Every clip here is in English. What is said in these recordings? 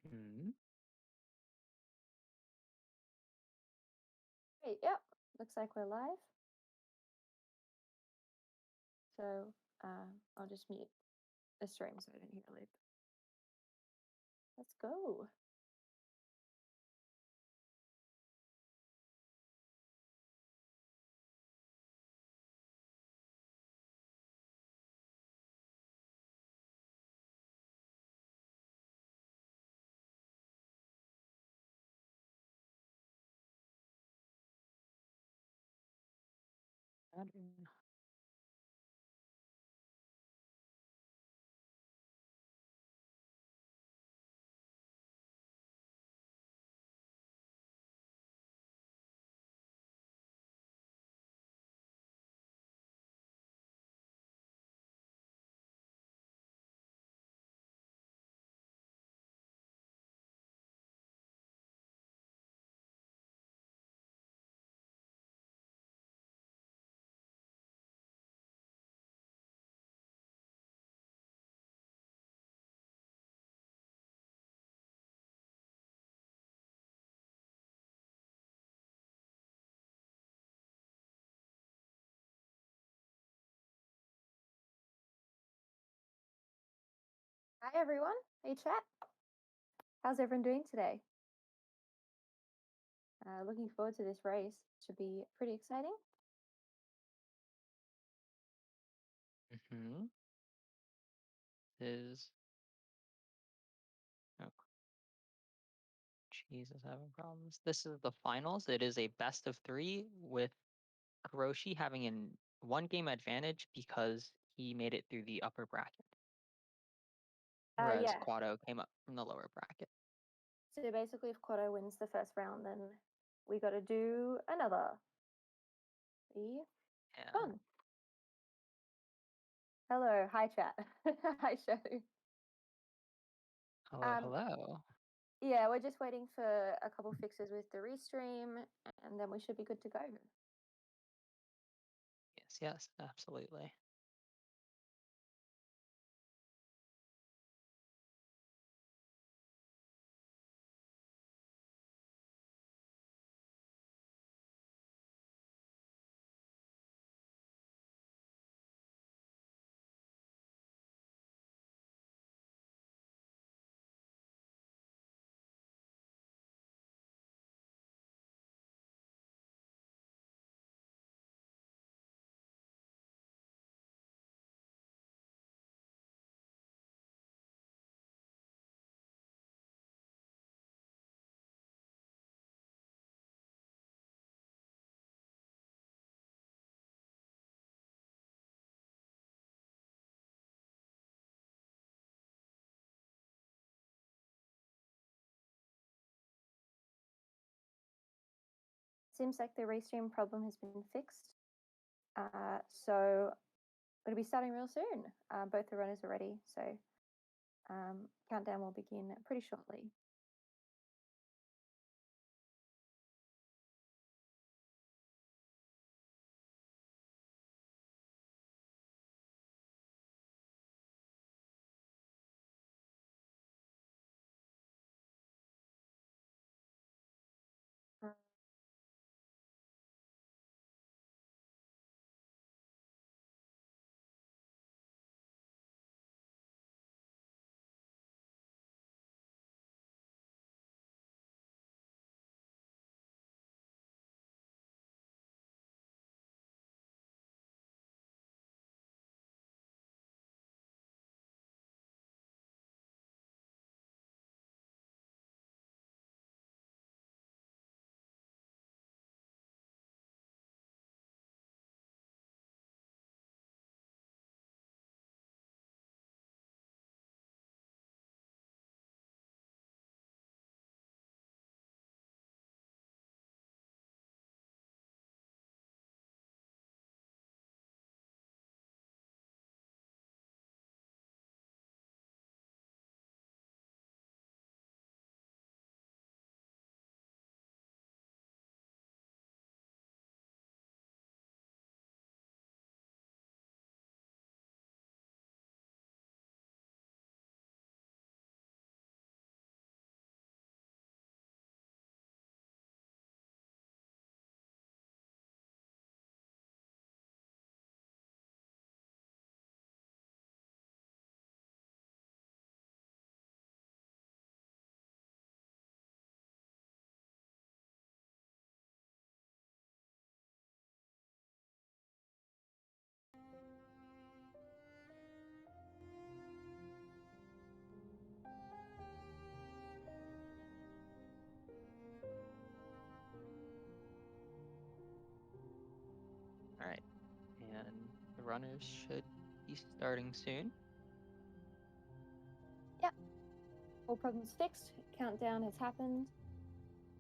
Hmm. Great, yep. Looks like we're live. So I'll just mute the stream so I don't hear a loop. Let's go. Hi everyone. Hey chat. How's everyone doing today? Looking forward to this race. Should be pretty exciting. Hmm. Is oh Jesus, having problems. This is the finals. It is a best of three with Kuroshi having an one game advantage because he made it through the upper bracket, whereas Yeah. Quado came up from the lower bracket. So basically, if Quado wins the first round, then we got to do another. See? Yeah. Fun. Hello. Hi chat. Hi show. Hello, Um, hello. yeah, we're just waiting for a couple fixes with the restream, and then we should be good to go. Yes, yes, absolutely. Seems like the restream problem has been fixed. So it'll be starting real soon. Both the runners are ready, so countdown will begin pretty shortly. The runners should be starting soon. Yep. All problems fixed. Countdown has happened.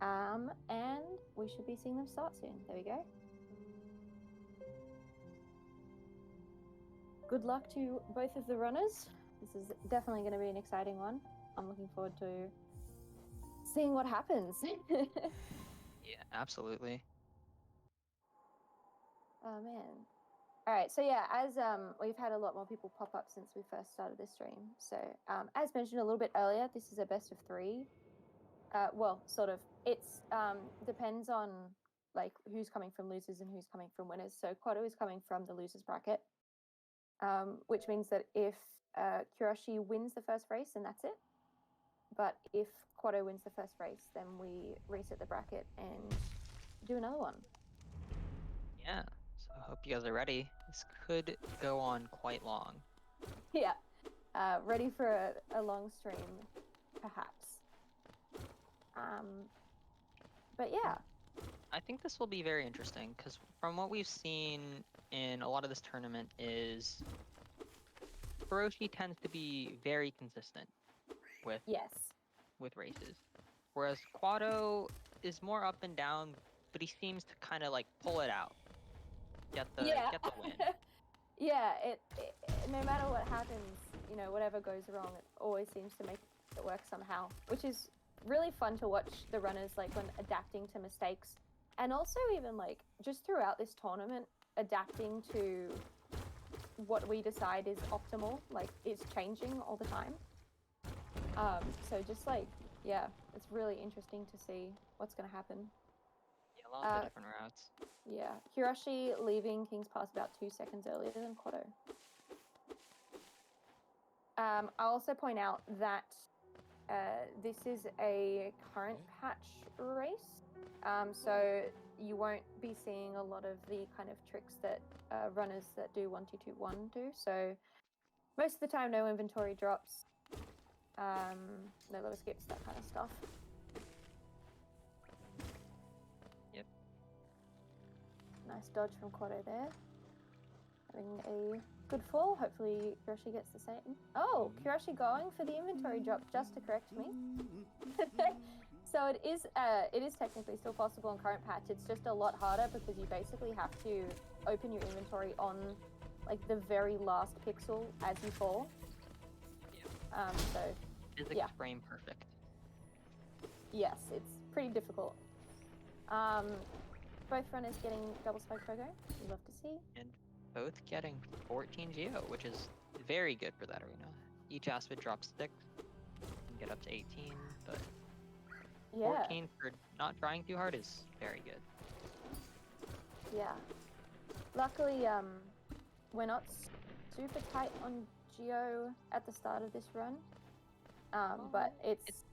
And we should be seeing them start soon. There we go. Good luck to both of the runners. This is definitely going to be an exciting one. I'm looking forward to seeing what happens. Yeah, absolutely. Oh man. All right, so yeah, as we've had a lot more people pop up since we first started this stream. So as mentioned a little bit earlier, this is a best of 3. Well, sort of. It's depends on like who's coming from losers and who's coming from winners. So Quato is coming from the losers bracket, which means that if Kuroshi wins the first race, then that's it. But if Quato wins the first race, then we reset the bracket and do another one. Yeah, so I hope you guys are ready. This could go on quite long. Yeah, ready for a long stream, perhaps. But yeah. I think this will be very interesting because from what we've seen in a lot of this tournament is Kuroshi tends to be very consistent with Yes. races, whereas Quado is more up and down, but he seems to kind of like pull it out, get the win. Yeah, it no matter what happens, you know, whatever goes wrong, it always seems to make it work somehow, which is really fun to watch the runners like when adapting to mistakes, and also even like just throughout this tournament adapting to what we decide is optimal. Like it's changing all the time. So just like yeah, it's really interesting to see what's going to happen. Yeah, lots of different routes. Yeah, Kuroshi leaving King's Pass about 2 seconds earlier than Quato. I'll also point out that this is a current patch race, so you won't be seeing a lot of the kind of tricks that runners that do 1-2-2-1 do. So most of the time, no inventory drops, no lower skips, that kind of stuff. Yep. Nice dodge from Quato there. Having a good fall. Hopefully Kuroshi gets the same. Oh, Kuroshi going for the inventory drop, just to correct me. So it is technically still possible in current patch. It's just a lot harder because you basically have to open your inventory on like the very last pixel as you fall. Yeah. So Physics yeah. frame perfect. Yes, it's pretty difficult. Both runners getting double spike Pogo. We love to see. And both getting 14 Geo, which is very good for that arena. Each Aspid drops 6, can get up to 18, but Yeah. 14 for not trying too hard is very good. Yeah. Luckily, we're not super tight on Geo at the start of this run, but it's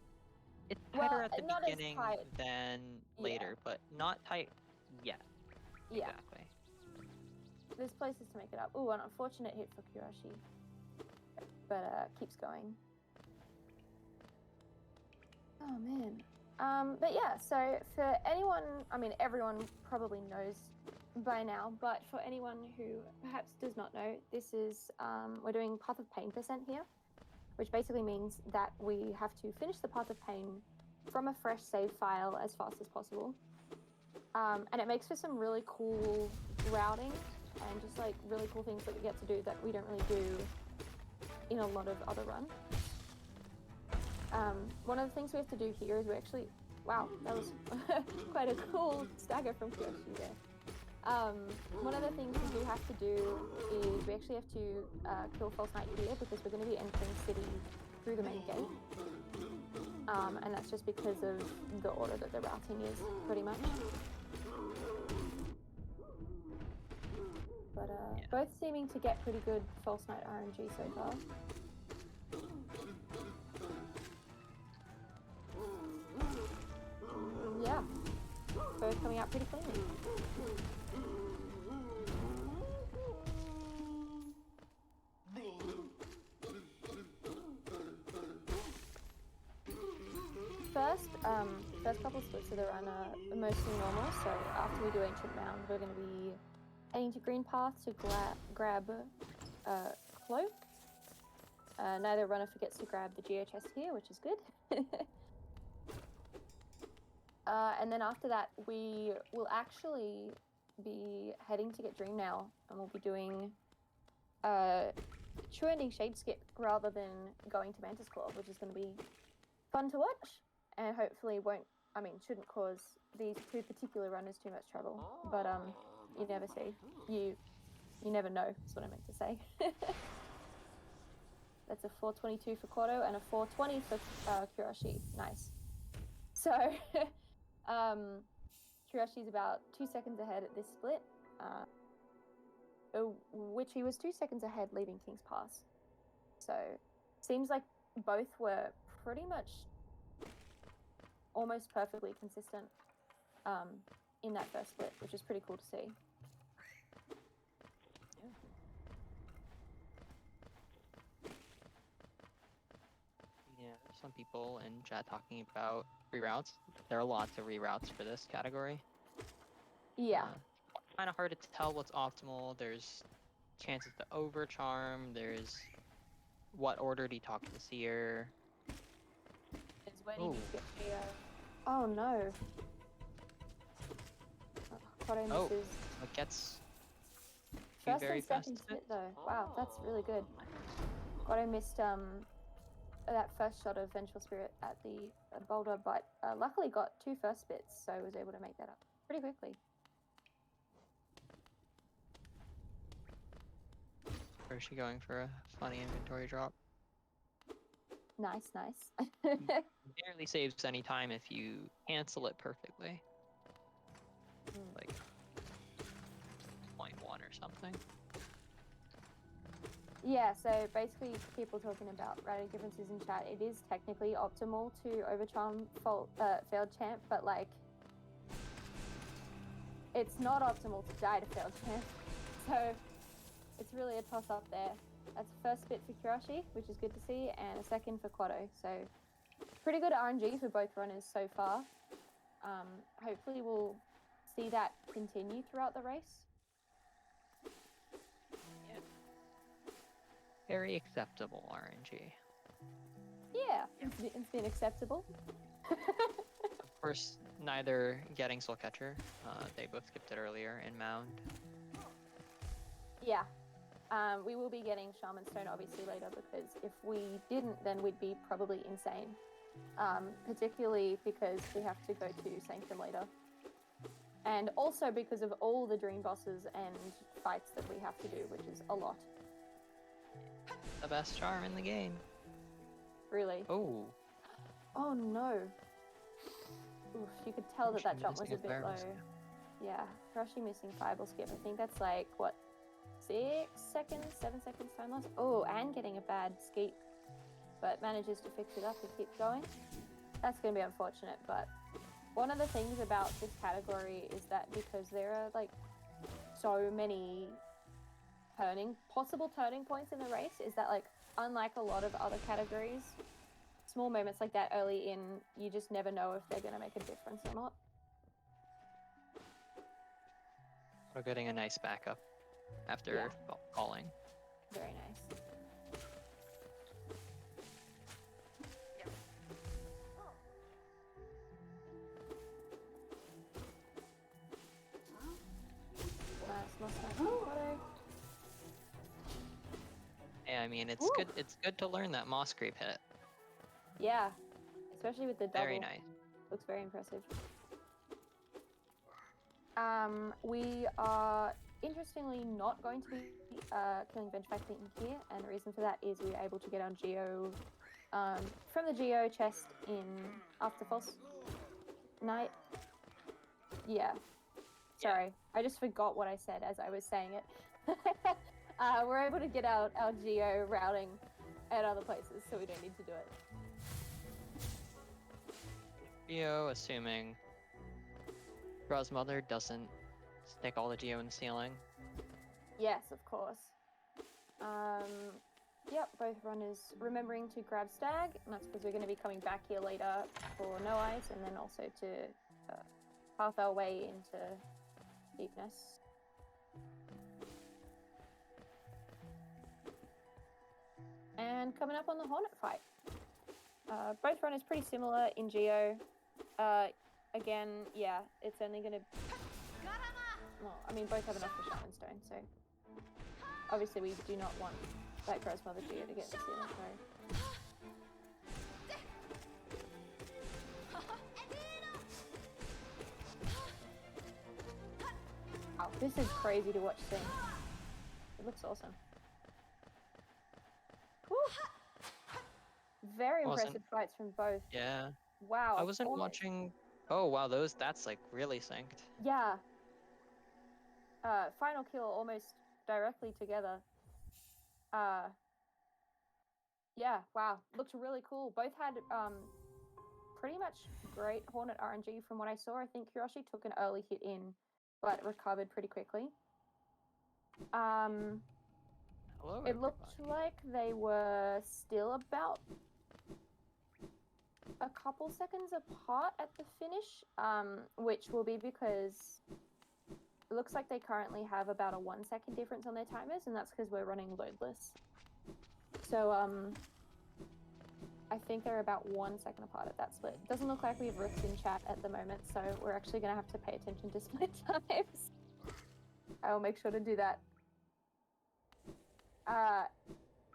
tighter at the not as beginning tight. than later, but not tight yet. Yeah. Exactly. There's places to make it up. Ooh, an unfortunate hit for Kuroshi, but keeps going. Oh man. But yeah, so for anyone, I mean, everyone probably knows by now, but for anyone who perhaps does not know, this is, we're doing Path of Pain percent here, which basically means that we have to finish the Path of Pain from a fresh save file as fast as possible. And it makes for some really cool routing and just like really cool things that we get to do that we don't really do in a lot of other runs. One of the things we have to do here is we actually, wow, that was quite a cool stagger from Kuroshi there. One of the things we do have to do is we actually have to kill False Knight here because we're going to be entering city through the main gate. And that's just because of the order that the routing is, pretty much. But both seeming to get pretty good False Knight RNG so far. Yeah, both coming out pretty cleanly. First couple splits of the run are mostly normal, so after we do Ancient Mound, we're going to be Heading to green path to grab cloak. Neither runner forgets to grab the geo chest here, which is good. And then after that, we will actually be heading to get Dream now, and we'll be doing True Ending Shape Skip rather than going to Mantis Claw, which is going to be fun to watch, and hopefully shouldn't cause these two particular runners too much trouble. But you never see. You never know, is what I meant to say. That's a 422 for Quato and a 420 for Kuroshi. Nice. So, Kuroshi's about 2 seconds ahead at this split, which he was 2 seconds ahead leaving King's Pass. So, seems like both were pretty much almost perfectly consistent in that first split, which is pretty cool to see. Yeah, there's some people in chat talking about reroutes. There are lots of reroutes for this category. Yeah. Kind of hard to tell what's optimal. There's chances to overcharm. There's what order do you talk to the seer? Is when you need to get the. Oh no. Quato misses. It gets First very and second fast. split though. Wow, that's really good. Quato missed that first shot of Vengeful Spirit at the boulder, but luckily got 2 first spits, so was able to make that up pretty quickly. Kuroshi going for a funny inventory drop. Nice. Barely saves any time if you cancel it perfectly. Like 0.1 or something. Yeah, so basically people talking about rating differences in chat, it is technically optimal to overcharm failed champ, but like it's not optimal to die to failed champ. So it's really a toss up there. That's a first spit for Kuroshi, which is good to see, and a second for Quato. So pretty good RNG for both runners so far. Hopefully we'll see that continue throughout the race. Yeah. Very acceptable RNG. Yeah, it's been acceptable. Of course, neither getting Soul Catcher. They both skipped it earlier in Mound. Yeah. We will be getting Shaman Stone obviously later, because if we didn't, then we'd be probably insane. Particularly because we have to go to Sanctum later. And also because of all the dream bosses and fights that we have to do, which is a lot. The best charm in the game. Really. Oh. Oh no. Oof, you could tell that jump was a bit low. Yeah, Kuroshi missing Fireball Skip. I think that's like, what, 6 seconds, 7 seconds time loss? Oh, and getting a bad skeep, but manages to fix it up and keep going. That's going to be unfortunate, but one of the things about this category is that because there are like so many possible turning points in the race, is that like unlike a lot of other categories, small moments like that early in, you just never know if they're going to make a difference or not. We're getting a nice backup after calling. Very nice. Yeah, I mean it's good. It's good to learn that moss creep hit. Yeah, especially with the double. Very nice. Looks very impressive. We are interestingly not going to be killing Venge Faculty in here, and the reason for that is we were able to get our Geo from the Geo chest in after False Night. Yeah. Sorry, I just forgot what I said as I was saying it. We're able to get our Geo routing at other places, so we don't need to do it. Geo, assuming Ra's mother doesn't stick all the Geo in the ceiling. Yes, of course. Yep, both runners remembering to grab Stag, and that's because we're going to be coming back here later for No Eyes, and then also to path our way into Deepness. And coming up on the Hornet fight. Both runners pretty similar in Geo. Again, yeah, it's only going to... Well, I mean, both have enough for Shaman Stone, so... Obviously, we do not want that Grandmother Geo to get in the ceiling, so... Wow, this is crazy to watch sing. It looks awesome. Whew. Very impressive fights from both. Yeah. Wow. I wasn't watching... Oh, wow, that's like really synced. Yeah. Final kill almost directly together. Yeah, wow. Looked really cool. Both had pretty much great Hornet RNG from what I saw. I think Kuroshi took an early hit in, but recovered pretty quickly. Hello, it looked like they were still about a couple seconds apart at the finish, which will be because it looks like they currently have about a 1 second difference on their timers, and that's because we're running loadless. So, I think they're about 1 second apart at that split. Doesn't look like we've ripped in chat at the moment, so we're actually going to have to pay attention to split times. I will make sure to do that.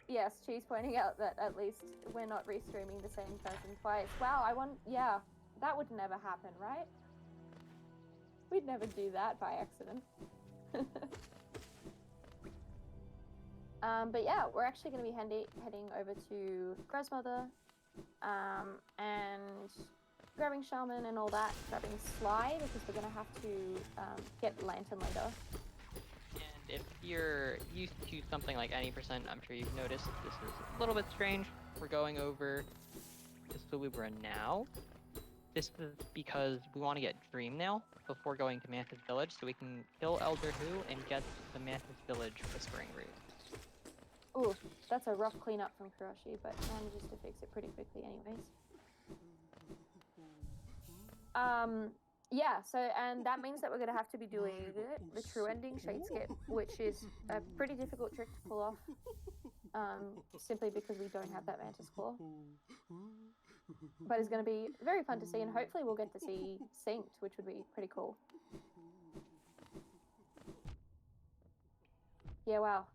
Yes, she's pointing out that at least we're not restreaming the same person twice. Wow, yeah, that would never happen, right? We'd never do that by accident. But yeah, we're actually going to be heading over to Grandmother, and grabbing Shaman and all that, grabbing Sly, because we're going to have to get Lantern later. And if you're used to something like 90%, I'm sure you've noticed this is a little bit strange. We're going over to Salubra now. This is because we want to get Dream Nail before going to Mantis Village, so we can kill Elder Who and get the Mantis Village Whispering Root. Ooh, that's a rough cleanup from Kuroshi, but manages to fix it pretty quickly anyways. Yeah, so, and that means that we're going to have to be doing the true ending Shadeskip, which is a pretty difficult trick to pull off, simply because we don't have that Mantis Claw. But it's going to be very fun to see, and hopefully we'll get to see synced, which would be pretty cool. Yeah, wow.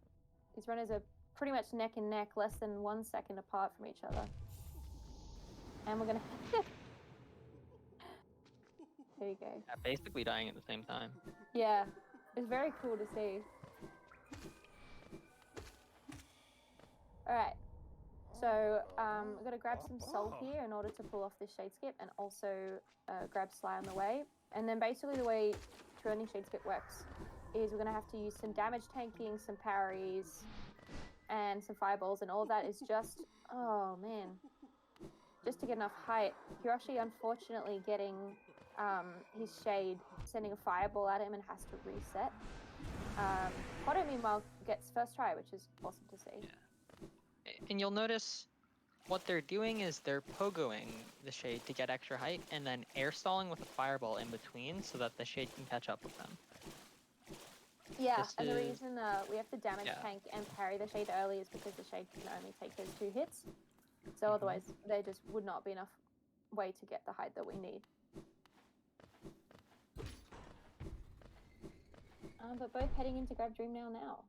These runners are pretty much neck and neck, less than 1 second apart from each other. And we're going to... There you go. Yeah, basically dying at the same time. Yeah, it's very cool to see. Alright, so we're going to grab some soul here in order to pull off this Shadeskip, and also grab Sly on the way. And then basically the way true ending Shadeskip works is we're going to have to use some damage tanking, some parries, and some fireballs, and all that is just, oh man, just to get enough height. Kuroshi unfortunately getting his shade, sending a fireball at him and has to reset. Quatopine meanwhile gets first try, which is awesome to see. Yeah. And you'll notice what they're doing is they're pogoing the shade to get extra height and then air stalling with a fireball in between so that the shade can catch up with them. Yeah, and the reason we have to damage tank and parry the shade early is because the shade can only take those 2 hits. So otherwise, there just would not be enough way to get the height that we need. But both heading into grab Dream now.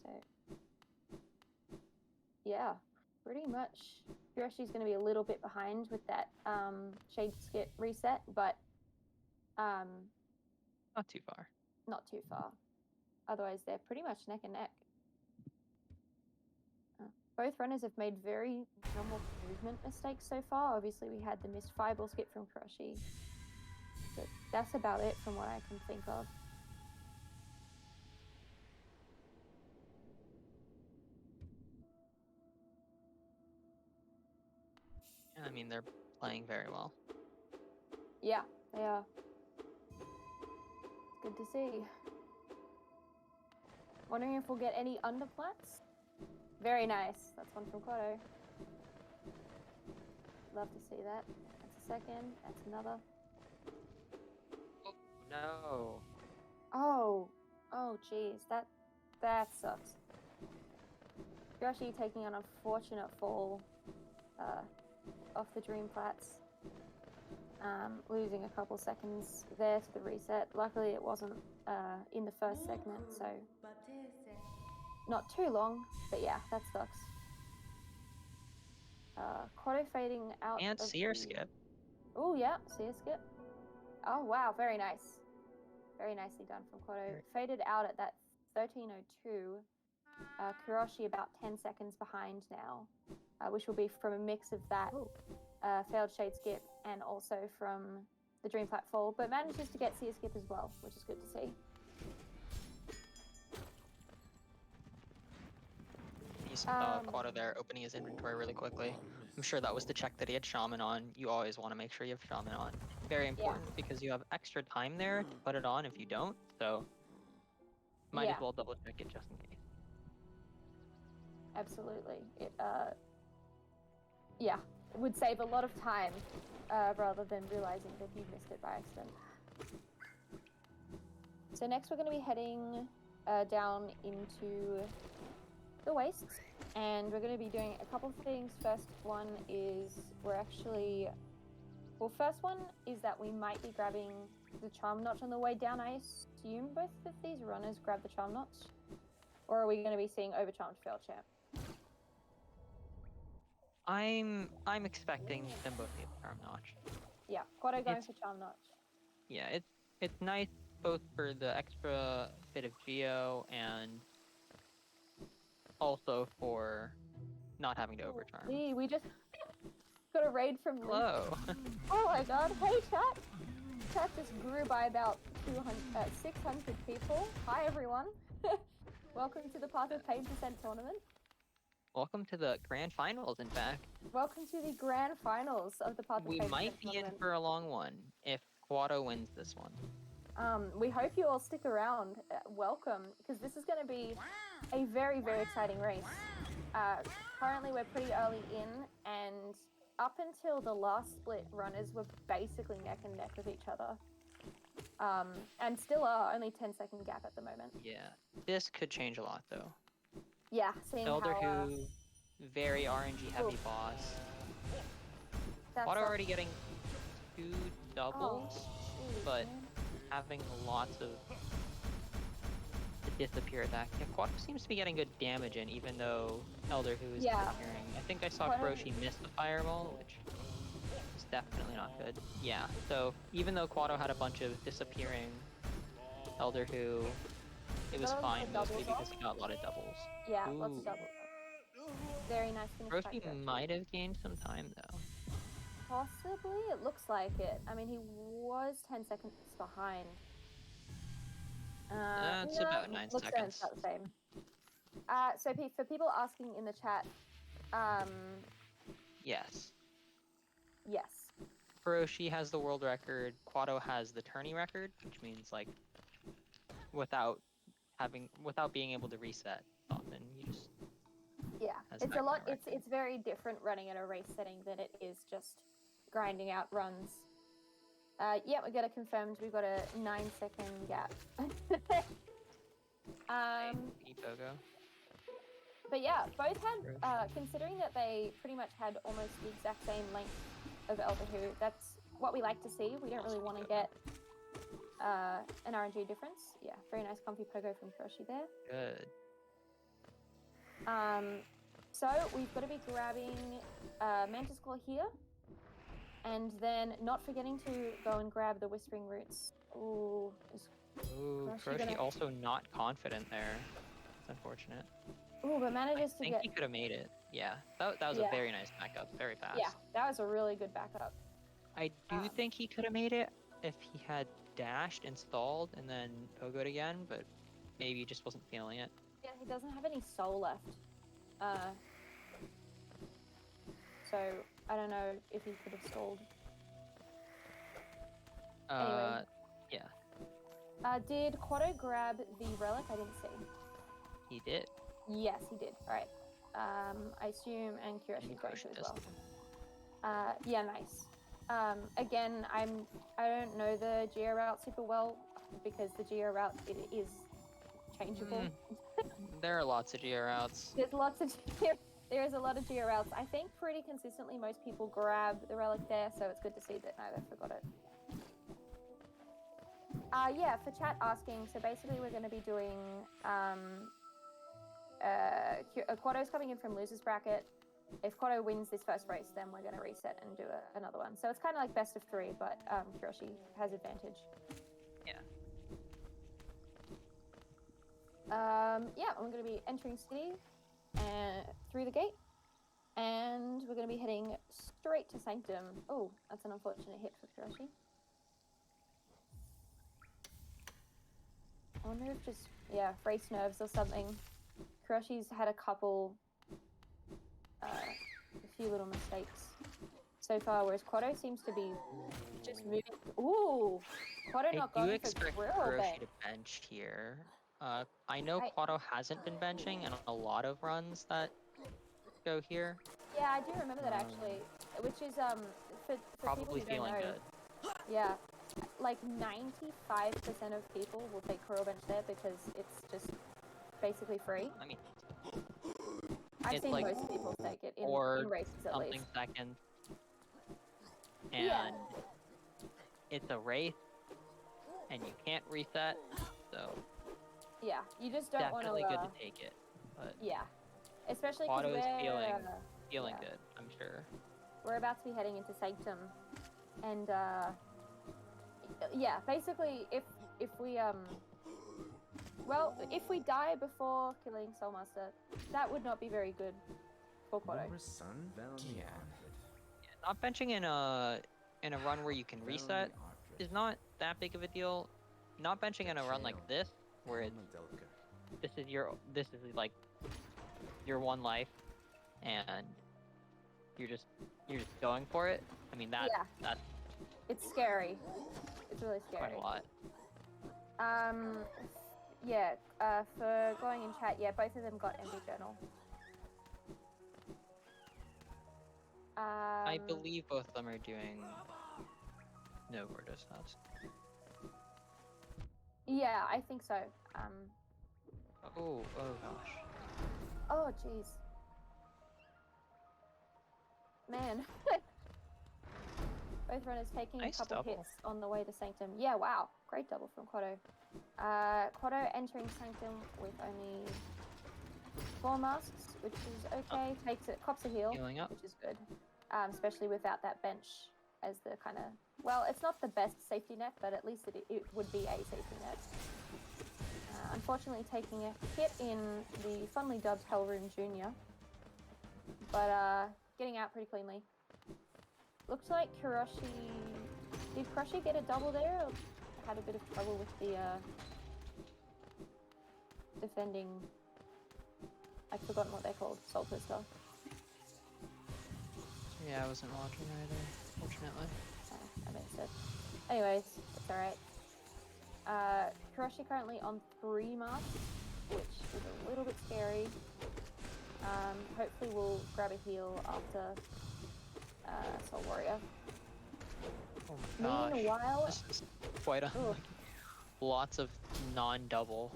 So, yeah, pretty much. Kuroshi's going to be a little bit behind with that Shadeskip reset, but not too far. Not too far. Otherwise, they're pretty much neck and neck. Both runners have made very normal movement mistakes so far. Obviously, we had the missed fireball skip from Kuroshi. But that's about it from what I can think of. I mean, they're playing very well. Yeah, they are. Good to see. Wondering if we'll get any underplats? Very nice. That's one from Quato. Love to see that. That's a second. That's another. Oh, no. Oh. Oh, jeez. That sucks. Kuroshi taking an unfortunate fall off the Dream Flats. Losing a couple seconds there to the reset. Luckily, it wasn't in the first segment, so not too long. But yeah, that sucks. Quato fading out. And seer skip. Oh yeah, seer skip. Oh wow, very nice. Very nicely done from Quato. Faded out at that 13:02. Kuroshi about 10 seconds behind now, which will be from a mix of that failed shade skip and also from the Dream Flat fall, but manages to get seer skip as well, which is good to see. He saw Quato there opening his inventory really quickly. I'm sure that was the check that he had Shaman on. You always want to make sure you have Shaman on. Very important because you have extra time there to put it on if you don't, so might as well double check it just in case. Absolutely. It would save a lot of time rather than realizing that you missed it by accident. So next we're going to be heading down into the wastes, and we're going to be doing a couple of things. First one is first one is that we might be grabbing the Charm Notch on the way down. I assume both of these runners grab the Charm Notch, or are we going to be seeing Overcharmed Fail Champ? I'm expecting them both to get Charm Notch. Yeah, Quato going for Charm Notch. Yeah, it's nice both for the extra bit of Geo and also for not having to overcharm. Gee, we just got a raid from Luke. Hello. Oh my god, hey chat! Chat just grew by about 600 people. Hi everyone. Welcome to the Path of Pain Percent tournament. Welcome to the grand finals, in fact. Welcome to the grand finals of the Path of Pain Percent tournament. We might be in for a long one if Quato wins this one. We hope you all stick around. Welcome, because this is going to be a very, very exciting race. Currently, we're pretty early in, and up until the last split, runners were basically neck and neck with each other. And still are, only 10-second gap at the moment. Yeah, this could change a lot, though. Yeah, seeing Elder how... Who, very RNG heavy boss. That's Quato already getting 2 doubles, but having lots of the disappear attack. Yeah, Quato seems to be getting good damage in, even though Elder Who is disappearing. I think I saw Kuroshi miss the fireball, which is definitely not good. Yeah, so even though Quato had a bunch of disappearing Elder Who, it was fine mostly because he got a lot of doubles. Yeah, lots of doubles. Very nice finish. Kuroshi might have gained some time though. Possibly, it looks like it. I mean, he was 10 seconds behind. That's about 9 seconds. About the same. So for people asking in the chat, yes. Yes. Kuroshi has the world record. Quato has the tourney record, which means like without being able to reset often, you just it's a lot. It's very different running in a race setting than it is just grinding out runs. Yeah, we got it confirmed. We've got a 9-second gap. But yeah, both had, considering that they pretty much had almost the exact same length of Elder Who, that's what we like to see. We don't really want to get an RNG difference. Yeah, very nice comfy pogo from Kuroshi there. Good. So we've got to be grabbing Mantis Claw here, and then not forgetting to go and grab the Whispering Roots. Ooh, Kuroshi also not confident there. It's unfortunate. Ooh, but manages to get... I think he could have made it. Yeah, that was a very nice backup, very fast. Yeah, that was a really good backup. I do think he could have made it if he had dashed, installed, and then pogoed again, but maybe he just wasn't feeling it. Yeah, he doesn't have any soul left. So I don't know if he could have stalled. Anyway. Yeah. Did Quato grab the relic? I didn't see. He did. Yes, he did. All right. I assume, and Kuroshi going to as well. Yeah, nice. Again, I don't know the geo route super well because the geo route is changeable. There are lots of geo routes. There's lots of there is a lot of geo routes. I think pretty consistently most people grab the relic there, so it's good to see that neither forgot it. Yeah, for chat asking, so basically we're going to be doing Quato's coming in from loser's bracket. If Quato wins this first race, then we're going to reset and do another one. So it's kind of like best of 3, but Kuroshi has advantage. Yeah. Yeah, I'm going to be entering city and through the gate, and we're going to be heading straight to Sanctum. Oh, that's an unfortunate hit for Kuroshi. I wonder if just, yeah, race nerves or something. Kuroshi's had a few little mistakes so far, whereas Quato seems to be just moving. Ooh, Quato not going for expect grill Kuroshi bench. to bench here. I know Quato hasn't been benching in a lot of runs that go here. Yeah, I do remember that actually, which is for Probably people who don't feeling know. good. Yeah, like 95% of people will take grill bench there because it's just basically free. I mean, I've it's seen like most people take it in races at something least. seconds. And Yeah. it's a race, and you can't reset, so yeah, you just don't want to. Definitely good to take it, but Yeah, especially because Quato is we're feeling good, I'm sure. we're about to be heading into Sanctum, and yeah, basically if we well, if we die before killing Soulmaster, that would not be very good for Quato. Yeah, not benching in a run where you can reset is not that big of a deal. Not benching in a run like this, where it's this is like your one life, and you're just going for it. I mean that's it's scary. It's really scary. Quite a lot. Yeah. For going in chat, yeah, both of them got MV Journal. I believe both of them are doing no Gordos house. Yeah, I think so. Oh gosh. Oh jeez. Man. Both runners taking Nice a couple double. hits on the way to Sanctum. Yeah, wow. Great double from Quato. Quato entering Sanctum with only 4 masks, which is okay. Takes it, cops a heal, which is good. Especially without that bench as the kind of, well, it's not the best safety net, but at least it would be a safety net. Unfortunately taking a hit in the funnily dubbed Hellroom Junior, but getting out pretty cleanly. Looks like Kuroshi... Did Kuroshi get a double there? Or had a bit of trouble with the defending... I've forgotten what they're called. Soul Twister. Yeah, I wasn't watching either, fortunately. I missed it. Anyways, it's alright. Kuroshi currently on 3 masks, which is a little bit scary. Hopefully we'll grab a heal after Soul Warrior. Oh my gosh. Meanwhile, this is quite lots of non-double.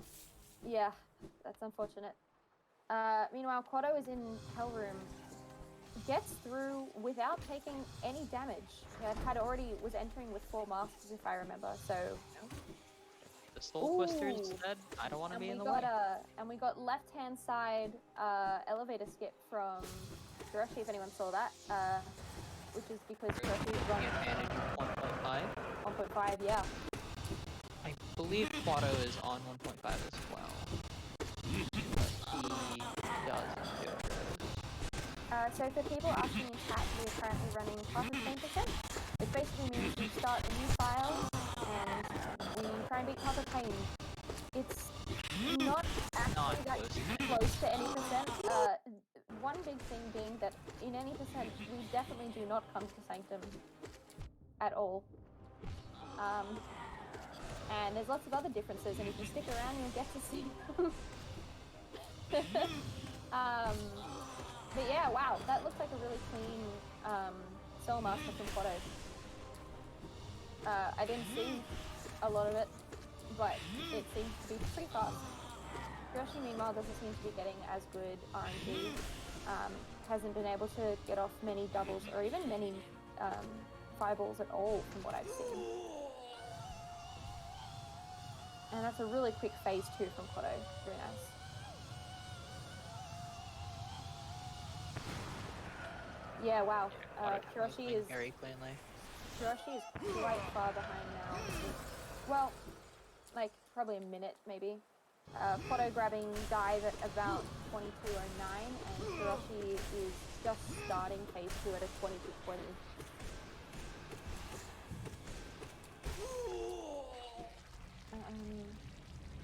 Yeah, that's unfortunate. Meanwhile, Quato is in Hellroom. Gets through without taking any damage. Was entering with 4 masks, if I remember. So the Soul Twister's dead. I don't want to be in the way. And we got left-hand side elevator skip from Kuroshi, if anyone saw that. Which is because Kuroshi is running advantage of 1.5. 1.5, yeah. I believe Quato is on 1.5 as well. But he does do it. So for people asking in chat, we're currently running past 10%. It basically means we start a new file and we try and beat Quatopine. It's not actually that close to any percent. One big thing being that in any percent, we definitely do not come to Sanctum at all. And there's lots of other differences, and if you stick around, you'll get to see them. But yeah, wow, that looks like a really clean Soul Master from Quato. I didn't see a lot of it, but it seems to be pretty fast. Kuroshi, meanwhile, doesn't seem to be getting as good RNG. Hasn't been able to get off many doubles or even many fireballs at all from what I've seen. And that's a really quick phase 2 from Quato. Very nice. Yeah, wow. Kuroshi is very cleanly. Kuroshi is quite far behind now. Well, like probably a minute maybe. Quato grabbing dive at about 22:09, and Kuroshi is just starting phase 2 at a 22:20.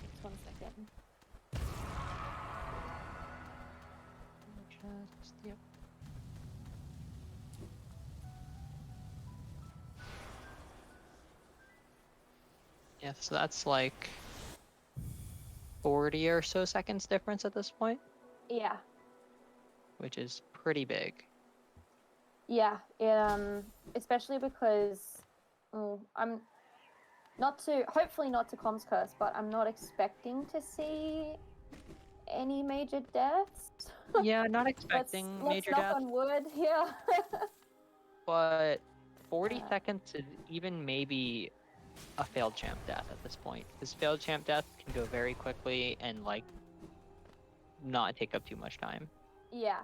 Just 1 second. Yep. Yeah, so that's like 40 or so seconds difference at this point. Yeah. Which is pretty big. Yeah, especially because I'm hopefully not to comms curse, but I'm not expecting to see any major deaths. Yeah, not expecting let's major knock deaths. on wood, yeah. But 40 seconds is even maybe a failed champ death at this point. Because failed champ death can go very quickly and like not take up too much time. Yeah.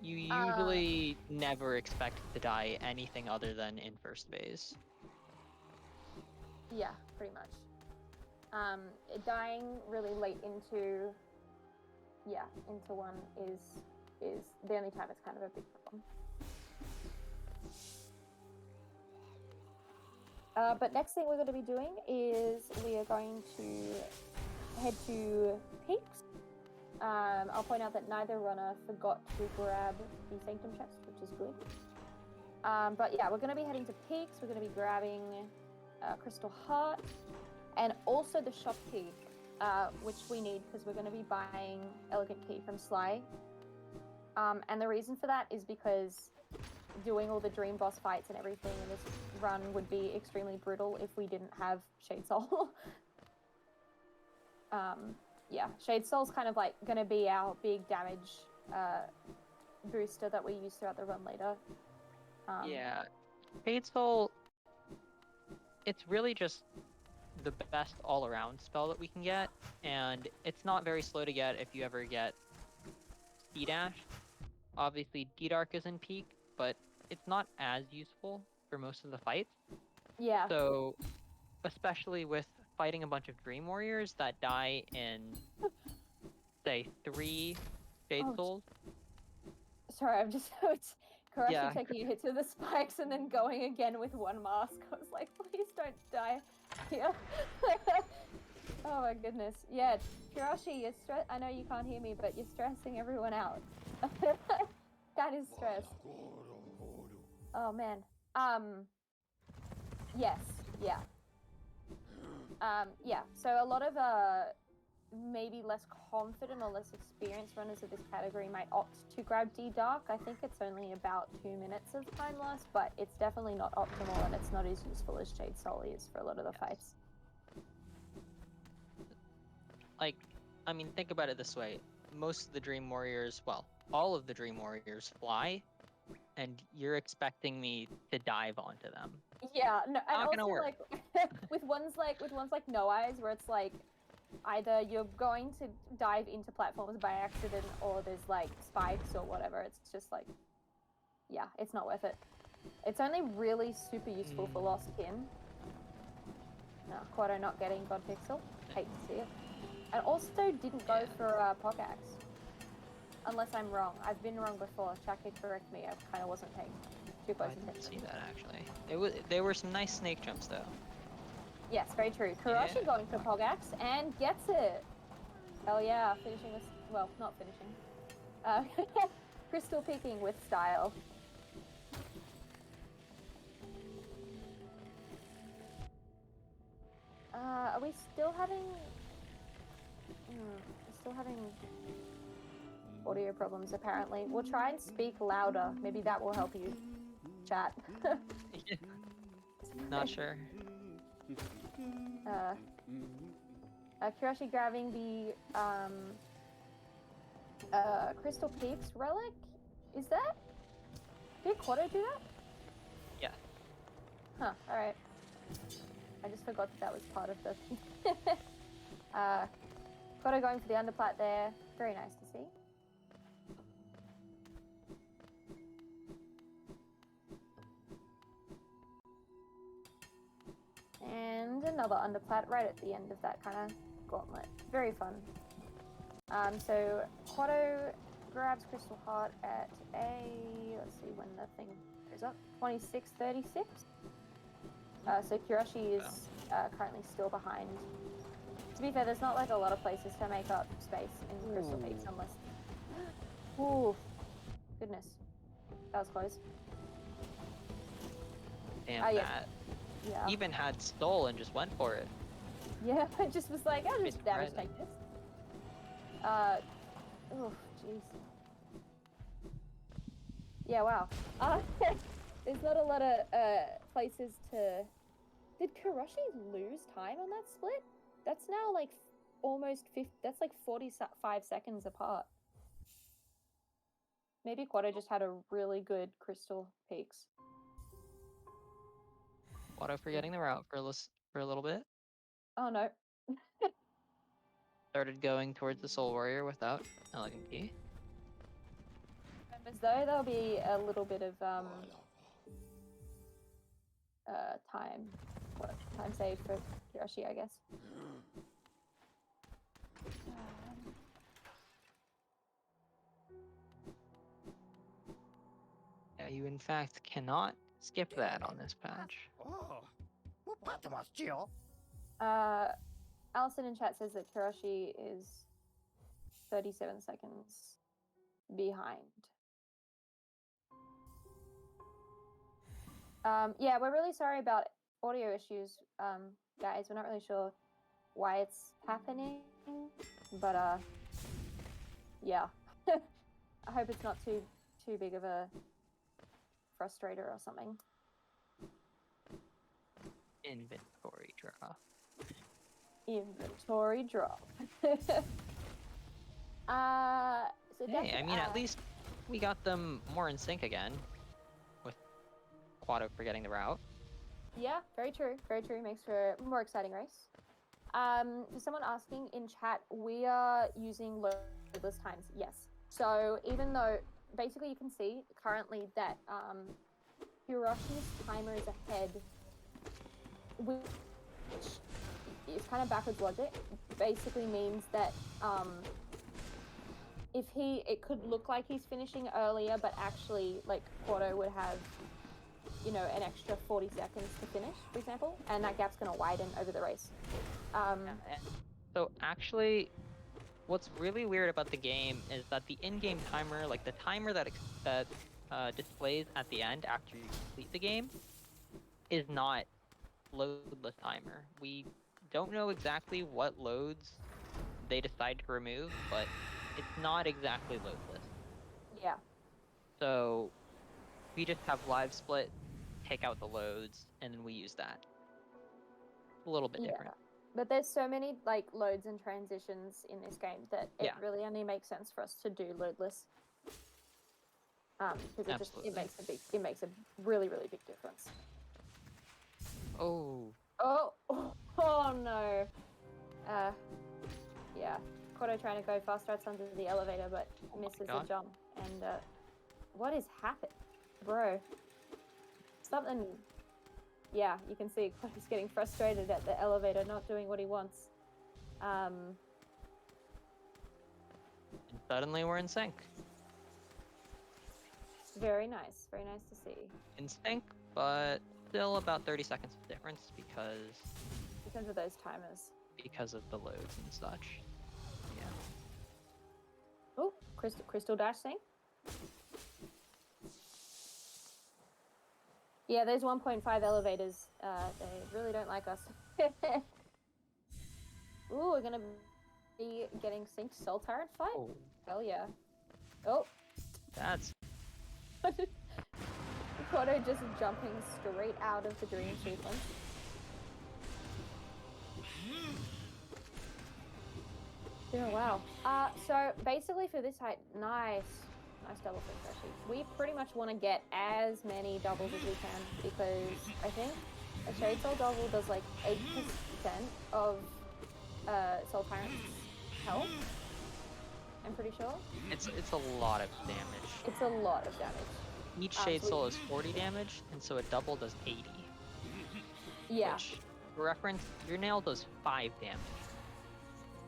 You usually never expect to die anything other than in first phase. Yeah, pretty much. Dying really late into one is the only time it's kind of a big problem. But next thing we're going to be doing is we are going to head to Peaks. I'll point out that neither runner forgot to grab the Sanctum chest, which is good. But yeah, we're going to be heading to Peaks. We're going to be grabbing Crystal Heart and also the shop key, which we need because we're going to be buying Elegant Key from Sly. And the reason for that is because doing all the dream boss fights and everything in this run would be extremely brutal if we didn't have Shade Soul. Yeah, Shade Soul's kind of like going to be our big damage booster that we use throughout the run later. Yeah, Shade Soul, it's really just the best all-around spell that we can get, and it's not very slow to get if you ever get D-Dash. Obviously, D-Dark is in peak, but it's not as useful for most of the fights. Yeah. So, especially with fighting a bunch of Dream Warriors that die in, say, 3 Shade Souls. Sorry, I'm just Kuroshi taking a hit to the spikes and then going again with 1 mask. I was like, please don't die here. Oh my goodness. Yeah, Kuroshi, I know you can't hear me, but you're stressing everyone out. That is stress. Oh man. Yes. Yeah. Yeah. So a lot of maybe less confident or less experienced runners of this category might opt to grab D-Dark. I think it's only about 2 minutes of time loss, but it's definitely not optimal and it's not as useful as Shade Soul is for a lot of the fights. Like, I mean, think about it this way. Most of the Dream Warriors, well, all of the Dream Warriors fly, and you're expecting me to dive onto them. Yeah, no, and not also gonna work. like with ones like No Eyes, where it's like either you're going to dive into platforms by accident or there's like spikes or whatever. It's just like, yeah, it's not worth it. It's only really super useful for Lost Kin. No, Quato not getting God Pixel. Hate to see it. And also didn't go for Pogax. Unless I'm wrong. I've been wrong before. Chat could correct me. I kind of wasn't paying too close attention. I didn't see that actually. There were some nice snake jumps though. Yes, very true. Kuroshi going for Pogax and gets it. Hell yeah, finishing with, well, not finishing. Crystal peeking with style. Are we still having? Still having audio problems apparently. We'll try and speak louder. Maybe that will help you, chat. Not sure. Kuroshi grabbing the Crystal Peaks relic. Is that? Did Quato do that? Yeah. Huh. All right. I just forgot that was part of the. Quato going for the underplat there. Very nice to see. And another underplat right at the end of that kind of gauntlet. Very fun. So Quato grabs Crystal Heart at let's see when the thing goes up, 26:36. So Kuroshi is currently still behind. To be fair, there's not like a lot of places to make up space in Crystal Peaks unless. Ooh, goodness, that was close. Damn yeah. that. Yeah. Even had stole and just went for it. Yeah, I just was like, I'll just damage Right. take this. Oh, jeez. Yeah, wow. There's not a lot of places to. Did Kuroshi lose time on that split? That's now like almost 50. That's like 45 seconds apart. Maybe Quato just had a really good Crystal Peaks. Quato forgetting the route for a little bit. Oh no. Started going towards the Soul Warrior without Elegant Key. As though there'll be a little bit of time saved for Kuroshi, I guess. Yeah, you in fact cannot skip that on this patch. Allison in chat says that Kuroshi is 37 seconds behind. Yeah, we're really sorry about audio issues, guys. We're not really sure why it's happening, but yeah. I hope it's not too big of a frustrator or something. Inventory drop. Inventory drop. So hey, I mean, at least we got them more in sync again, with Quato forgetting the route. Yeah, very true. Very true. Makes for a more exciting race. For someone asking in chat, we are using loadless times. Yes. So even though basically you can see currently that Hiroshi's timer is ahead, which is kind of backwards logic. Basically means that it could look like he's finishing earlier, but actually like Quato would have, you know, an extra 40 seconds to finish, for example, and that gap's going to widen over the race. So actually, what's really weird about the game is that the in-game timer, like the timer that displays at the end after you complete the game, is not loadless timer. We don't know exactly what loads they decide to remove, but it's not exactly loadless. Yeah. So we just have live split, take out the loads, and then we use that. A little bit different. But there's so many like loads and transitions in this game that it really only makes sense for us to do loadless. Because it makes a really, really big difference. Oh no. Yeah. Quato trying to go fast routes under the elevator, but misses the jump. And what is happening, bro? Something. Yeah, you can see Quato's getting frustrated at the elevator not doing what he wants. And suddenly we're in sync. Very nice to see. In sync, but still about 30 seconds of difference because of those timers. Because of the loads and such. Yeah. Oh, crystal dash thing. Yeah, those 1.5 elevators, they really don't like us. Ooh, we're gonna be getting synced Soul Tyrant fight? Oh. Hell yeah. Oh. That's... Quato just jumping straight out of the dream sequence. Yeah, wow. So basically for this height, nice double fix actually. We pretty much want to get as many doubles as we can because I think a Shade Soul double does like 8% of Soul Tyrant's health. I'm pretty sure. It's a lot of damage. It's a lot of damage. Each Shade so Soul is 40 damage, and so a double does 80. Yeah. Which, for reference, your nail does 5 damage.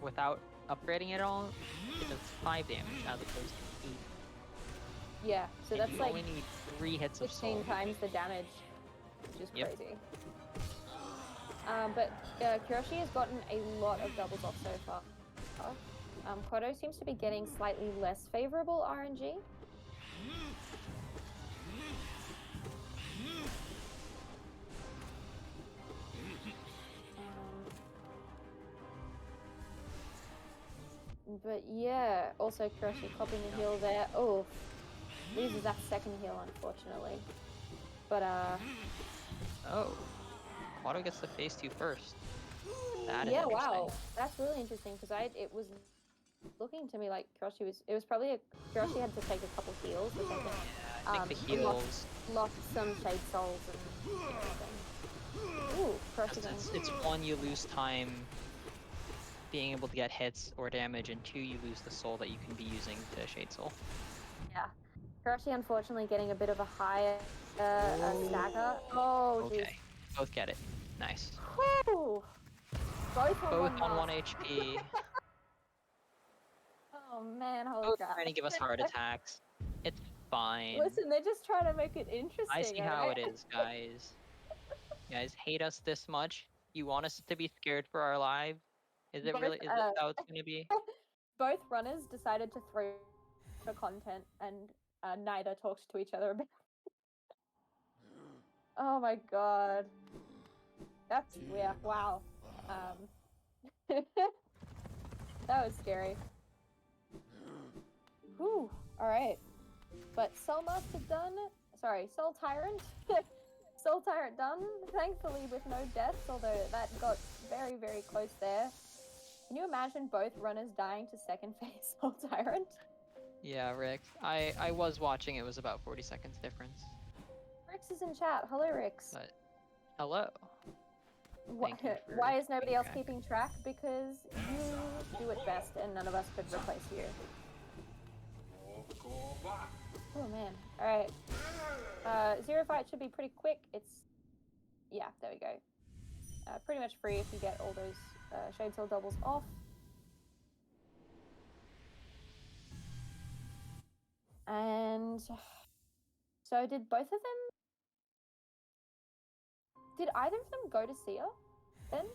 Without upgrading it all, it does 5 damage as opposed to 80. Yeah, so and that's you like only need 3 hits of 15 soul. times the damage, which is Yep. crazy. But Kuroshi has gotten a lot of doubles off so far. Quato seems to be getting slightly less favorable RNG. But yeah, also Kuroshi copping the heal there. Oh, loses that second heal, unfortunately. But Oh. Quato gets the phase 2 first. That is yeah, interesting. wow, that's really interesting because it was looking to me like Kuroshi was probably Kuroshi had to take a couple heals, which I think I think the heals lost some Shade Souls and everything. Ooh, Kuroshi it's one, you lose time being able to get hits or damage, and 2, you lose the soul that you can be using to Shade Soul. Yeah. Kuroshi unfortunately getting a bit of a higher stagger. Oh, jeez. Okay. Both get it. Nice. Whew. Both on 1 HP. Oh man, holy Both crap. trying to give us heart attacks. It's fine. Listen, they're just trying to make it interesting. I see how right? it is, guys. You guys hate us this much? You want us to be scared for our lives? Is it really? Is this how it's gonna be? Both runners decided to throw for content, and neither talked to each other about. Oh my god, that's yeah. Wow. That was scary. Whew. All right, but Soul Master done. Sorry, Soul Tyrant. Soul Tyrant done, thankfully with no deaths, although that got very, very close there. Can you imagine both runners dying to second phase Soul Tyrant? Yeah, Rick. I was watching. It was about 40 seconds difference. Rix is in chat. Hello, Rix. But hello. Why is nobody else keeping track? Because you do it best, and none of us could replace you. Oh man. All right. Zero fight should be pretty quick. Yeah, there we go. Pretty much free if you get all those Shade Soul doubles off. And so did both of them? Did either of them go to Sia then? I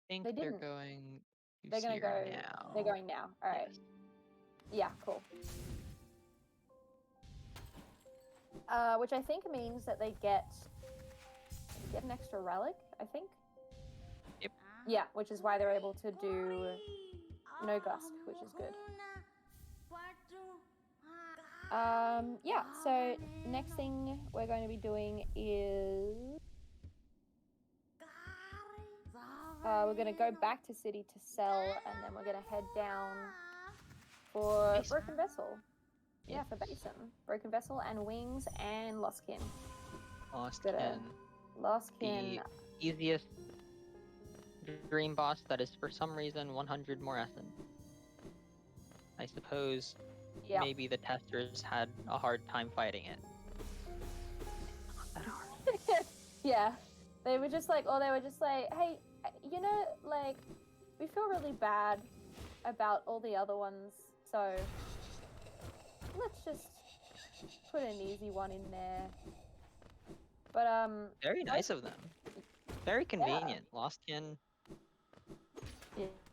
think They they're didn't. going to They're gonna go now. They're going now. All right. Yes. Yeah, cool. Which I think means that they get an extra relic, I think. Yep. Yeah, which is why they're able to do no gust, which is good. Yeah, so next thing we're going to be doing is we're going to go back to city to sell, and then we're going to head down for Basin. Broken Vessel. Yeah, for Basin. Broken Vessel and Wings and Lost Kin. Lost Kin. Lost Kin. The easiest dream boss that is for some reason 100 more essence. I suppose maybe the testers had a hard time fighting it. Not that hard. Yeah. They were just like, hey, you know, like, we feel really bad about all the other ones, so let's just put an easy one in there. But very nice of them. Very convenient. Lost Kin.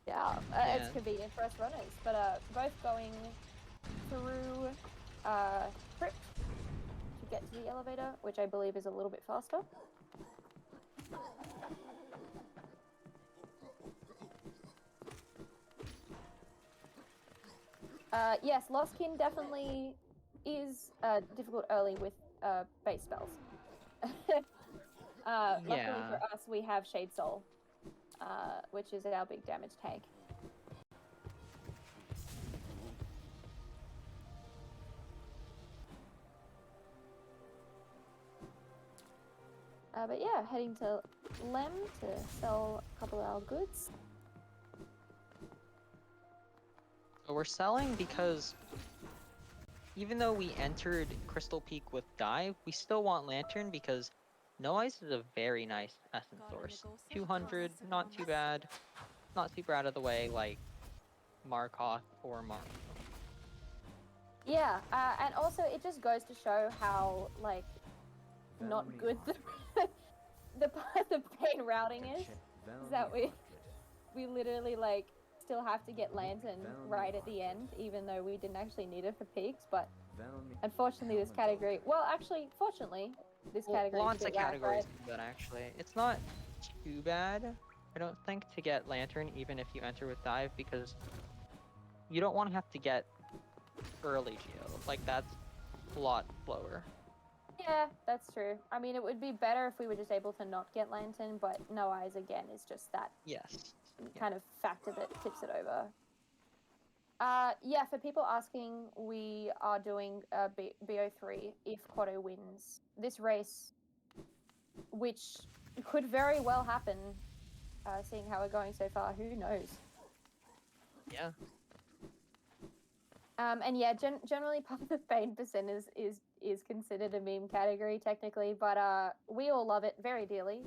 Yeah, it's convenient for us runners. But both going through crypt to get to the elevator, which I believe is a little bit faster. Yes, Lost Kin definitely is difficult early with base spells. Luckily for us, we have Shade Soul, which is our big damage tank. But yeah, heading to Lem to sell a couple of our goods. So we're selling because even though we entered Crystal Peak with Dive, we still want Lantern because No Ice is a very nice essence source. 200, not too bad. Not super out of the way like Markoth or Marco. Yeah, and also it just goes to show how like not good the pain routing is that we literally like still have to get Lantern right at the end, even though we didn't actually need it for peaks. But unfortunately, this category. Well, actually, fortunately, this category is Lots a of bit whack, categories right? do that actually. It's not too bad, I don't think, to get Lantern even if you enter with Dive because you don't want to have to get early Geo. Like that's a lot slower. Yeah, that's true. I mean, it would be better if we were just able to not get Lantern, but No Eyes again is just that Yes. Yeah. kind of factor that tips it over. Yeah, for people asking, we are doing BO3 if Quato wins this race, which could very well happen, seeing how we're going so far. Who knows? Yeah. And yeah, generally Path of Pain percent is considered a meme category technically, but we all love it very dearly,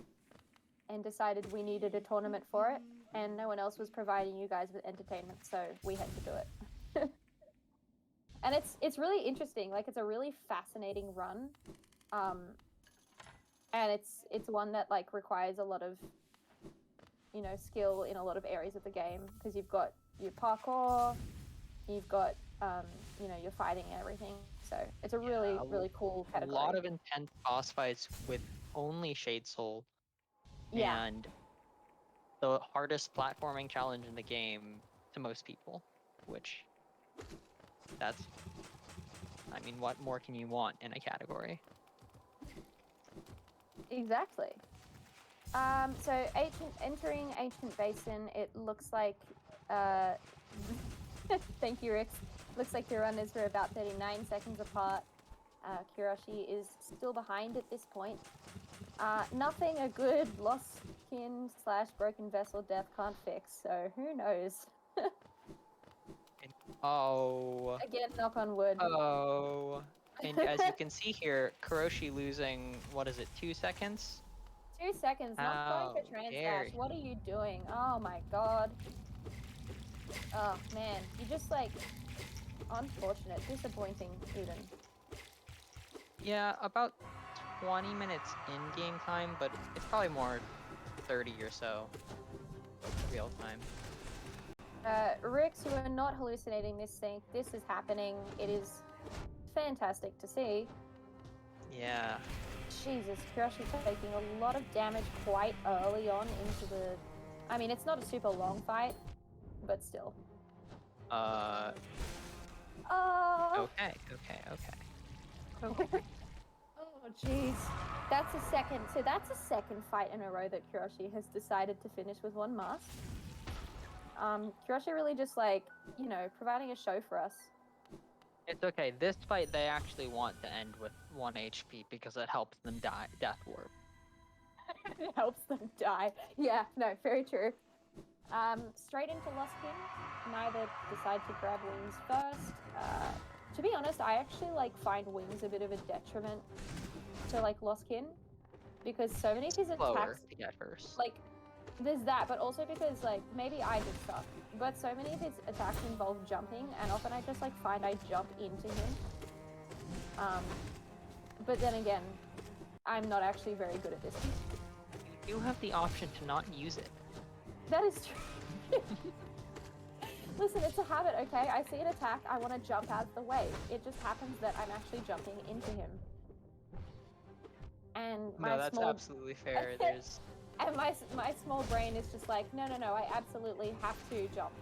and decided we needed a tournament for it, and no one else was providing you guys with entertainment, so we had to do it. And it's really interesting. Like it's a really fascinating run, and it's one that like requires a lot of skill in a lot of areas of the game because you've got your parkour, you've got your fighting and everything. So it's a really really cool A category. lot of intense boss fights with only Shade Soul Yeah, and the hardest platforming challenge in the game to most people, which that's I mean, what more can you want in a category? exactly. So entering Ancient Basin, it looks like thank you, Rix. Looks like your runners are about 39 seconds apart. Kuroshi is still behind at this point. Nothing a good lost kin / broken vessel death can't fix, so who knows? Oh. Again, knock on wood. Oh. And as you can see here, Kuroshi losing, what is it, 2 seconds? 2 seconds, not going for trans dash. What are you doing? Oh my god. Oh man, you just like unfortunate, disappointing even. Yeah, about 20 minutes in game time, but it's probably more 30 or so real time. Rix, you are not hallucinating this sync. This is happening. It is fantastic to see. Yeah. Jesus, Kuroshi taking a lot of damage quite early on into the... I mean, it's not a super long fight, but still. Okay. Oh, oh, jeez. That's a second. So that's a second fight in a row that Kuroshi has decided to finish with one mask. Kuroshi really just like, providing a show for us. It's okay. This fight they actually want to end with 1 HP because it helps them die death warp. It helps them die. Yeah, no, very true. Straight into Lost Kin. Neither decide to grab wings first. To be honest, I actually like find wings a bit of a detriment to like Lost Kin because so many of his attacks To get first. like there's that, but also because like maybe I just suck, but so many of his attacks involve jumping, and often I just like find I jump into him. But then again, I'm not actually very good at this. You do have the option to not use it. That is true. Listen, it's a habit, okay? I see an attack, I want to jump out of the way. It just happens that I'm actually jumping into him. And my that's small... absolutely fair. There's... And my small brain is just like, no, I absolutely have to jump.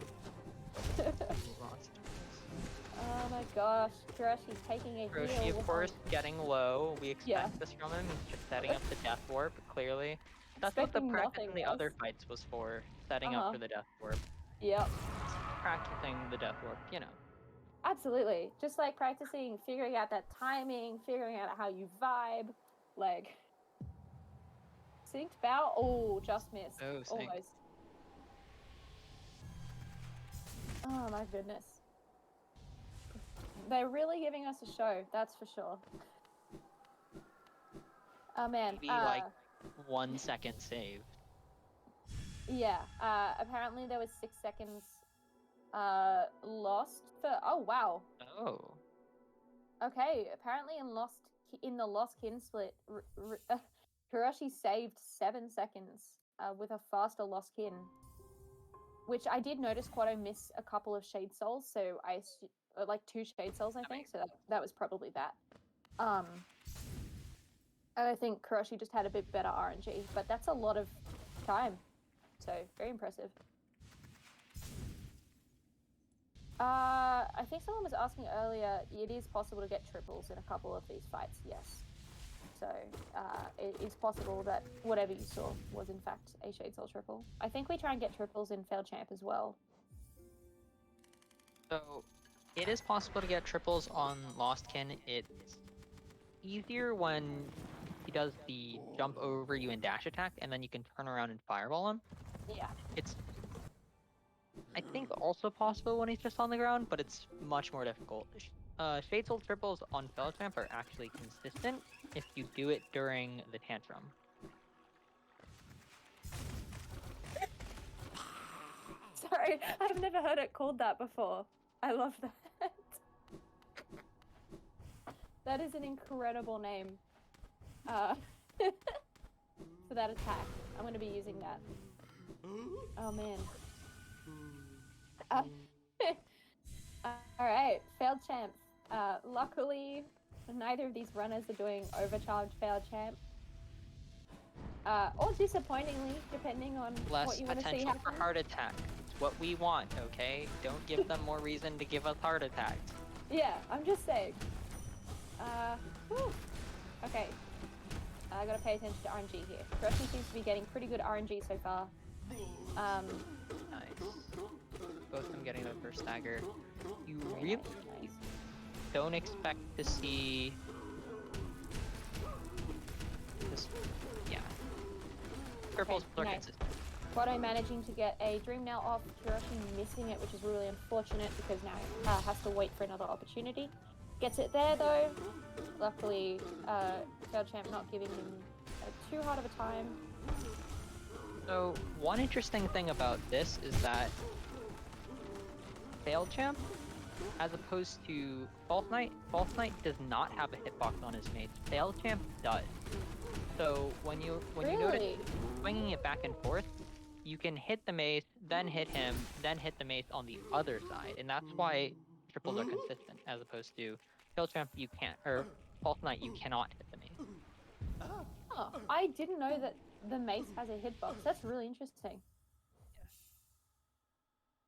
Oh my gosh, Kuroshi's taking a Kuroshi, heal. of course, getting low. We expect this from him. He's just setting up the death warp, clearly. That's what the practice in the other fights was for. Setting up for the death warp. Yep. Practicing the death warp, Absolutely. Just like practicing, figuring out that timing, figuring out how you vibe. Like... synced bow. Oh, just missed. Oh, synced. Almost. Oh my goodness. They're really giving us a show, that's for sure. Oh man. Maybe like 1 second saved. Yeah. Apparently there was 6 seconds lost for. Oh wow. Oh. Okay. Apparently in the lost kin split, Kuroshi saved 7 seconds with a faster lost kin. Which I did notice Quato miss a couple of Shade Souls, so like 2 Shade Souls, I think. So that was probably that. I think Kuroshi just had a bit better RNG, but that's a lot of time. So very impressive. I think someone was asking earlier. It is possible to get triples in a couple of these fights. Yes. So it is possible that whatever you saw was in fact a Shade Soul triple. I think we try and get triples in Failed Champ as well. So it is possible to get triples on Lost Kin. It's easier when he does the jump over you and dash attack, and then you can turn around and fireball him. Yeah. It's, I think, also possible when he's just on the ground, but it's much more difficult. Shade Soul triples on Failed Champ are actually consistent if you do it during the tantrum. Sorry, I've never heard it called that before. I love that. That is an incredible name for that attack. I'm going to be using that. Oh, man. Alright, Failed Champ. Luckily, neither of these runners are doing overcharged Failed Champ. Or disappointingly, depending on what you want to see Less happen. potential for heart attack. It's what we want, okay? Don't give them more reason to give us heart attacks. Yeah, I'm just saying. Whew. Okay. I gotta pay attention to RNG here. Kuroshi seems to be getting pretty good RNG so far. Nice. Both of them getting the first stagger. You Very really nice. don't expect to see this. Yeah. Purples are nice. consistent. Quato managing to get a Dream Nail off, Kuroshi missing it, which is really unfortunate because now he has to wait for another opportunity. Gets it there though. Luckily, Failed Champ not giving him too hard of a time. So one interesting thing about this is that Failed Champ, as opposed to False Knight does not have a hitbox on his mates. Failed Champ does. So when you notice swinging it back and forth, you can hit the mace, then hit him, then hit the mace on the other side, and that's why triples are consistent, as opposed to Failed Champ you can't, or False Knight you cannot hit the mace. Oh, I didn't know that the mace has a hitbox. That's really interesting.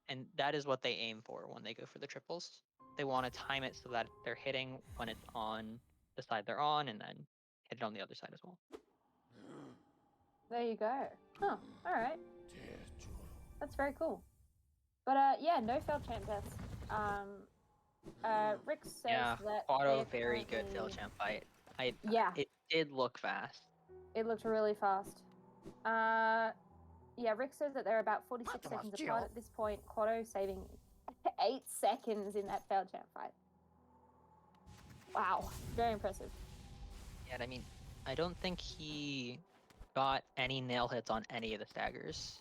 And that is what they aim for when they go for the triples. They want to time it so that they're hitting when it's on the side they're on, and then hit it on the other side as well. There you go. Huh. All right. That's very cool. But yeah, no Failed Champ deaths. Rick says that Quato, very good Failed Champ fight. It did look fast. It looked really fast. Yeah, Rick says that they're about 46 seconds apart at this point. Quato saving 8 seconds in that Failed Champ fight. Wow, very impressive. Yeah, I mean, I don't think he got any nail hits on any of the staggers.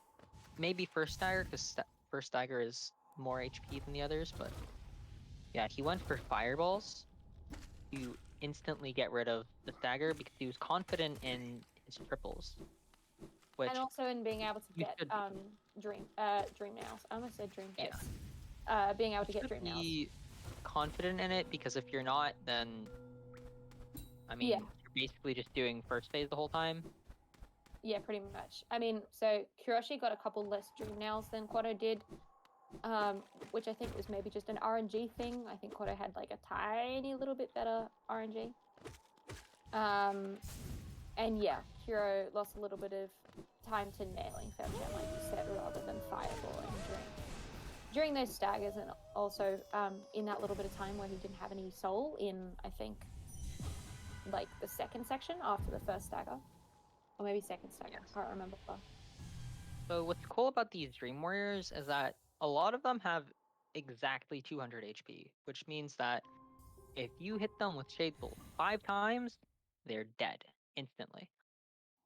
Maybe first stagger, because first stagger is more HP than the others, but yeah, he went for fireballs to instantly get rid of the stagger because he was confident in his triples. And also in being able to get dream nails. I almost said dream hits. Yeah. Being able to get dream nails. Be confident in it, because if you're not, then I mean, you're basically just doing first phase the whole time. Yeah, pretty much. I mean, so Kuroshi got a couple less dream nails than Quato did, which I think was maybe just an RNG thing. I think Quato had like a tiny little bit better RNG. And yeah, Kuro lost a little bit of time to nailing Failed Champ, like you said, rather than fireballing during those staggers, and also in that little bit of time where he didn't have any soul in, I think, like the second section after the first stagger. Or maybe second stack. Yes. I can't remember. So what's cool about these Dream Warriors is that a lot of them have exactly 200 HP, which means that if you hit them with Shade Soul 5 times, they're dead instantly.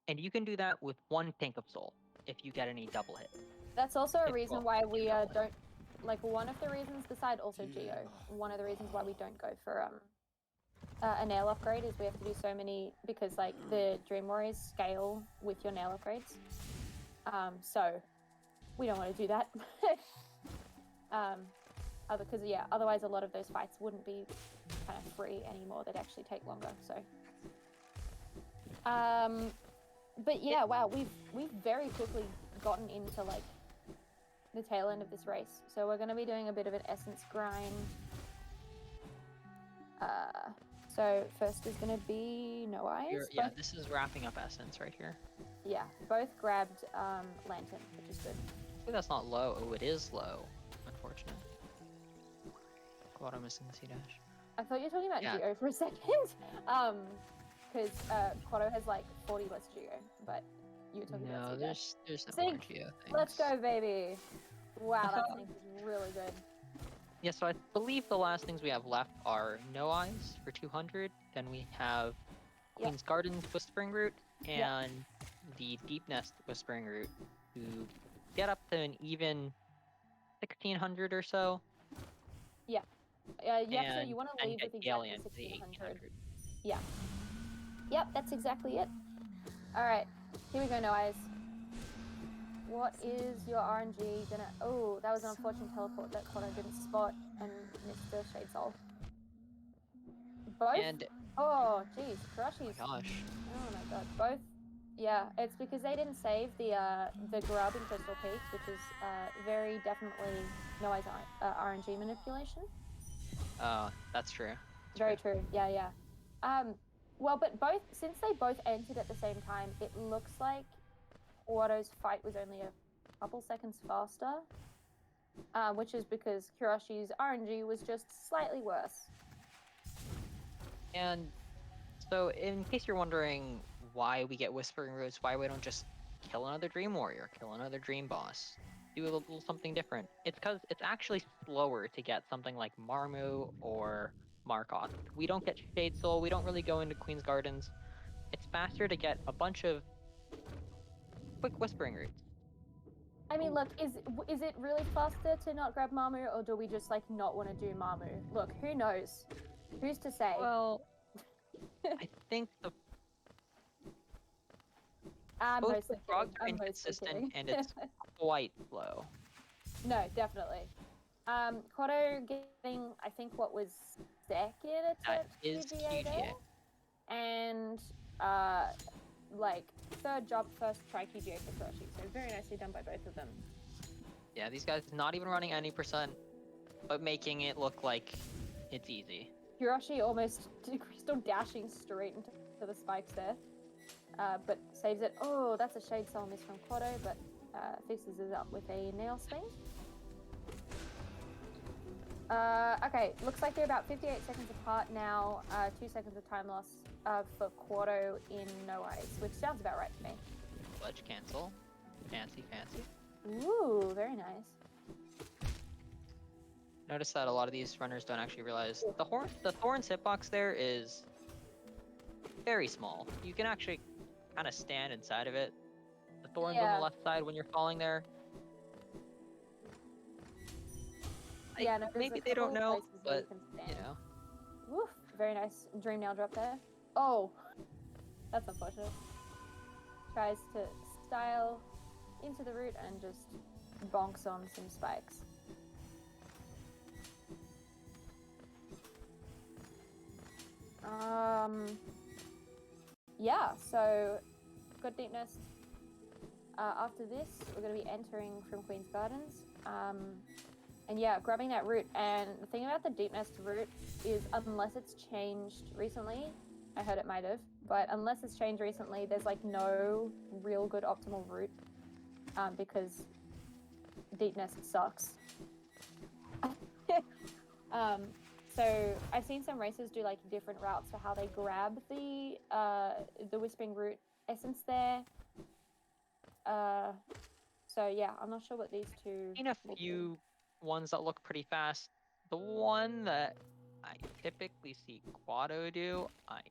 And you can do that with 1 Tank of Soul if you get any double hit. That's also a reason why two we double hit. don't, like, one of the reasons, besides also Geo, one of the reasons why we don't go for a nail upgrade is we have to do so many, because like the Dream Warriors scale with your nail upgrades. So we don't want to do that. Because yeah, otherwise a lot of those fights wouldn't be kind of free anymore. They'd actually take longer. So, but yeah, wow, we've very quickly gotten into like the tail end of this race. So we're going to be doing a bit of an essence grind. So first is going to be No Eyes. Yeah, this is wrapping up Essence right here. Yeah, both grabbed Lantern, which is good. Hopefully that's not low. Oh, it is low. Unfortunate. God, I'm missing the C-dash. I thought you were talking about Yeah. Geo for a second. Because Quato has like 40 less Geo, but you were talking about C-dash. There's no Sync! more Geo things. Let's go, baby! Wow, that sync is really good. Yeah, so I believe the last things we have left are No Eyes for 200. Then we have Queen's Garden's Whispering Root and the Deep Nest Whispering Root to get up to an even 1600 or so. Yeah. You want to leave with exactly Galleon to the 1600. 1800. Yeah. Yep, that's exactly it. Alright, here we go, No Eyes. What is your RNG gonna... Oh, that was an unfortunate teleport that Quato didn't spot and missed the Shade Soul. Both? And oh, jeez, Kuroshi's... oh my gosh. Oh my god, both... Yeah, it's because they didn't save the grub in Crystal Peaks, which is very definitely No Eyes RNG manipulation. Oh, that's true. Very true. Yeah, yeah. Well, but since they both entered at the same time, it looks like Quato's fight was only a couple seconds faster, which is because Kuroshi's RNG was just slightly worse. And so, in case you're wondering why we get Whispering Roots, why we don't just kill another Dream Warrior, kill another Dream Boss, do a little something different, it's because it's actually slower to get something like Marmu or Markoth. We don't get Shade Soul, we don't really go into Queen's Gardens. It's faster to get a bunch of quick Whispering Roots. I mean, look, is it really faster to not grab Marmu, or do we just like not want to do Marmu? Look, who knows? Who's to say? Well, I think the I'm both mostly the frogs are kidding. inconsistent and it's quite slow. No, definitely. Quato getting, I think, what was second attempt QGA there? And like third job, first try QGA for Kuroshi. So very nicely done by both of them. Yeah, these guys not even running any percent, but making it look like it's easy. Kuroshi almost crystal dashing straight into the spikes there, but saves it. Oh, that's a Shade Soul miss from Quato, but fixes it up with a nail swing. Okay, looks like they're about 58 seconds apart now. 2 seconds of time loss for Quato in No Eyes, which sounds about right to me. Ledge cancel. Fancy, fancy. Ooh, very nice. Notice that a lot of these runners don't actually realize the Thorn's hitbox there is very small. You can actually kind of stand inside of it. The Thorn's on the left side when you're falling there. Yeah, no, maybe they don't know, but you know. Woof, very nice dream nail drop there. Oh, that's unfortunate. Tries to style into the root and just bonks on some spikes. Yeah, so got Deep Nest. After this, we're going to be entering from Queen's Gardens. And yeah, grabbing that root. And the thing about the Deep Nest root is unless it's changed recently, I heard it might have, but unless it's changed recently, there's like no real good optimal route because Deep Nest sucks. So I've seen some racers do like different routes for how they grab the Whispering Root essence there. So yeah, I'm not sure what these two. Seen a will do. few ones that look pretty fast. The one that I typically see Quado do, I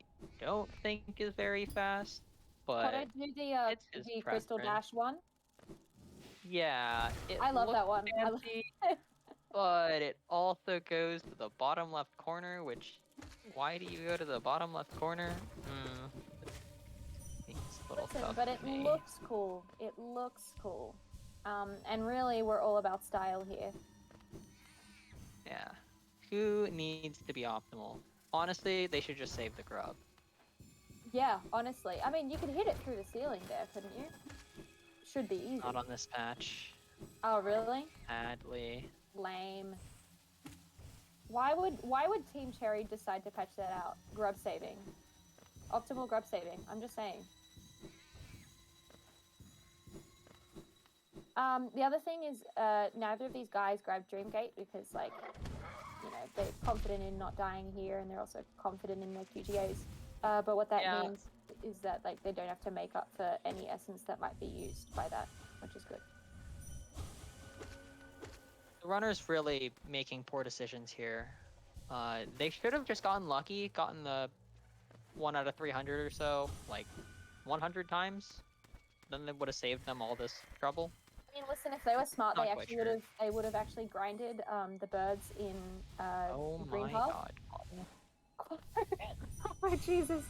don't think is very fast, Could but I do it's his the crystal preference. dash one? Yeah, it I love looks that one. fancy, but it also goes to the bottom left corner, which, why do you go to the bottom left corner? It's a little Listen, tough but for it me. looks cool. It looks cool. And really, we're all about style here. Yeah. Who needs to be optimal? Honestly, they should just save the grub. Yeah, honestly. I mean, you could hit it through the ceiling there, couldn't you? Should be easy. Not on this patch, Oh, really? sadly. Lame. Why would Team Cherry decide to patch that out? Grub saving. Optimal grub saving. I'm just saying. The other thing is, neither of these guys grabbed Dreamgate because, like, you know, they're confident in not dying here, and they're also confident in their QGAs. But what that means is that, like, they don't have to make up for any essence that might be used by that, which is good. The runner's really making poor decisions here. They should have just gotten lucky, gotten the 1 out of 300 or so, like 100 times. Then they would have saved them all this trouble. I mean, listen, if they were smart, Not they quite actually sure. would have actually grinded the birds in Oh green my path. god. Oh my Jesus.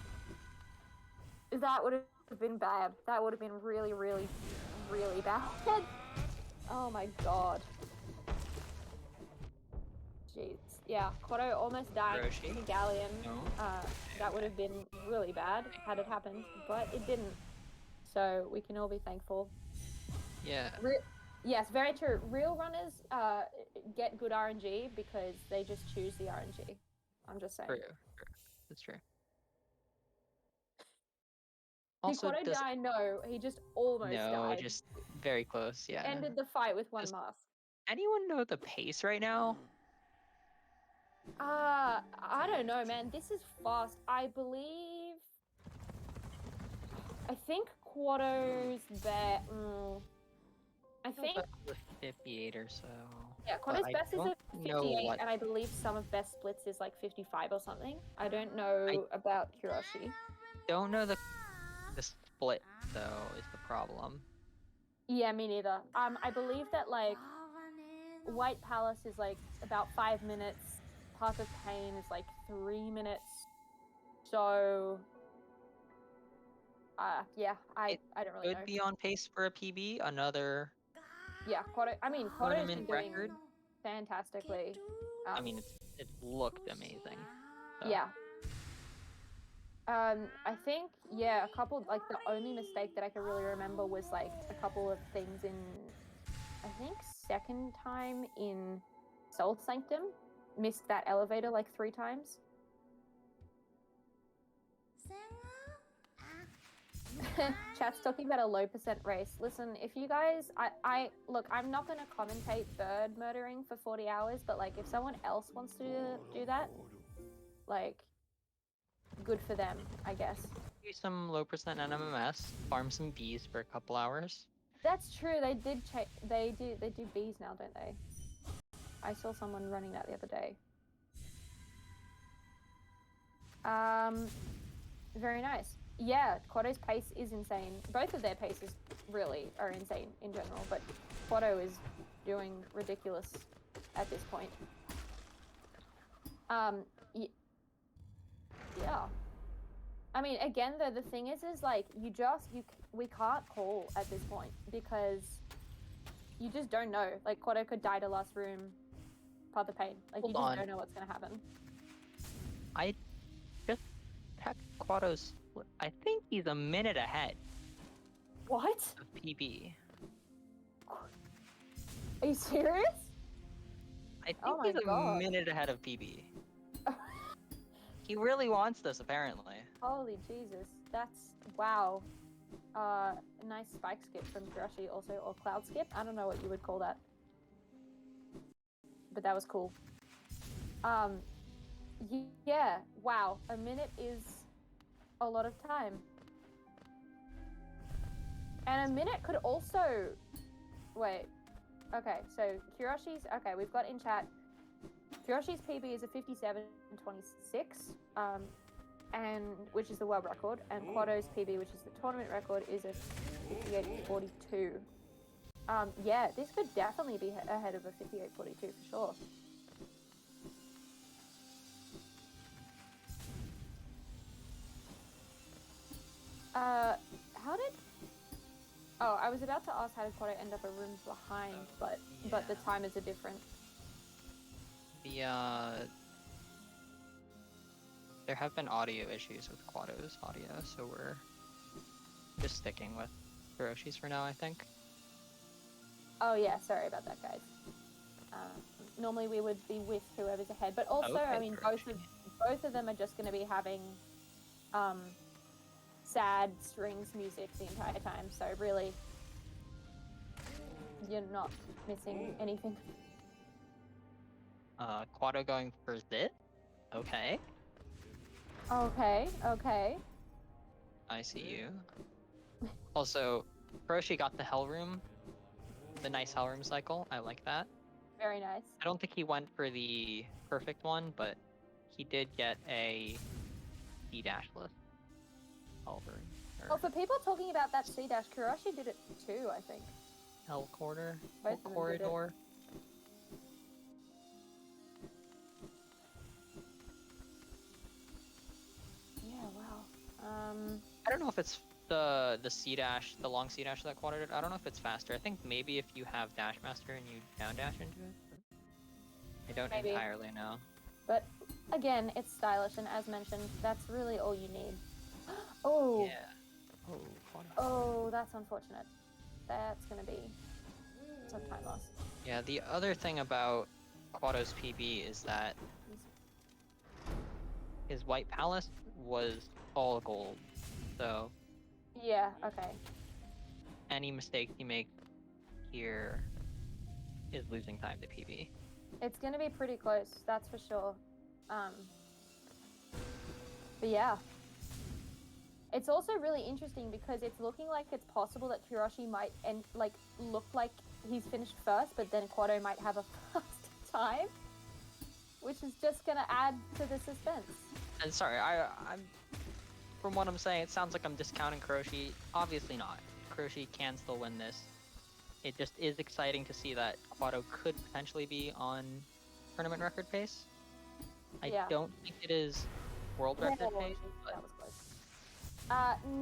That would have been bad. That would have been really, really, really bad. Oh my god. Jeez. Yeah, Quado almost died Kuroshi? to Galleon. No. That would have been really bad had it happened, but it didn't. So we can all be thankful. Yeah. Yes, very true. Real runners get good RNG because they just choose the RNG. I'm just saying. True. That's true. Did Also, Quado die? No, he just almost died. just very close. Yeah. Ended the fight with one Does mask. anyone know the pace right now? I don't know, man. This is fast. I think Quado's there. I think 58 or so. yeah, Quado's best is at 58, what. and I believe some of best splits is like 55 or something. I don't know about Kuroshi. Don't know the split though is the problem. Yeah, me neither. I believe that like White Palace is like about 5 minutes. Path of Pain is like 3 minutes. So yeah, I don't really know. Could be on pace for a PB. Another. Yeah, Quado's been Tournament doing record. fantastically. I mean, it looked amazing. So. Yeah. I think a couple like the only mistake that I can really remember was like a couple of things in I think second time in Soul Sanctum, missed that elevator like 3 times. Chat's talking about a low percent race. Listen, if you guys, I look, I'm not going to commentate bird murdering for 40 hours, but like if someone else wants to do that, like, good for them, I guess. Do some low percent NMMS, farm some bees for a couple hours. That's true. They do bees now, don't they? I saw someone running that the other day. Very nice. Yeah, Quado's pace is insane. Both of their paces really are insane in general, but Quado is doing ridiculous at this point. Yeah. I mean, again, though, the thing is like we can't call at this point because you just don't know. Like Quado could die to last room, Path of Pain. Like you just don't know what's gonna happen. I just checked Quado's. I think he's a minute ahead. What? Of PB. Are you serious? I think he's a minute ahead of PB. He really wants this, apparently. Holy Jesus, that's wow. Nice spike skip from Kuroshi also, or cloud skip. I don't know what you would call that, but that was cool. Yeah, wow. A minute is a lot of time. And a minute could also... Wait. Okay, so Kuroshi's... Okay, we've got in chat... Kuroshi's PB is a 57.26, and which is the world record, and Quato's PB, which is the tournament record, is a 58.42. Yeah, this could definitely be ahead of a 58.42 for sure. How did... Oh, I was about to ask how did Quato end up a room behind, but the timers are different. There have been audio issues with Quato's audio, so we're just sticking with Kuroshi's for now, I think. Oh yeah, sorry about that, guys. Normally we would be with whoever's ahead, but also, Okay, I mean, both of them are just going to be having sad strings music the entire time, so really, you're not missing anything. Quato going for Zit? Okay. Okay. I see you. Also, Kuroshi got the Hell Room. The nice Hell Room cycle. I like that. Very nice. I don't think he went for the perfect one, but he did get a C-dashless Hell Room. Well, for people talking about that C-dash, Kuroshi did it too, I think. Hell Corridor? Both of them did it. Corridor? Yeah, wow. I don't know if it's the C-dash, the long C-dash that Quato did. I don't know if it's faster. I think maybe if you have Dash Master and you down dash into it. I don't entirely know. But again, it's stylish, and as mentioned, that's really all you need. Oh. Yeah. Oh, Quato. Oh, that's unfortunate. That's gonna be some time loss. Yeah, the other thing about Quato's PB is that his White Palace was all gold, so yeah, okay. any mistake he makes here is losing time to PB. It's gonna be pretty close, that's for sure. But yeah. It's also really interesting because it's looking like it's possible that Kuroshi might look like he's finished first, but then Quato might have a faster time, which is just gonna add to the suspense. And sorry, I'm from what I'm saying, it sounds like I'm discounting Kuroshi. Obviously not. Kuroshi can still win this. It just is exciting to see that Quato could potentially be on tournament record pace. I don't think it is world record pace, but... That was close.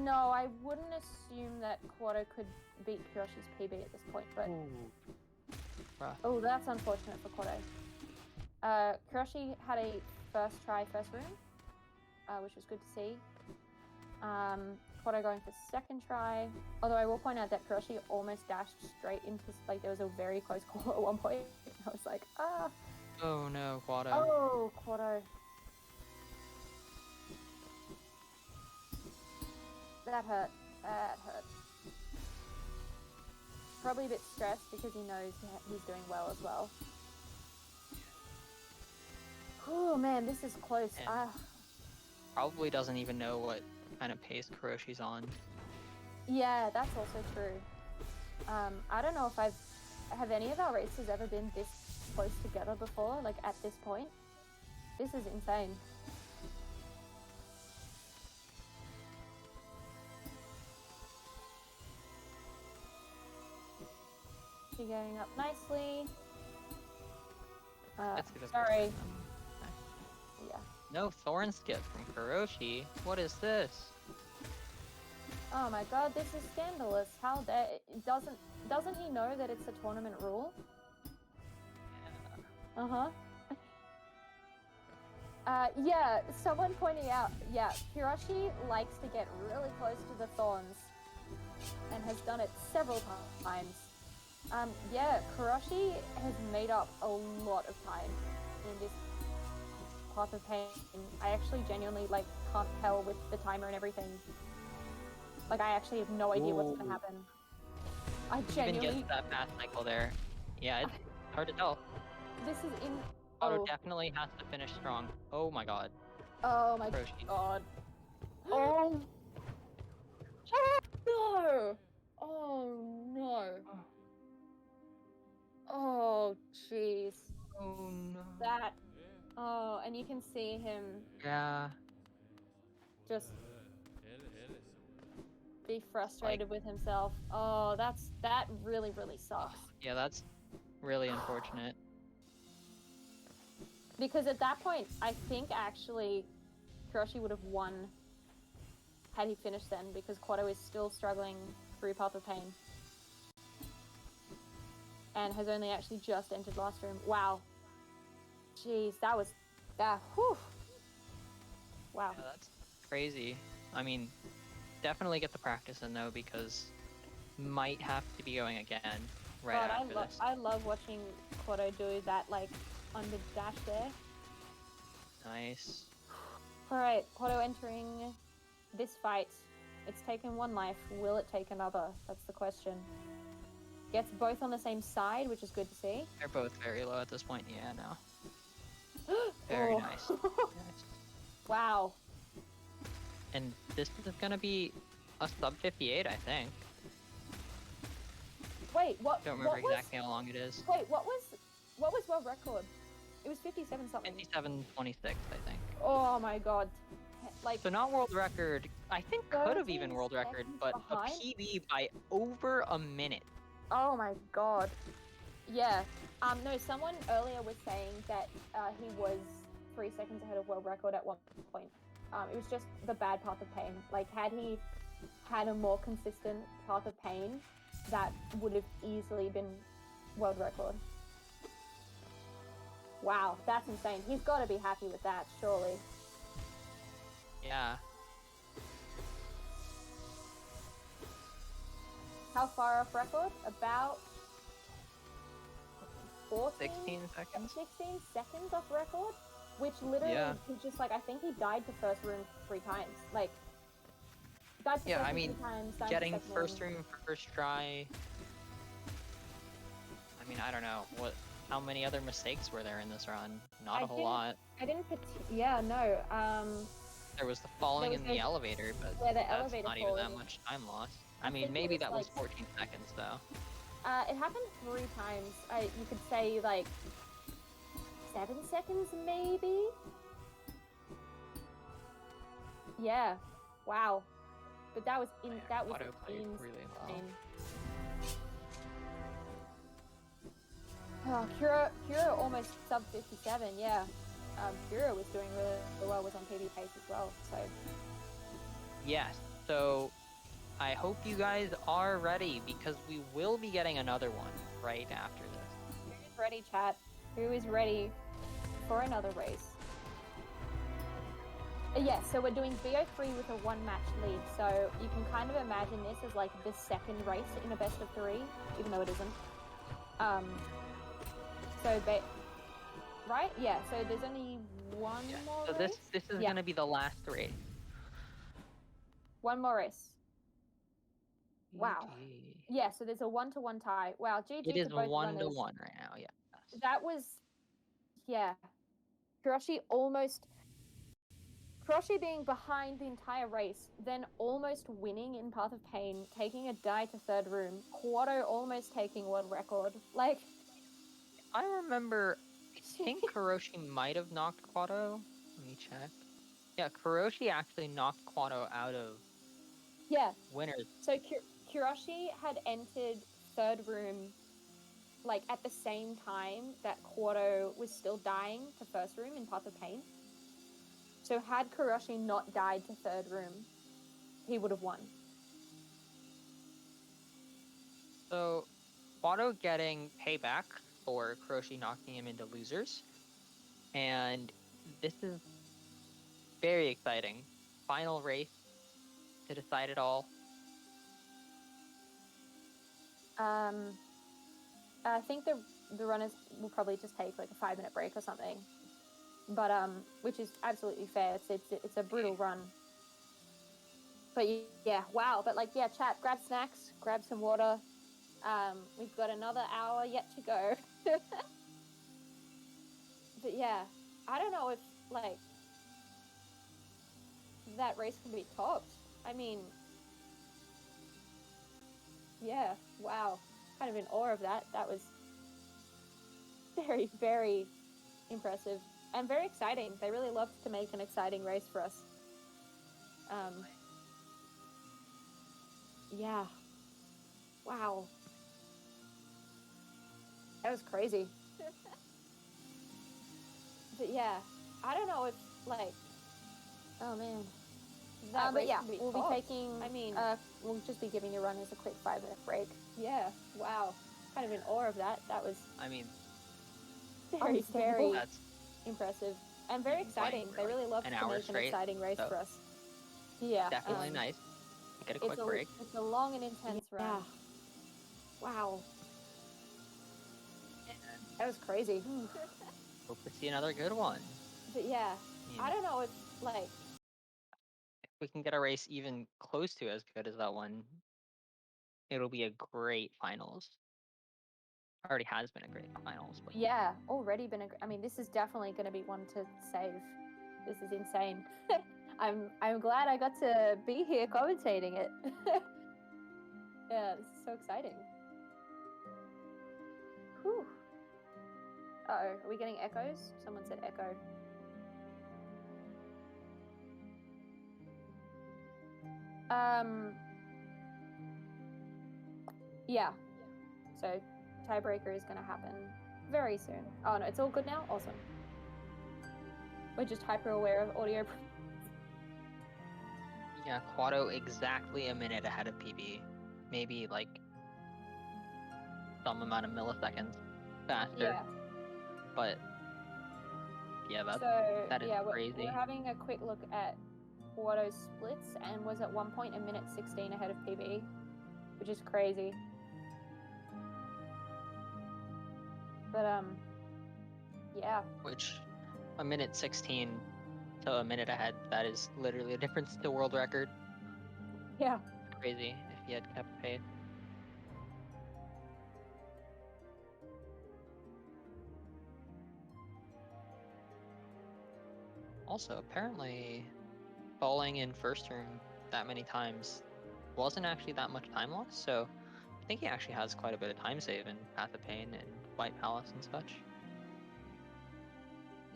No, I wouldn't assume that Quato could beat Kuroshi's PB at this point, but... Oh, that's unfortunate for Quato. Kuroshi had a first room, which was good to see. Quato going for second try, although I will point out that Kuroshi almost dashed straight into, like, there was a very close call at one point. I was like, ah. Oh no, Quato. Oh, Quato. That hurt. That hurt. Probably a bit stressed because he knows he's doing well as well. Oh man, this is close. Probably doesn't even know what kind of pace Kuroshi's on. Yeah, that's also true. I don't know if have any of our races ever been this close together before, like at this point? This is insane. She going up nicely. Sorry. Yeah. No thorn skip from Kuroshi. What is this? Oh my god, this is scandalous. How dare doesn't he know that it's a tournament rule? Yeah. Yeah, someone pointing out, yeah, Kuroshi likes to get really close to the thorns and has done it several times. Yeah, Kuroshi has made up a lot of time in this Quatopine. I actually genuinely, like, can't tell with the timer and everything. Like, I actually have no idea what's gonna happen. I genuinely... Even gets that fast cycle there. Yeah, it's hard to tell. This is in... Quato definitely has to finish strong. Oh my god. Oh my Kuroshi. god. Oh! No! Oh no. Oh, Oh jeez. oh no. That. Oh, and you can see him Yeah. just be Like, frustrated with himself. Oh, that really, really sucks. yeah, that's really unfortunate. Because at that point, I think actually Kuroshi would have won had he finished then, because Quato is still struggling through Path of Pain. And has only actually just entered last room. Wow. Jeez, that, whew. Wow. Yeah, that's crazy. I mean, definitely get the practice in though, because might have to be going again right God, after this. I love watching Quato do that, like, under dash there. Nice. Alright, Quato entering this fight. It's taken one life. Will it take another? That's the question. Gets both on the same side, which is good to see. They're both very low at this point. Yeah, no. Very Oh. nice. Nice. Wow. And this is gonna be a sub 58, I think. Wait, what? Don't remember what exactly how long it is. Wait, what was world record? It was 57 something. 57:26, I think. Oh my god. Like, So not world record. I think could have even 13 world record, seconds but a behind? PB by over a minute. oh my god. Yeah. No, someone earlier was saying that he was 3 seconds ahead of world record at one point. It was just the bad Path of Pain. Like, had he had a more consistent Path of Pain, that would have easily been world record. Wow, that's insane. He's got to be happy with that, surely. Yeah. How far off record? About 14? 16 seconds. 16 seconds off record? Which literally, Yeah. he just, like, I think he died to first room 3 times. Like, died to Yeah, first I room mean, 3 times, died to getting second first room. room first try. I mean, I don't know how many other mistakes were there in this run? Not a whole lot. I didn't yeah, no. There was the falling was in the those- elevator, but yeah, the that's elevator not even that falling. much time lost. I I mean, think it maybe was, that was like- 14 seconds though. It happened 3 times. You could say, like, 7 seconds, maybe? Yeah. Wow. But that was Yeah, that was Quato played insane. really well. Oh, Kuro almost sub 57. Yeah. Kuro was doing really well. Was on PB pace as well. So. Yes, so I hope you guys are ready because we will be getting another one right after this. Who's ready, chat? Who is ready for another race? Yeah, so we're doing BO3 with a 1-match lead, so you can kind of imagine this as like the second race in a best of 3, even though it isn't. Right? Yeah, so there's only one more So race? this is Yeah. gonna be the last race. One more race. Wow. GG. Yeah, so there's a 1-1 tie. Wow, GG It is to both 1 to runners. 1 right now, yeah. That was, yeah. Kuroshi being behind the entire race, then almost winning in Path of Pain, taking a die to third room, Quato almost taking world record. Like, I remember, I think Kuroshi might have knocked Quato. Let me check. Yeah, Kuroshi actually knocked Quato out of yeah. winners. So Kuroshi had entered third room, like, at the same time that Quato was still dying to first room in Path of Pain. So had Kuroshi not died to third room, he would have won. So, Quato getting payback for Kuroshi knocking him into losers. And this is very exciting. Final race to decide it all. I think the runners will probably just take like a 5-minute break or something. But which is absolutely fair. It's a brutal run. But yeah, wow. But like, yeah, chat, grab snacks, grab some water. We've got another hour yet to go. But yeah, I don't know if like that race can be topped. I mean, Yeah, wow. Kind of in awe of that. That was very, very impressive and very exciting. They really loved to make an exciting race for us. Yeah. Wow. That was crazy. But yeah, I don't know if like, oh man. But yeah, we'll be taking. I mean, we'll just be giving the runners a quick 5-minute break. Yeah. Wow. Kind of in awe of that. That was. I mean, very, very that's impressive and very exciting. They really loved to make an exciting race for us. Yeah. Definitely nice. Get a quick break. It's a long and intense run. Yeah. Wow. That was crazy. Hope to see another good one. But yeah, I don't know if like if we can get a race even close to as good as that one, it'll be a great finals. Already has been a great finals. But yeah, already been I mean, this is definitely going to be one to save. This is insane. I'm glad I got to be here commentating it. Yeah, this is so exciting. Whew. Uh-oh, are we getting echoes? Someone said echo. Yeah. So tiebreaker is going to happen very soon. Oh no, it's all good now? Awesome. We're just hyper aware of audio. Yeah, Quato exactly a minute ahead of PB. Maybe like some amount of milliseconds faster. Yeah. But yeah, that is crazy. We're having a quick look at Quato's splits and was at one point a minute 16 ahead of PB, which is crazy. But yeah. Which a minute 16 to a minute ahead, that is literally a difference to world record. Yeah. Crazy if he had kept pace. Also, apparently falling in first turn that many times wasn't actually that much time loss, so I think he actually has quite a bit of time save in Path of Pain and White Palace and such.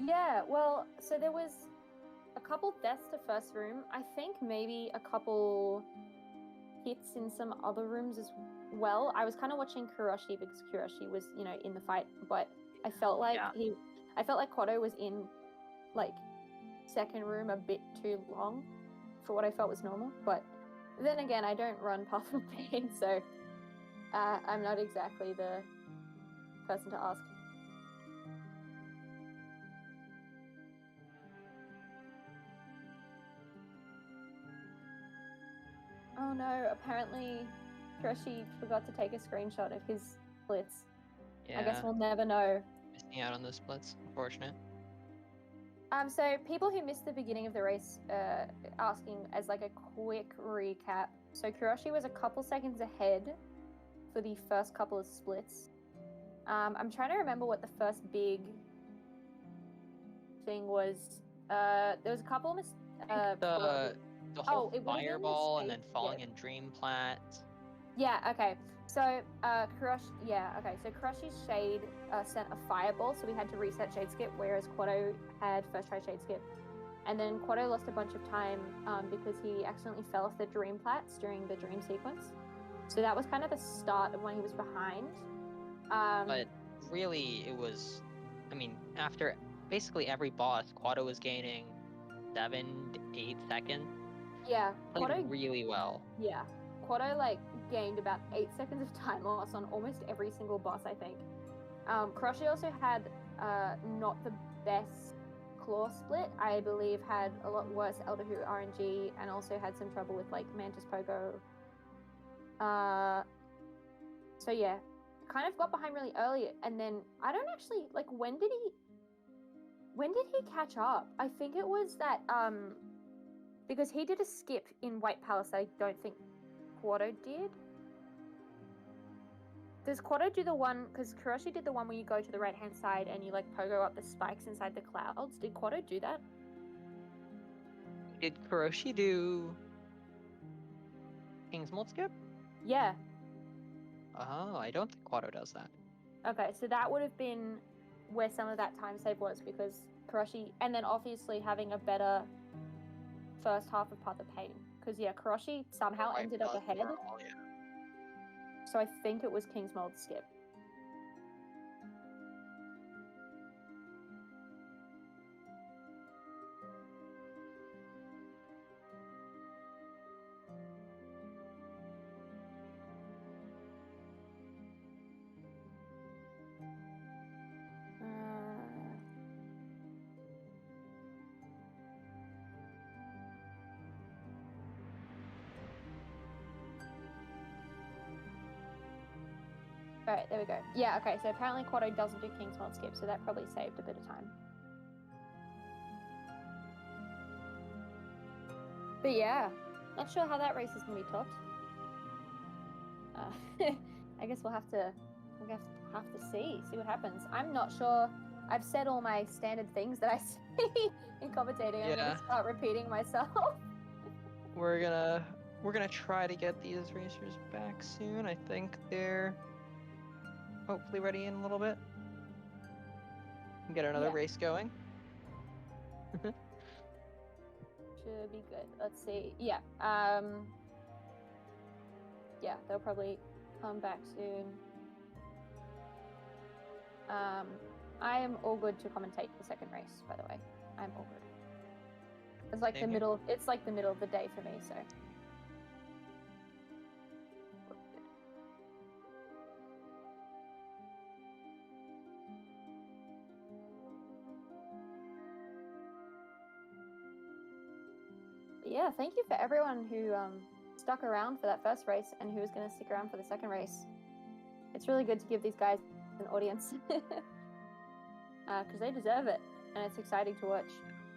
Yeah, well, so there was a couple deaths to first room. I think maybe a couple hits in some other rooms as well. I was kind of watching Kuroshi because Kuroshi was, in the fight, but I felt like Quato was in like second room a bit too long for what I felt was normal. But then again, I don't run Path of Pain, so I'm not exactly the person to ask. Oh no, apparently Kuroshi forgot to take a screenshot of his splits. Yeah. I guess we'll never know. Missing out on those splits, unfortunate. So people who missed the beginning of the race, asking as like a quick recap. So Kuroshi was a couple seconds ahead for the first couple of splits. I'm trying to remember what the first big thing was. There was a couple of the whole fireball and then falling in Dream Plat. Yeah, okay. So Kuroshi's Shade sent a fireball, so we had to reset Shade Skip, whereas Quato had first try Shade Skip. And then Quato lost a bunch of time because he accidentally fell off the Dream Plats during the dream sequence. So that was kind of the start of when he was behind. But really, it was, after basically every boss, Quato was gaining 7 to 8 seconds. Yeah. Played really well. Yeah. Quato gained about 8 seconds of time loss on almost every single boss, I think. Kuroshi also had not the best claw split. I believe had a lot worse Elderhu RNG and also had some trouble with Mantis Pogo. So yeah, kind of got behind really early, and then I don't actually when did he catch up? I think it was that because he did a skip in White Palace that I don't think Quato did. Does Quato do the one, because Kuroshi did the one where you go to the right hand side and you pogo up the spikes inside the clouds? Did Quato do that? Did Kuroshi do King's Mold skip? Yeah. Oh, I don't think Quato does that. Okay, so that would have been where some of that time save was, because Kuroshi, and then obviously having a better first half of Quatopine, because yeah, Kuroshi somehow Right, ended up plus ahead. overall, yeah. So I think it was King's Mold skip. Alright, there we go. Yeah, okay, so apparently Quato doesn't do King's Mold skip, so that probably saved a bit of time. But yeah, not sure how that race is going to be topped. I guess we'll have to see what happens. I'm not sure. I've said all my standard things that I say in commentating. I'm going to start repeating myself. We're gonna try to get these racers back soon. I think they're hopefully ready in a little bit. And get another race going. Should be good. Let's see. Yeah. Yeah, they'll probably come back soon. I am all good to commentate the second race, by the way. I'm all good. It's like Same here. it's like the middle of the day for me, so. But yeah, thank you for everyone who stuck around for that first race and who is going to stick around for the second race. It's really good to give these guys an audience because they deserve it, and it's exciting to watch.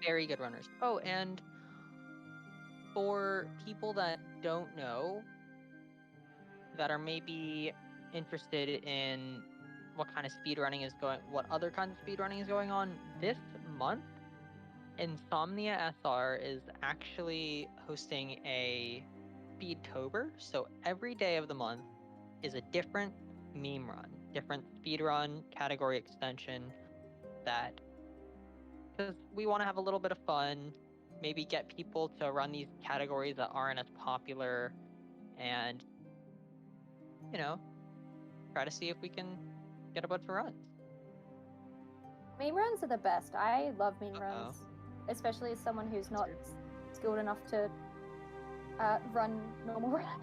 Very good runners. Oh, and for people that don't know, that are maybe interested in what kind of speedrunning is what other kinds of speedrunning is going on this month, Insomnia SR is actually hosting a Speedtober. So every day of the month is a different meme run, different speedrun category extension, that because we want to have a little bit of fun, maybe get people to run these categories that aren't as popular, and try to see if we can get a bunch of runs. Meme runs are the best. I love meme runs, especially as someone who's not skilled enough to run normal run.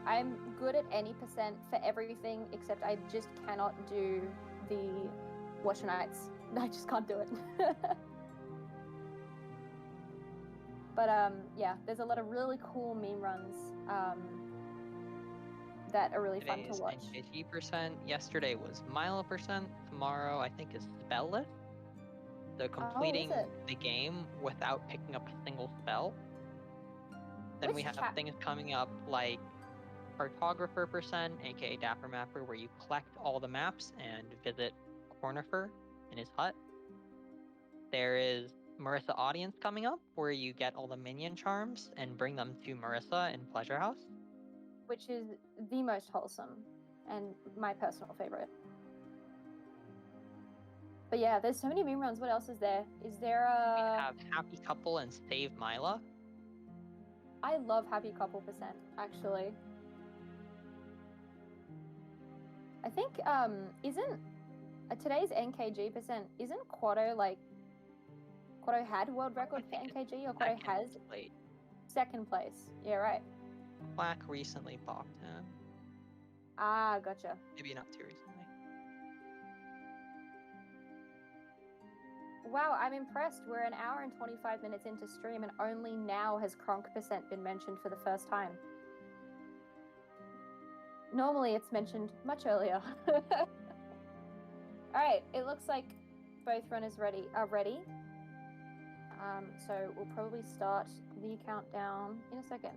I'm good at any percent for everything, except I just cannot do the Washer Nights. I just can't do it. But yeah, there's a lot of really cool meme runs that are really fun to watch. Today is NKG%. Yesterday was Milo %. Tomorrow, I think, is Spellless. So completing the game without picking up a single spell. Then we have things coming up like Cartographer %, aka Dapper Mapper, where you collect all the maps and visit Cornifer in his hut. There is Marissa Audience coming up, where you get all the minion charms and bring them to Marissa in Pleasure House, which is the most wholesome and my personal favorite. But yeah, there's so many meme runs. What else is there? Is there We have Happy Couple and Save Mila. I love Happy Couple %, actually. I think isn't today's NKG %, isn't Quato had world record for NKG, or Quato has second place? Yeah, right. Quack recently popped him. Ah, gotcha. Maybe not too recently. Wow, I'm impressed. We're an hour and 25 minutes into stream, and only now has Kronk % been mentioned for the first time. Normally it's mentioned much earlier. Alright, it looks like both runners are ready. So we'll probably start the countdown in a second.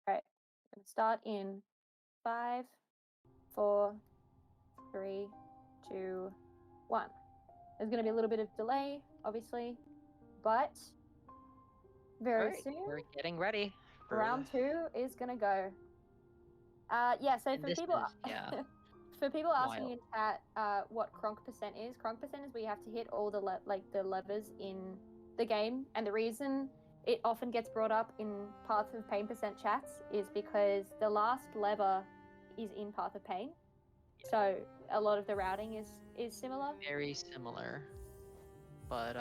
Alright, I'm start in 5, 4, 3, 2, 1. There's going to be a little bit of delay, obviously, but very Alright, soon, we're getting ready for round 2 is going to go. Yeah, so and for this people, is, yeah, for people asking wild. in chat, what Kronk percent is where you have to hit all the the levers in the game, and the reason it often gets brought up in Path of Pain percent chats is because the last lever is in Path of Pain, so a lot of the routing is similar. Very similar, but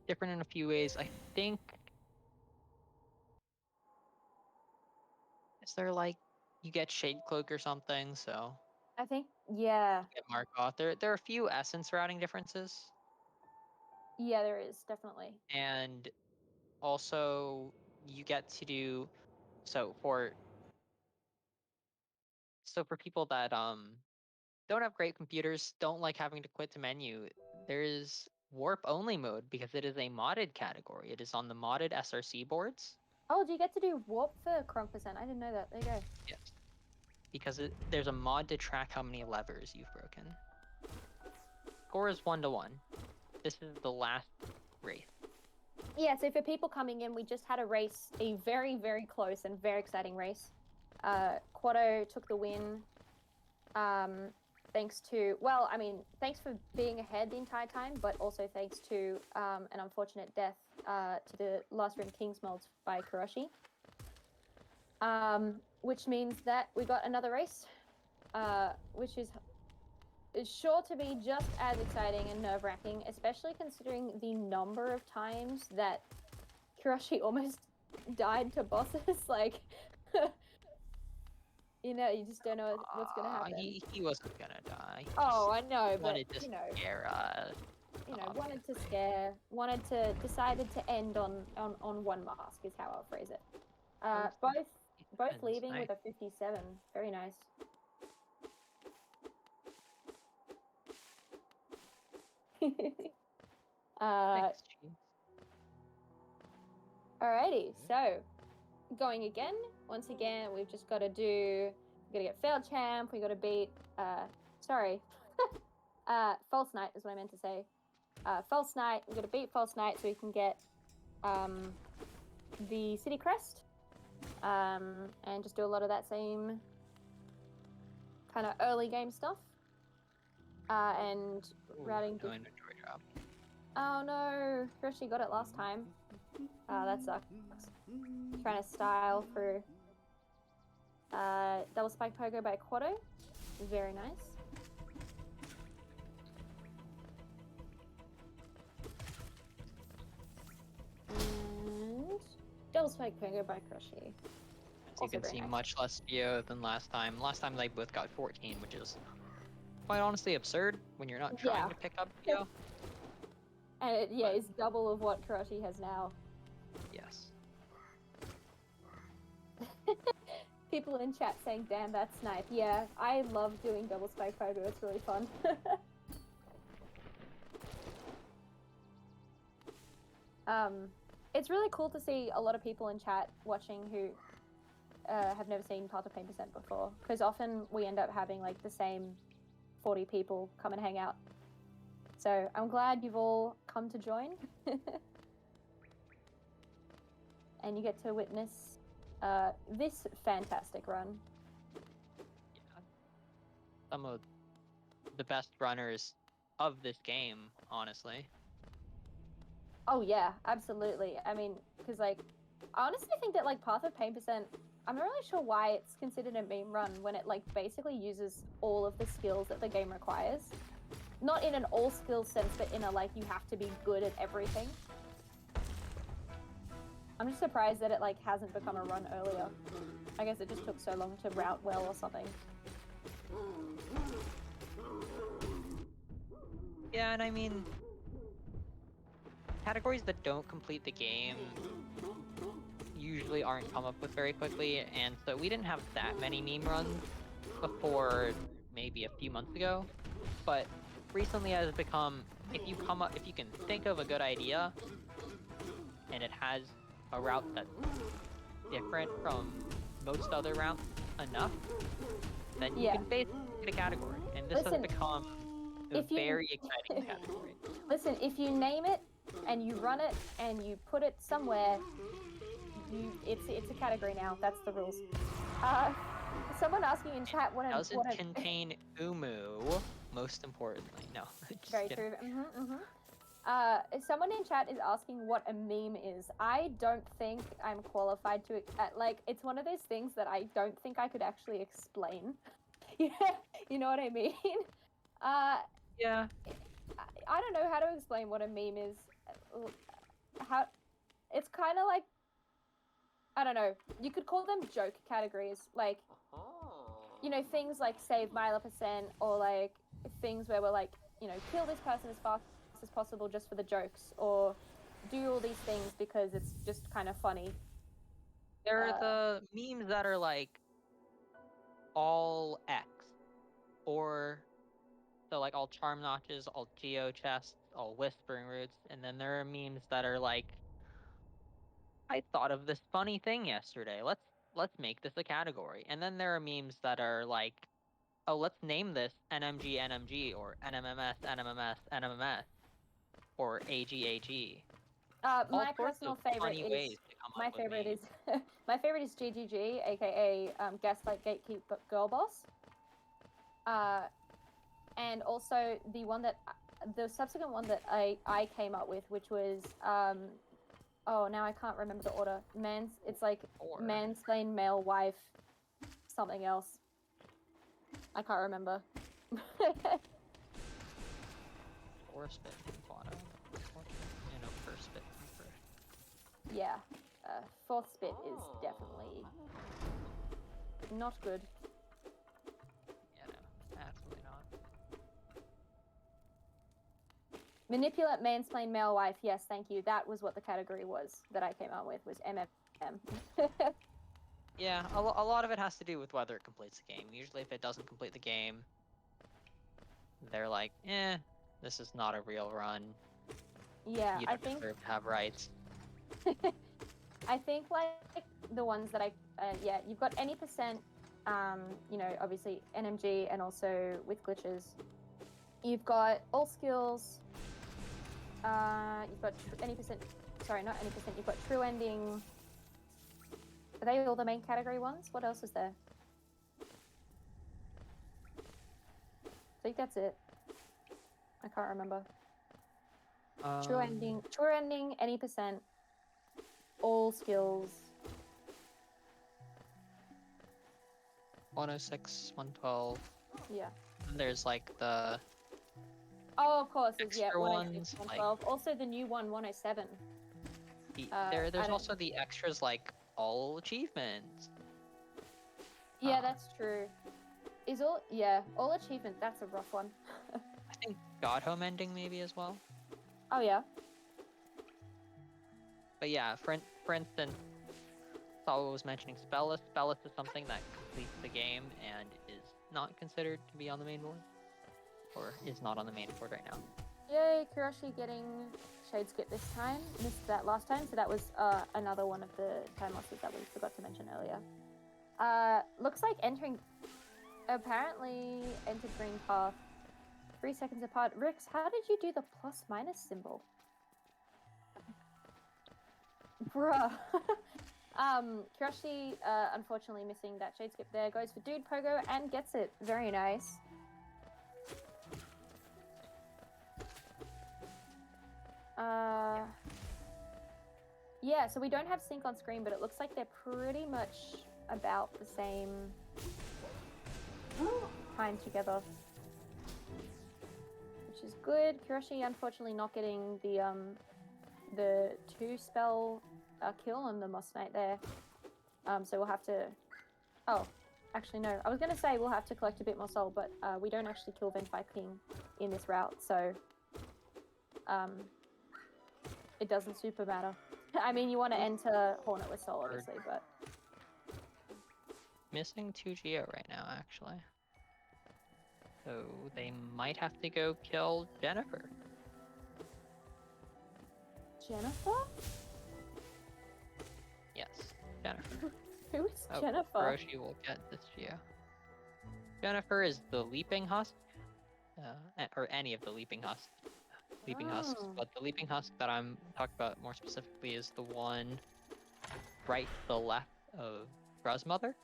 different in a few ways. I think, is there like, you get Shade Cloak or something, so I think, yeah, you get Markoth. There are a few essence routing differences, there is definitely. and also you get to do so for people that don't have great computers, don't like having to quit the menu, there's warp only mode because it is a modded category. It is on the modded SRC boards. Oh, do you get to do warp for Kronk percent? I didn't know that. There you go. Yes. Because there's a mod to track how many levers you've broken. Score is 1-1. This is the last race. Yeah, so for people coming in, we just had a very, very close and very exciting race. Quato took the win, thanks for being ahead the entire time, but also thanks to an unfortunate death to the last room King's Molds by Kuroshi. Which means that we got another race, which is sure to be just as exciting and nerve-wracking, especially considering the number of times that Kuroshi almost died to bosses. Like, you just don't know what's gonna happen. He wasn't gonna die. Oh, I know, but Wanted to scare decided to end on one mask is how I'll phrase it. Both leaving with a 57. Very nice. Alrighty, so going again. Once again, we've just got to we gotta get failed champ. We got to beat. False Knight is what I meant to say. False Knight. We got to beat False Knight so we can get the City Crest. And just do a lot of that same kind of early game stuff. And routing. Going to joy drop. Oh no, Kuroshi got it last time. That sucks. Trying to style for double spike pogo by Quato. Very nice. And double spike pogo by Kuroshi. As you can see, nice. Much less VO than last time. Last time they both got 14, which is quite honestly absurd when you're not trying to pick up VO. And it's double of what Kuroshi has now. Yes. People in chat saying, damn, that's snipe. Yeah, I love doing double spike pogo. It's really fun. It's really cool to see a lot of people in chat watching who have never seen Path of Pain percent before, because often we end up having like the same 40 people come and hang out. So I'm glad you've all come to join. And you get to witness this fantastic run. Yeah. Some of the best runners of this game, honestly. Oh yeah, absolutely. I mean, because like, I honestly think that like Path of Pain percent, I'm not really sure why it's considered a meme run when it like basically uses all of the skills that the game requires. Not in an all skills sense, but in a like you have to be good at everything. I'm just surprised that it like hasn't become a run earlier. I guess it just took so long to route well or something. Yeah, and I mean, categories that don't complete the game usually aren't come up with very quickly, and so we didn't have that many meme runs before maybe a few months ago, but recently has become, if you can think of a good idea and it has a route that's different from most other routes enough, then you Yeah. can basically get a category. And this has Listen, become a if you very exciting category. listen, if you name it and you run it and you put it somewhere, it's a category now. That's the rules. Someone asking in chat what Doesn't a contain umu, most importantly. No, just very kidding. true. Someone in chat is asking what a meme is. I don't think I'm qualified to like. It's one of those things that I don't think I could actually explain. Yeah, you know what I mean. Yeah. I don't know how to explain what a meme is. How it's kind of like, I don't know. You could call them joke categories, like things like save Mile% or like things where we're like, kill this person as fast as possible just for the jokes, or do all these things because it's just kind of funny. There are the memes that are like all X, or so like all charm notches, all geo chests, all whispering roots, and then there are memes that are like, I thought of this funny thing yesterday. Let's make this a category. And then there are memes that are like, oh, let's name this NMG NMG or NMMS NMMS NMMS or AGAG. All My sorts of personal favorite funny is ways to come up with memes. my favorite is GGG, aka Gaslight Gatekeep Girl Boss. And also the subsequent one that I came up with, which was oh, now I can't remember the order. It's like mansplain, male, wife, something else. I can't remember. Or spit in Quado. First spit first. Yeah, fourth spit is definitely not good. Yeah, no, absolutely not. Manipulate, mansplain, male, wife. Yes, thank you. That was what the category was that I came up with, was MFM. Yeah, a lot of it has to do with whether it completes the game. Usually if it doesn't complete the game, they're like, this is not a real run. Yeah, You don't deserve to have rights. I think like the ones that you've got any percent, obviously NMG and also with glitches. You've got all skills. You've got any percent. Sorry, not any percent. You've got true ending. Are they all the main category ones? What else is there? I think that's it. I can't remember. True ending, any percent, all skills. 106, 112. Yeah. And there's like the of course, extra 106, ones, 112. Like, also the new one, 107. There's also the extras like all achievements. Yeah, that's true. All achievement, that's a rough one. I think God Home ending maybe as well. Oh yeah. But yeah, for instance, Sawa was mentioning Spellus. Spellus is something that completes the game and is not considered to be on the main board. Or is not on the main board right now. Yay, Kuroshi getting Shade Skip this time. Missed that last time, so that was another one of the time losses that we forgot to mention earlier. Looks like apparently entered green path 3 seconds apart. Rix, how did you do the plus minus symbol? Bruh. Kuroshi, unfortunately missing that Shade Skip there, goes for Dude Pogo and gets it. Very nice. Yeah, so we don't have sync on screen, but it looks like they're pretty much about the same time together, which is good. Kuroshi unfortunately not getting the 2-spell kill on the Moss Knight there, so we'll have to. Oh, actually no. I was gonna say we'll have to collect a bit more soul, but we don't actually kill Venfi King in this route, so it doesn't super matter. I mean, you want to enter Hornet with soul, obviously, but missing 2 Geo right now, actually. So they might have to go kill Jennifer. Jennifer? Yes, Jennifer. Who is Oh, Jennifer? Kuroshi will get this Geo. Jennifer is the leaping husk, or any of the leaping husks. Oh. But the leaping husk that I'm talking about more specifically is the one right to the left of Gruzmother,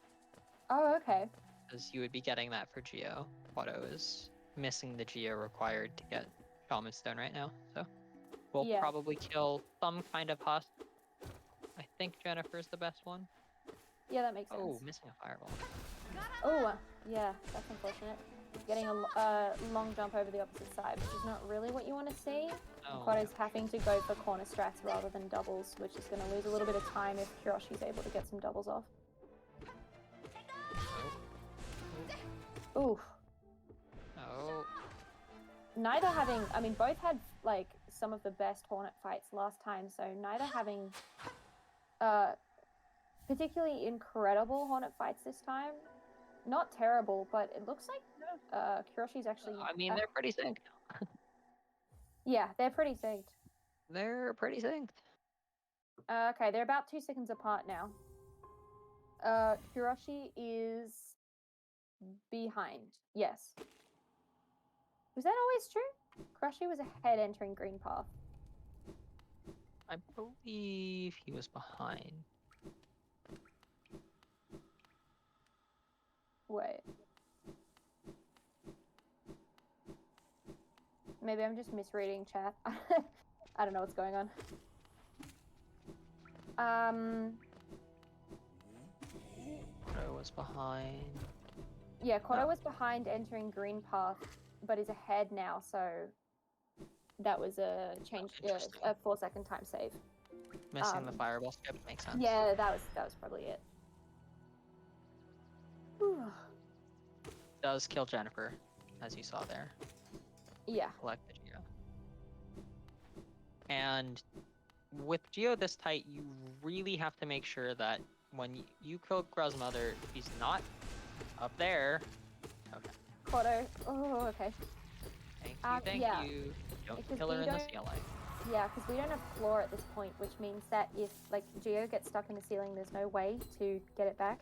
Oh, okay. because you would be getting that for Geo. Quado is missing the Geo required to get Shaman Stone right now, so we'll Yeah. probably kill some kind of husk. I think Jennifer's the best one. Yeah, that makes sense. Oh, missing a fireball. Oh, yeah, that's unfortunate. Getting a long jump over the opposite side, which is not really what you want to see. Oh, Quado's having to go for corner strats rather than doubles, which is going to lose a little bit of time if Kuroshi's able to get some doubles off. Oof. Oh. Neither having, I mean, both had like some of the best Hornet fights last time, so neither having particularly incredible Hornet fights this time. Not terrible, but it looks like Kuroshi's actually. I mean, they're pretty synced. Yeah, they're pretty synced. They're pretty synced. Okay, they're about 2 seconds apart now. Kuroshi is behind. Yes. Was that always true? Kuroshi was ahead entering green path. I believe he was behind. Wait. Maybe I'm just misreading chat. I don't know what's going on. Quado was behind. Yeah, Quado was behind entering green path, but is ahead now, so that was a change, a 4-second time save. Missing the fireball skip makes sense. Yeah, that was probably it. Does kill Jennifer, as you saw there. Yeah. Collect the Geo. And with Geo this tight, you really have to make sure that when you kill Gruzmother, he's not up there. Okay. Quado. Oh, okay. Thank yeah. you. Don't Because kill her we in the don't- ceiling. Yeah, because we don't have floor at this point, which means that if like Geo gets stuck in the ceiling, there's no way to get it back.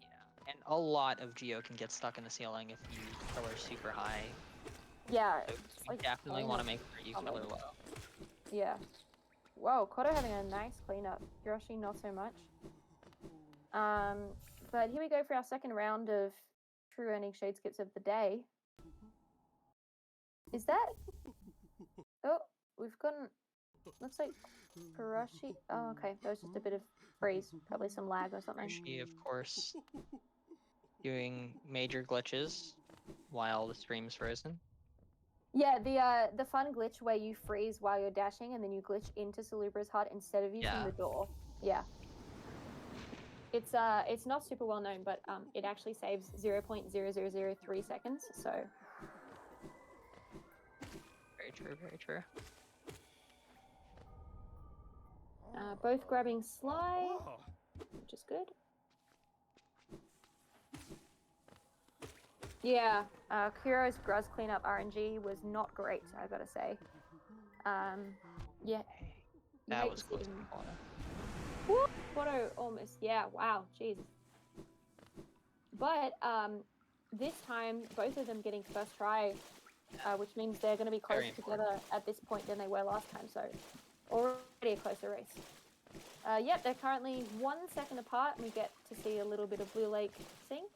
Yeah, and a lot of Geo can get stuck in the ceiling if you kill her super high. Yeah, So it's you like definitely want to make sure you kill her low. Yeah. Whoa, Quado having a nice cleanup. Kuroshi not so much. But here we go for our second round of true earning shade skips of the day. Is that? Oh, we've gotten. Looks like Kuroshi. Oh, okay. That was just a bit of freeze, probably some lag or something. Kuroshi, of course, doing major glitches while the stream's frozen. Yeah, the fun glitch where you freeze while you're dashing and then you glitch into Salubra's hut instead of using the door. Yeah. It's not super well known, but it actually saves 0.0003 seconds. So. Very true. Very true. Both grabbing Sly, which is good. Yeah, Kuro's Gruz cleanup RNG was not great, I gotta say. Yeah. That was close to Quado. Quado almost, yeah, wow, jeez. But this time, both of them getting first try, which means they're going to be closer together at this point than they were last time, so already a closer race. Yep, they're currently 1 second apart, and we get to see a little bit of Blue Lake sync.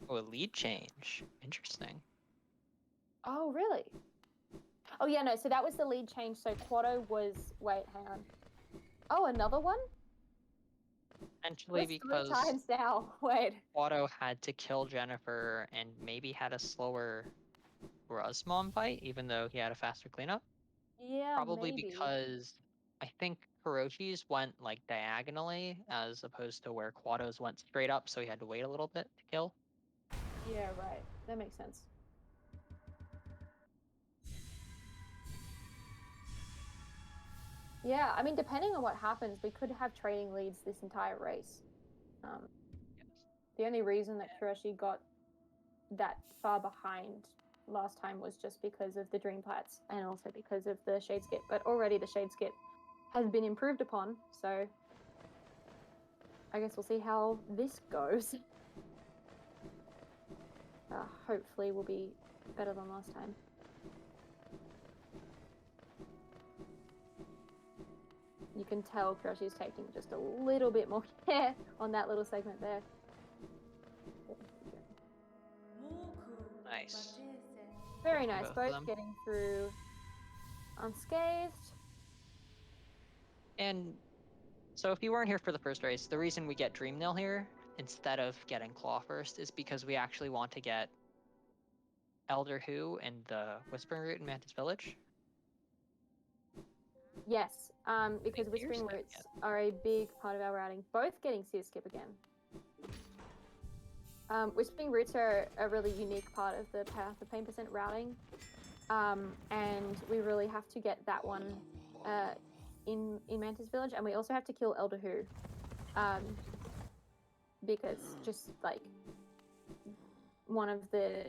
Oh, a lead change. Interesting. Oh, really? Oh, yeah, no, so that was the lead change. So Quado was... Wait, hang on. Oh, another one? Potentially because 3 times now. Wait. Quado had to kill Jennifer and maybe had a slower Gruzmon fight, even though he had a faster cleanup. Yeah, Probably maybe. because I think Kuroshi's went like diagonally as opposed to where Quado's went straight up, so he had to wait a little bit to kill. Yeah, right. That makes sense. Yeah, I mean, depending on what happens, we could have trading leads this entire race. Yes. The only reason that Kuroshi got that far behind last time was just because of the Dream Plats and also because of the Shade Skip. But already the Shade Skip has been improved upon, so I guess we'll see how this goes. Hopefully we'll be better than last time. You can tell Kuroshi's taking just a little bit more care on that little segment there. Nice. Very nice, Both of both them. getting through unscathed. And so if you weren't here for the first race, the reason we get Dream Nail here instead of getting Claw first is because we actually want to get Elder Who and the Whispering Root in Mantis Village. Yes, because Whispering Skip Roots again. are a big part of our routing. Both getting Seer Skip again. Whispering Roots are a really unique part of the Path of Pain % routing. And we really have to get that one in Mantis Village, and we also have to kill Elder Who. Because just like one of the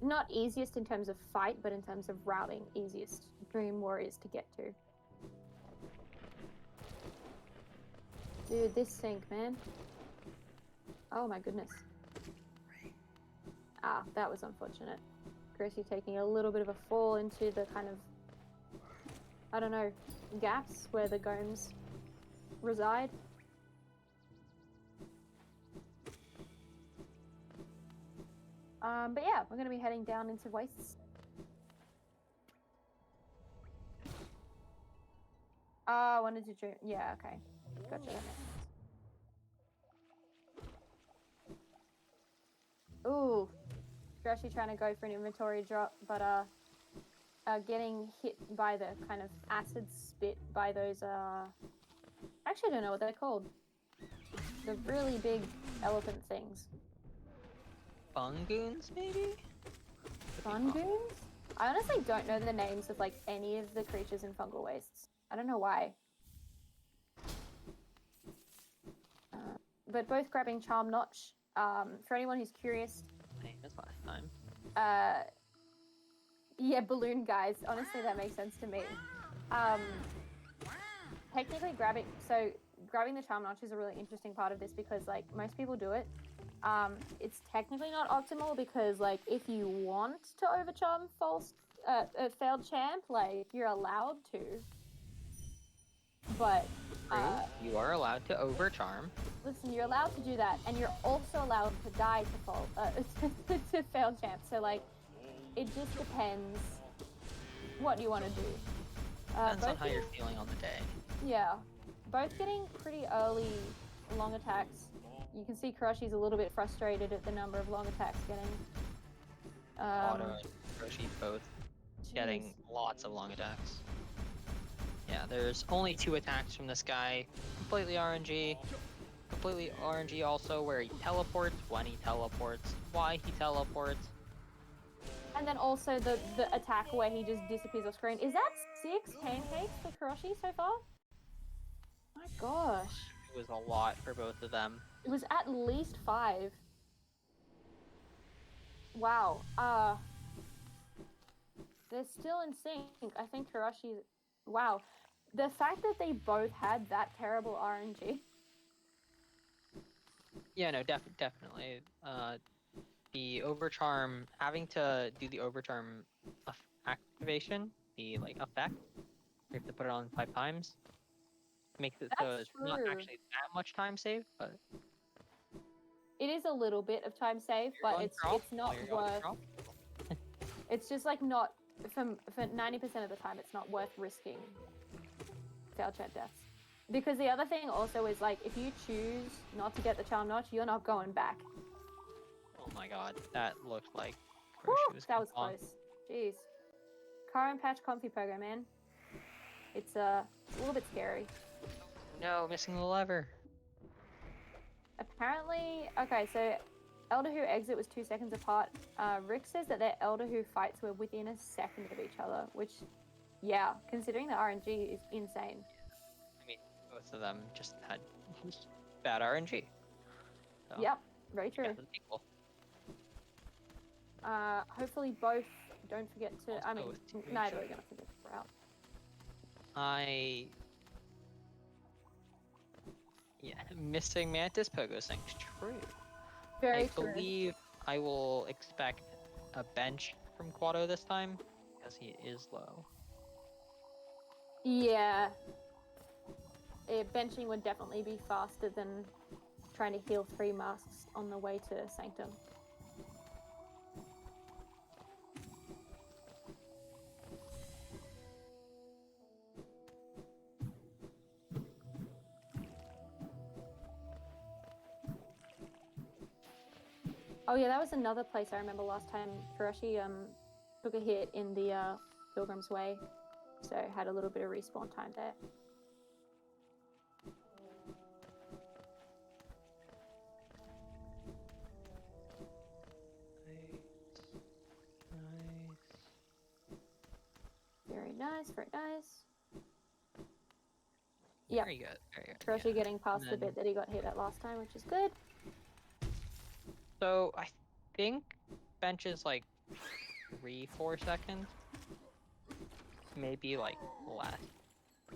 not easiest in terms of fight, but in terms of routing, easiest Dream Warriors to get to. Dude, this sync, man. Oh my goodness. Ah, that was unfortunate. Kuroshi taking a little bit of a fall into the kind of, I don't know, gaps where the golems reside. But yeah, we're going to be heading down into Wastes. Oh, I wanted to dream. Yeah, okay. Gotcha. That makes sense. Ooh. Kuroshi trying to go for an inventory drop, but getting hit by the kind of acid spit by those, actually I don't know what they're called. The really big elephant things. Bungoons, maybe? Bungoons? I honestly don't know the names of like any of the creatures in Fungal Wastes. I don't know why. But both grabbing Charm Notch. For anyone who's curious. Same as last time. Yeah, balloon guys. Honestly, that makes sense to me. Technically grabbing the Charm Notch is a really interesting part of this because like most people do it. It's technically not optimal because like if you want to overcharm a failed champ, like you're allowed to. But you are allowed to overcharm. Listen, you're allowed to do that, and you're also allowed to die to fail champ. So like, it just depends what you want to do. Depends on how you're feeling on the day. Yeah, both getting pretty early long attacks. You can see Kuroshi's a little bit frustrated at the number of long attacks getting. Otto and Kuroshi both getting lots of long attacks. Yeah, there's only 2 attacks from this guy. Completely RNG. Completely RNG also where he teleports, when he teleports, why he teleports. And then also the attack where he just disappears off screen. Is that 6 pancakes for Kuroshi so far? My gosh. It was a lot for both of them. It was at least 5. Wow. They're still in sync. I think Kuroshi... Wow. The fact that they both had that terrible RNG. Yeah, no, definitely. The overcharm, having to do the overcharm activation, the like effect, you have to put it on 5 times. Makes it so it's not actually that much time saved, but it is a little bit of time saved, but it's not worth. It's just like not for 90% of the time, it's not worth risking failed champ deaths. Because the other thing also is like if you choose not to get the Charm Notch, you're not going back. Oh my god, that looked like that was close. Jeez. Current patch comfy program, man. It's a little bit scary. No, missing the lever. Apparently, okay, so Elder Who exit was 2 seconds apart. Rick says that their Elder Who fights were within a second of each other, which, yeah, considering the RNG is insane. I mean, both of them just had bad RNG. So, yep, very true. Hopefully both don't forget to, also, I mean, neither are going to forget to route. Yeah, missing Mantis Pogo Sync's true. Very I true. believe I will expect a bench from Quado this time, because he is low. Yeah. Benching would definitely be faster than trying to heal 3 masks on the way to Sanctum. Oh yeah, that was another place I remember last time Kuroshi took a hit in the Pilgrim's Way, so had a little bit of respawn time there. Nice. Very nice, very nice. Yeah, Very good. Very good. Kuroshi Yeah. getting past the then- bit that he got hit at last time, which is good. So I think bench is like 3-4 seconds, maybe like less.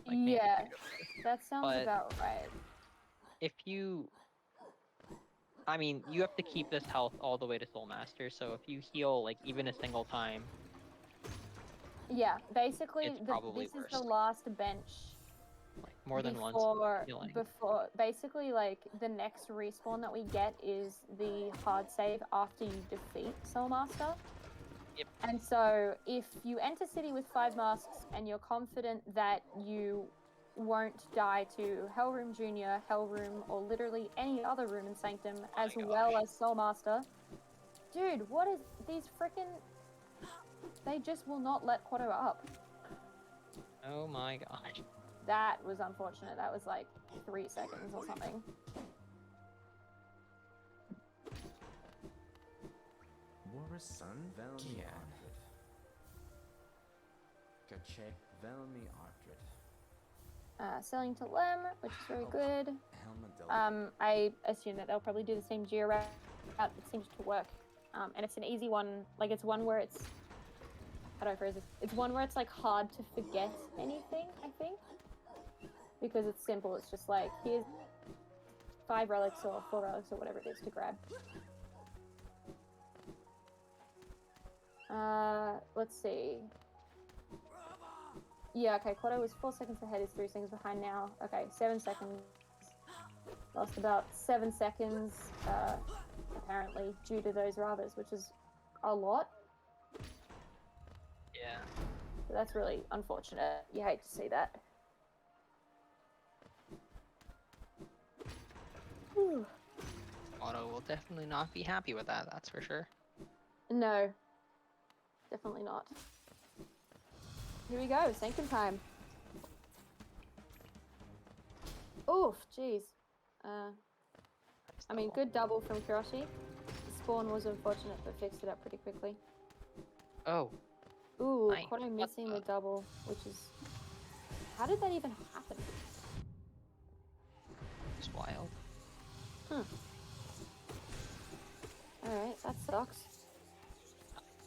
Like maybe Yeah, 3 to 4. that sounds But about right. if you, I mean, you have to keep this health all the way to Soul Master. So if you heal like even a single time, Yeah, basically, it's probably this is worse. the last bench Like more than once healing. before basically like the next respawn that we get is the hard save after you defeat Soul Master. Yep. And so if you enter city with 5 masks and you're confident that you won't die to Hellroom Junior, Hellroom, or literally any other room in Sanctum, as well as Soul Master, dude, what is these freaking? They just will not let Quato up. Oh my gosh. That was unfortunate. That was like 3 seconds or something. Våre son velmi ardred. Kachek velmi ardred. Selling to Lem, which is very good. Helma I assume that they'll probably do the same geo route. It seems to work. And it's an easy one. Like, it's one where it's... How do I phrase this? It's one where it's, like, hard to forget anything, I think. Because it's simple. It's just like, here's 5 relics or 4 relics or whatever it is to grab. Let's see. Yeah, okay, Quato was 4 seconds ahead, is 3 seconds behind now. Okay, 7 seconds. Lost about 7 seconds, apparently, due to those Ravas, which is a lot. Yeah. So that's really unfortunate. You hate to see that. Whew. Otto will definitely not be happy with that, that's for sure. No. Definitely not. Here we go, Sanctum time. Oof, jeez. I mean, good double from Kuroshi. The spawn was unfortunate, but fixed it up pretty quickly. Oh. Ooh, Nice. Quato missing the double, which is... How did that even happen? It's wild. Alright, that sucks.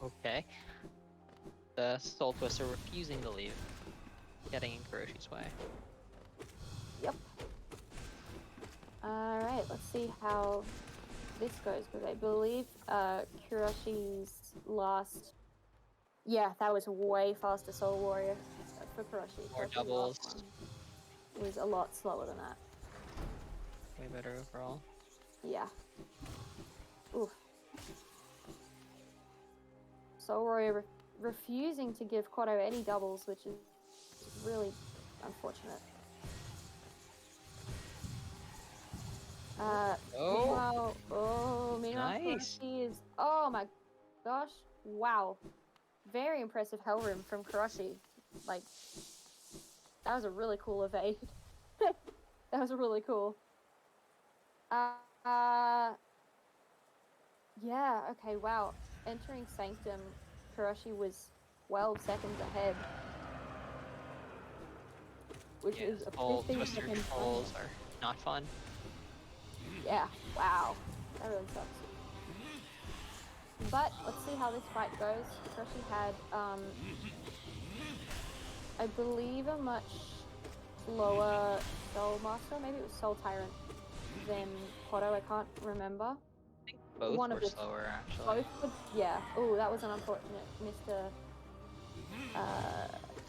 Okay. The Soul Twister refusing to leave. Getting in Kuroshi's way. Yep. Alright, let's see how this goes, because I believe Kuroshi's last... Yeah, that was way faster Soul Warrior for Kuroshi. More Kuroshi's doubles. last one was a lot slower than that. Way better overall. Yeah. Oof. Soul Warrior refusing to give Quato any doubles, which is really unfortunate. Meanwhile, Nice. Kuroshi is... Oh my gosh. Wow. Very impressive Hellroom from Kuroshi. Like, that was a really cool evade. That was really cool. Yeah, okay, wow. Entering Sanctum, Kuroshi was 12 seconds ahead. Which is a Soul 15 Twister second controls are not fun. Yeah, wow. That really sucks. But let's see how this fight goes. Kuroshi had, I believe, a much slower Soul Master. Maybe it was Soul Tyrant than Quato. I can't remember. I think both One were of the slower, actually. Both would, yeah. Oh, that was an unfortunate Mr.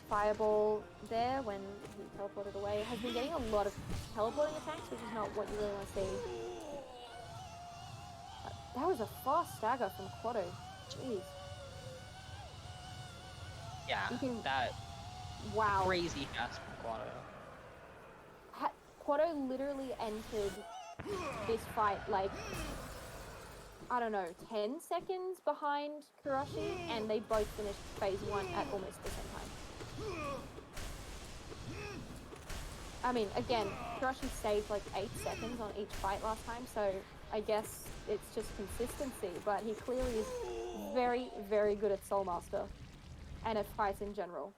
Fireball there when he teleported away. Has been getting a lot of teleporting attacks, which is not what you really want to see. That was a fast stagger from Quato. Jeez. Yeah, You can- that Wow. crazy fast from Quato. Quato literally entered this fight like, I don't know, 10 seconds behind Kuroshi, and they both finished phase 1 at almost the same time. I mean, again, Kuroshi saved like 8 seconds on each fight last time, so I guess it's just consistency, but he clearly is very, very good at Soul Master and at fights in general.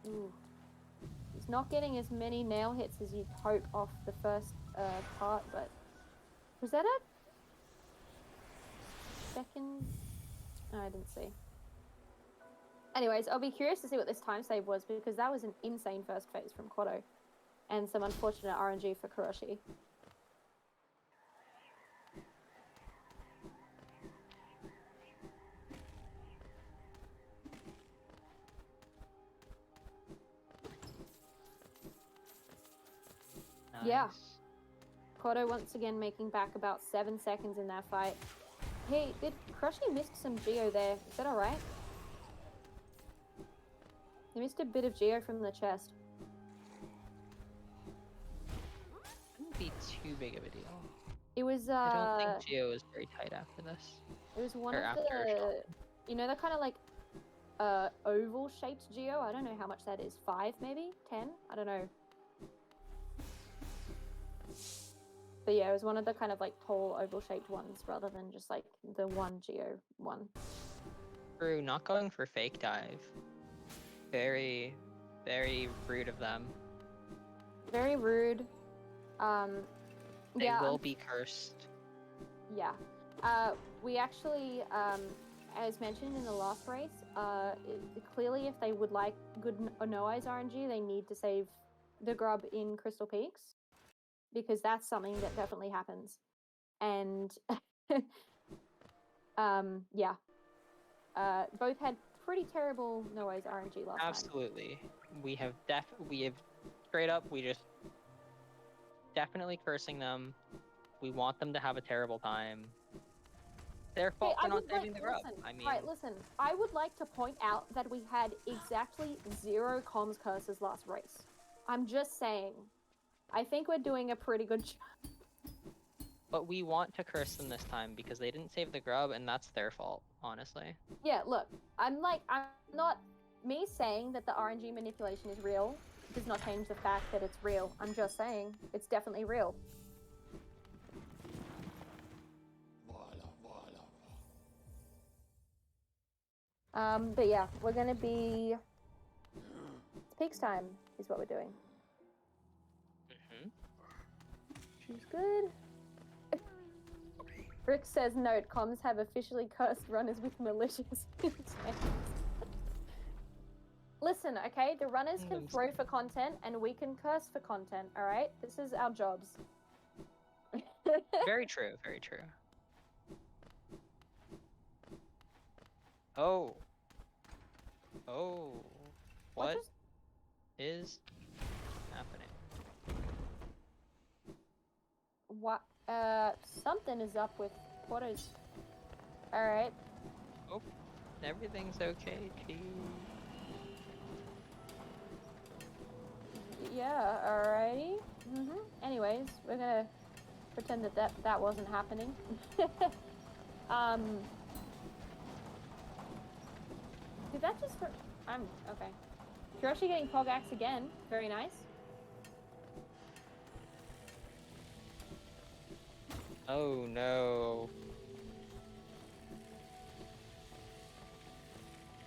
Ooh. He's not getting as many nail hits as you'd hope off the first part, but was that a second? No, I didn't see. Anyways, I'll be curious to see what this time save was, because that was an insane first phase from Quato and some unfortunate RNG for Kuroshi. Nice. Yeah. Quato once again making back about 7 seconds in that fight. Hey, did Kuroshi miss some Geo there? Is that alright? He missed a bit of Geo from the chest. Wouldn't be too big of a deal. It was I don't think Geo is very tight after this. It was one Or of after the, you know, the kind of like oval shaped Geo. I don't know how much that is. 5 maybe? 10? I don't know. But yeah, it was one of the kind of like tall oval shaped ones rather than just like the one Geo one. True, not going for fake dive. Very, very rude of them. Very rude. They Yeah, will be cursed. yeah. We actually, as mentioned in the last race, clearly if they would like good No Eyes RNG, they need to save the grub in Crystal Peaks, because that's something that definitely happens. And yeah, both had pretty terrible No Eyes RNG last time. Absolutely. We have straight up, we just definitely cursing them. We want them to have a terrible time. Their fault for not saving the grub. I mean, right, listen. I would like to point out that we had exactly 0 comms curses last race. I'm just saying. I think we're doing a pretty good job. but we want to curse them this time because they didn't save the grub, and that's their fault, honestly. Yeah, look. I'm not... Me saying that the RNG manipulation is real does not change the fact that it's real. I'm just saying. It's definitely real. But yeah, we're gonna be... It's Peaks time, is what we're doing. Mm-hmm. She's good. Rick says, note, comms have officially cursed runners with malicious intent. Listen, okay? The runners can throw for content, and we can curse for content, alright? This is our jobs. Very true, very true. Oh. Oh. What is happening? What? Something is up with Quatos. Alright. Oh, everything's okay, Chief. Yeah, alrighty. Anyways, we're gonna pretend that wasn't happening. Did that just... okay. Kuroshi getting Pogax again. Very nice. Oh no.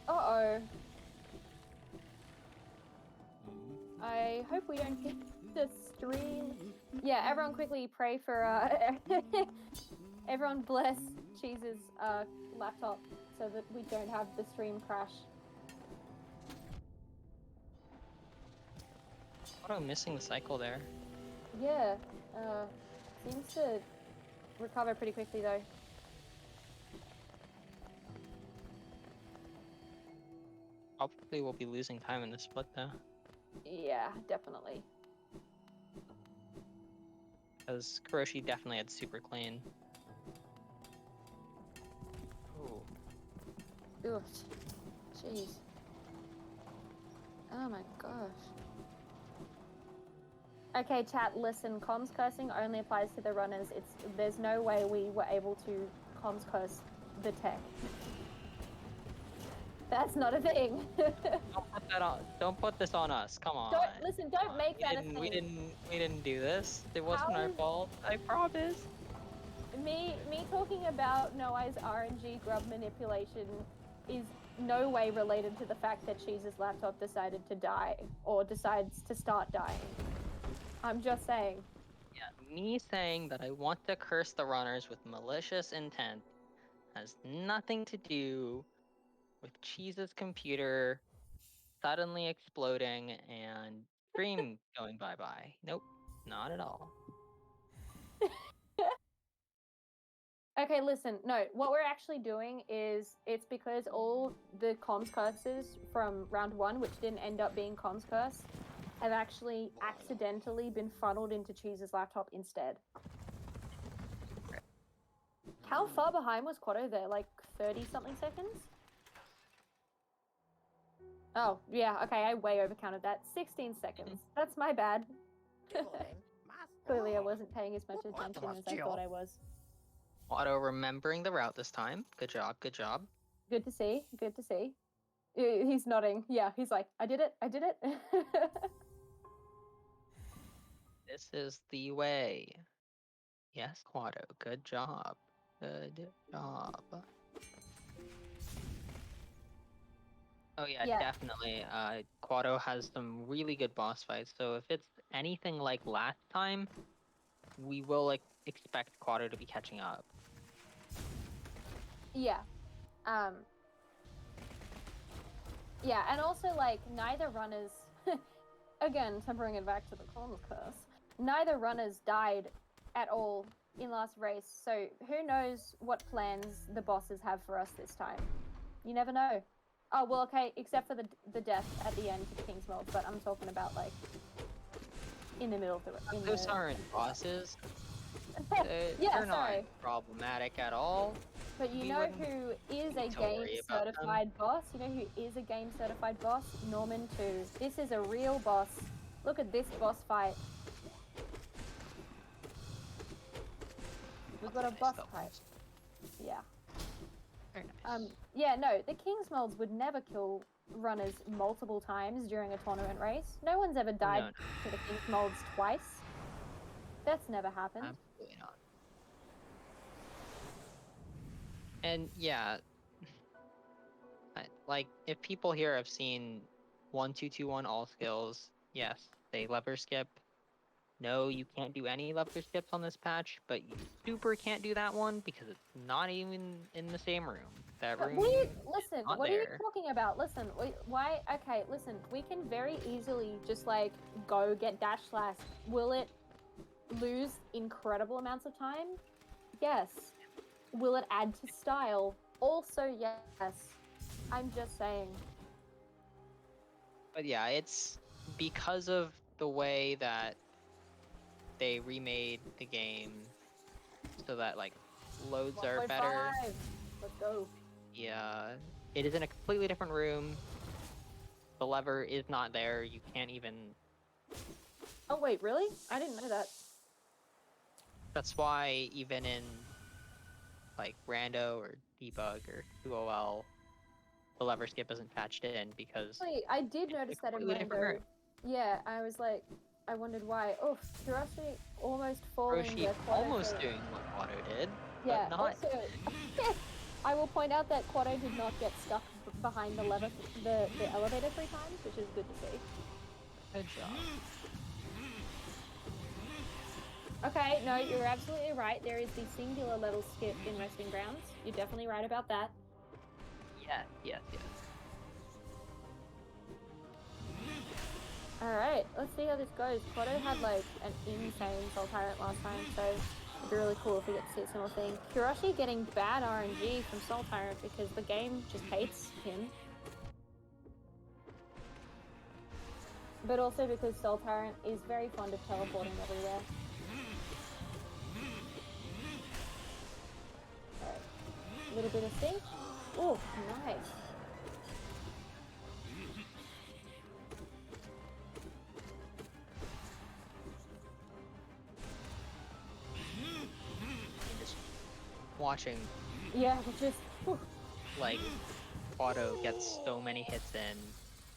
Uh-oh. I hope we don't hit the stream. Yeah, everyone quickly pray for, everyone bless Cheese's, laptop so that we don't have the stream crash. Quato missing the cycle there. Yeah. Seems to recover pretty quickly though. Probably will be losing time in the split though. Yeah, definitely. Because Kuroshi definitely had super clean. Oh. Ugh. Jeez. Oh my gosh. Okay, chat, listen, comms cursing only applies to the runners. There's no way we were able to comms curse the tech. That's not a thing. Don't put that on. Don't put this on us. Come on. Don't make that a thing. We didn't do this. It wasn't How our is- fault. I promise. Me talking about Noai's RNG grub manipulation is no way related to the fact that Cheese's laptop decided to die or decides to start dying. I'm just saying. Yeah, me saying that I want to curse the runners with malicious intent has nothing to do with Cheese's computer suddenly exploding and stream going bye-bye. Nope, not at all. Okay, listen, no, what we're actually doing is it's because all the comms curses from round 1, which didn't end up being comms curse, have actually accidentally been funneled into Cheese's laptop instead. How far behind was Quato there? Like 30-something seconds? Oh, yeah, okay, I way overcounted that. 16 seconds. That's my bad. Clearly I wasn't paying as much attention as I thought I was. Auto remembering the route this time. Good job, good job. Good to see, good to see. He's nodding. Yeah, he's like, I did it, I did it. This is the way. Yes, Quato, good job. Good job. Oh yeah, Yeah. definitely. Quato has some really good boss fights, so if it's anything like last time, we will expect Quato to be catching up. Yeah. Yeah, and also, like, neither runners... Again, tempering it back to the comms curse. Neither runners died at all in last race, so who knows what plans the bosses have for us this time. You never know. Oh, well, okay, except for the death at the end to the King's Mold, but I'm talking about, like, in the middle of the... Those aren't bosses. Yeah, They're not sorry. problematic at all. But you We know wouldn't who is a need to game worry about them. certified boss? You know who is a game certified boss? Norman 2. This is a real boss. Look at this boss fight. We've got a Nice boss though. fight. Yeah. Very nice. Yeah, no, the King's Molds would never kill runners multiple times during a tournament race. No one's ever died No. to the King's Molds twice. That's never happened. Absolutely not. And yeah, like if people here have seen 1-2-2-1 all skills, yes, they lever skip. No, you can't do any lever skips on this patch, but you super can't do that one because it's not even in the same room. That room. Listen, not what are you there. talking about? Listen, why? Okay, listen, we can very easily just like go get dash slash. Will it lose incredible amounts of time? Yes. Will it add to style? Also, yes. I'm just saying. But yeah, it's because of the way that they remade the game so that like loads are better. 1.5. Let's go. Yeah, it is in a completely different room. The lever is not there. You can't even. Oh wait, really? I didn't know that. That's why even in like Rando or Debug or 2OL, the lever skip isn't patched in because Wait, I did notice that in completely different Rando. room. Yeah, I was like, I wondered why. Oh, Kuroshi almost falling. Kuroshi there, Quato almost failed. doing what Quato did, Yeah, but not. also, I will point out that Quato did not get stuck behind the lever, the elevator 3 times, which is good to see. Good job. Okay, no, you're absolutely right. There is the singular level skip in Resting Grounds. You're definitely right about that. Yes, yes, yes. Alright, let's see how this goes. Quato had like an insane Soul Tyrant last time, so it'd be really cool if we get to see a similar thing. Kuroshi getting bad RNG from Soul Tyrant because the game just hates him. But also because Soul Tyrant is very fond of teleporting everywhere. Alright, a little bit of sync. Oh, nice. Just watching, Yeah, just like, Quado gets so many hits in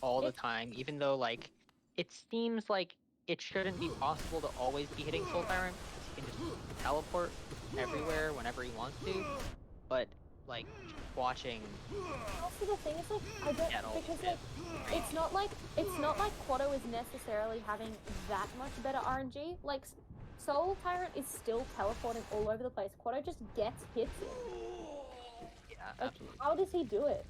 all the time, even though, like, it seems like it shouldn't be possible to always be hitting Soul Tyrant, because he can just teleport everywhere whenever he wants to, but, like, watching also the thing is like I don't get all because these like hits. it's not like Quado is necessarily having that much better RNG. Like Soul Tyrant is still teleporting all over the place. Quado just gets hits in. Yeah, Like absolutely. how does he do it?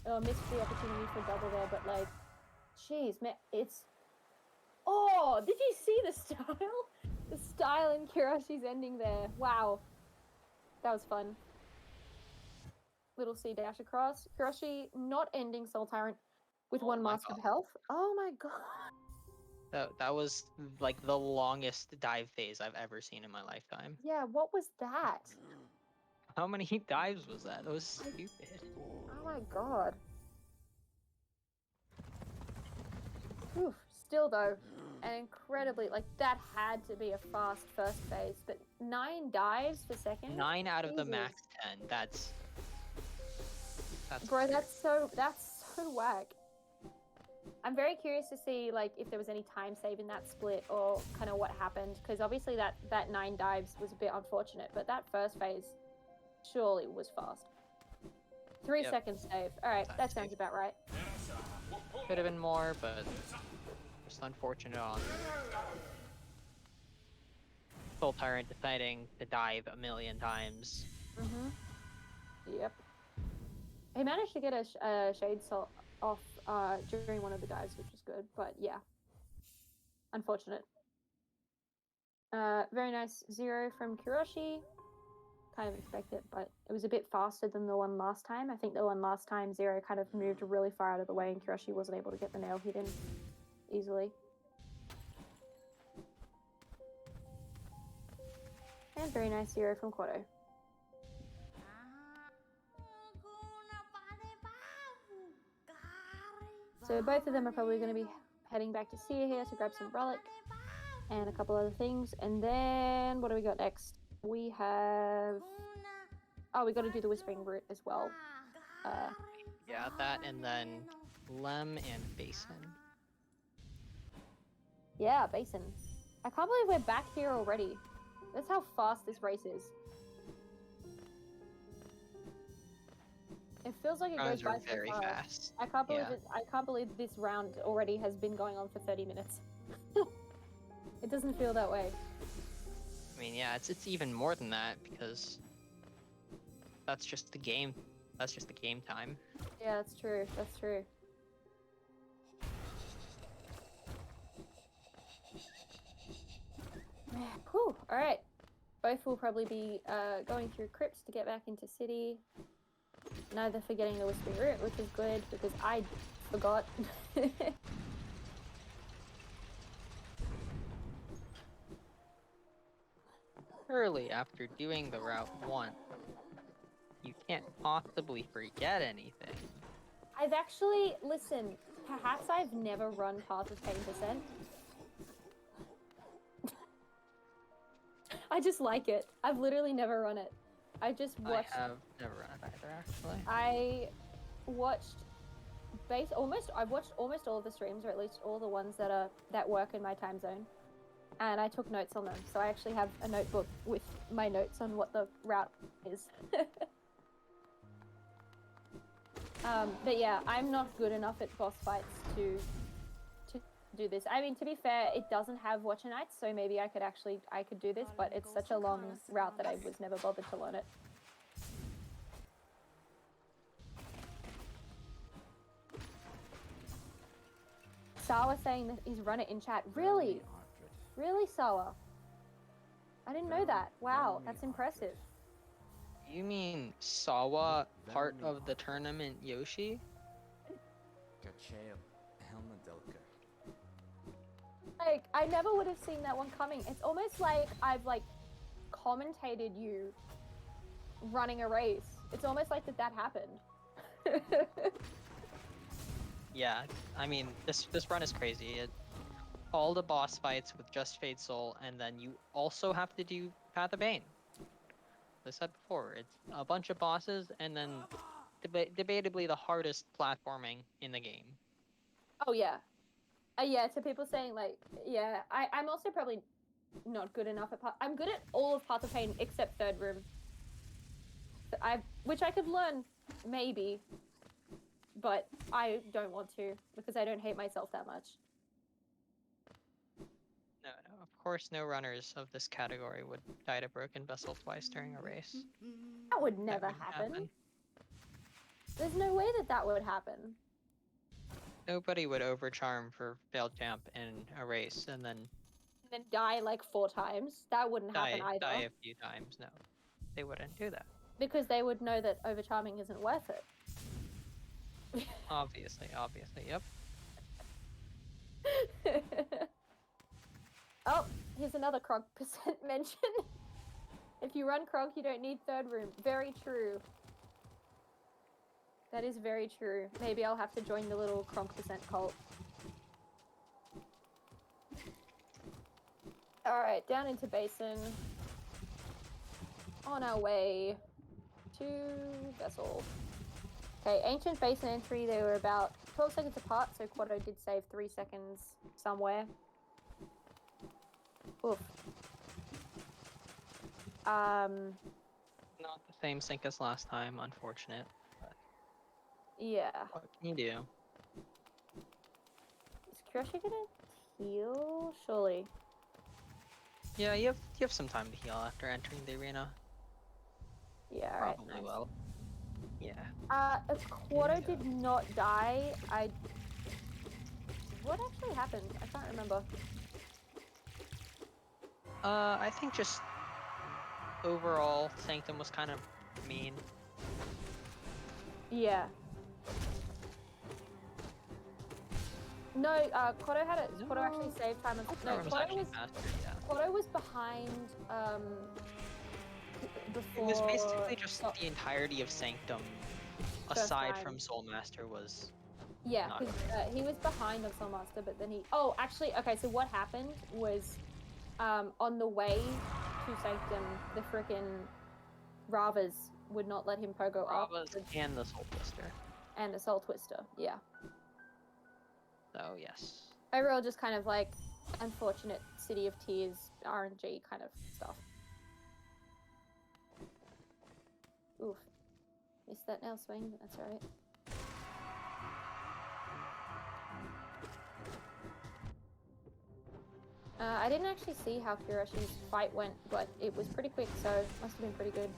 Oh, missed the opportunity for double there, but like, jeez, man, it's. Oh, did you see the style? The style in Kuroshi's ending there. Wow, that was fun. Little C dash across. Kuroshi not ending Soul Tyrant with one my mask of God. health. Oh my god. That was, like, the longest dive phase I've ever seen in my lifetime. Yeah, what was that? How many dives was that? That was stupid. Oh my god. Oof. Still though, an incredibly like that had to be a fast first phase, but 9 dives per second. 9 out of the Jesus. max 10. That's Bro, absurd. that's so whack. I'm very curious to see like if there was any time save in that split or kind of what happened, because obviously that 9 dives was a bit unfortunate, but that first phase surely was fast. 3 Yep. seconds save. All right, that sounds about right. Could have been more, but just unfortunate on Soul Tyrant deciding to dive a million times. Yep. He managed to get a Shade Salt off during one of the dives, which was good, but yeah. Unfortunate. Very nice 0 from Kuroshi. Kind of expect it, but it was a bit faster than the one last time. I think the one last time 0 kind of moved really far out of the way and Kuroshi wasn't able to get the nail hit in easily. And very nice 0 from Quato. So both of them are probably going to be heading back to Seer here to grab some relic and a couple other things. And then what do we got next? We have... Oh, we got to do the Whispering Root as well. Yeah, that and then Lem and Basin. Yeah, Basin. I can't believe we're back here already. That's how fast this race is. It feels like it goes Rounds by are so very fast. I can't believe Yeah. it. I can't believe this round already has been going on for 30 minutes. It doesn't feel that way. I mean, yeah, it's even more than that because that's just the game. That's just the game time. Yeah, that's true. That's true. Whew. All right. Both will probably be going through crypts to get back into city. Neither forgetting the Whispering Root, which is good because I forgot. Surely, after doing the route once, you can't possibly forget anything. I've actually, listen, perhaps I've never run Path of 10%. I just like it. I've literally never run it. I just watched. I have never run it either, actually. I watched I've watched almost all of the streams, or at least all the ones that work in my time zone, and I took notes on them. So I actually have a notebook with my notes on what the route is. But yeah, I'm not good enough at boss fights to do this. I mean, to be fair, it doesn't have Watcher Knights, so maybe I could do this, but it's such a long route that I was never bothered to learn it. Sawa saying that he's run it in chat. Velmi Really? Ardred. Really, Sawa? I didn't know that. Wow, Velmi that's Ardred. impressive. You mean Sawa part Velmi of the Ardred. tournament Yoshi? Gachael Helmadelka. Like, I never would have seen that one coming. It's almost like I've like commentated you running a race. It's almost like that happened. Yeah, I mean this run is crazy. All the boss fights with just Fade Soul, and then you also have to do Path of Bane. As I said before, it's a bunch of bosses, and then debatably the hardest platforming in the game. Oh yeah. Yeah, to people saying like, yeah, I'm also probably not good enough at I'm good at all of Path of Pain except third room. Which I could learn maybe, but I don't want to because I don't hate myself that much. No, of course, no runners of this category would die to broken vessel twice during a race. That would never wouldn't happen. There's no way that would happen. Nobody would overcharm for failed jump in a race and then Die like 4 times. That wouldn't happen either. die a few times. No, they wouldn't do that. Because they would know that overcharming isn't worth it. Obviously, yep. Oh, here's another Krog percent mention. If you run Krog, you don't need third room. Very true. That is very true. Maybe I'll have to join the little Krog percent cult. Alright, down into Basin. On our way to Vessel. Okay, Ancient Basin entry, they were about 12 seconds apart, so Quato did save 3 seconds somewhere. Oof. Not the same sync as last time, unfortunate. But Yeah. what can you do? Is Kuroshi gonna heal? Surely. Yeah, you have some time to heal after entering the arena. Yeah, alright. Probably Nice. will. Yeah. If Quato did not die, what actually happened? I can't remember. I think just overall Sanctum was kind of mean. Yeah. No, Quato actually saved time. No, Quato was behind, before... It was basically just the entirety of Sanctum, aside from Soulmaster, was... Yeah, because he was behind on Soulmaster, but then he... Oh, actually, okay, so what happened was, on the way to Sanctum, the frickin' Ravas would not let him pogo up. Ravas and the Soul Twister. And the Soul Twister, yeah. So, yes. Overall, just kind of like unfortunate City of Tears RNG kind of stuff. Oof. Missed that nail swing, but that's alright. I didn't actually see how Kuroshi's fight went, but it was pretty quick, so it must have been pretty good.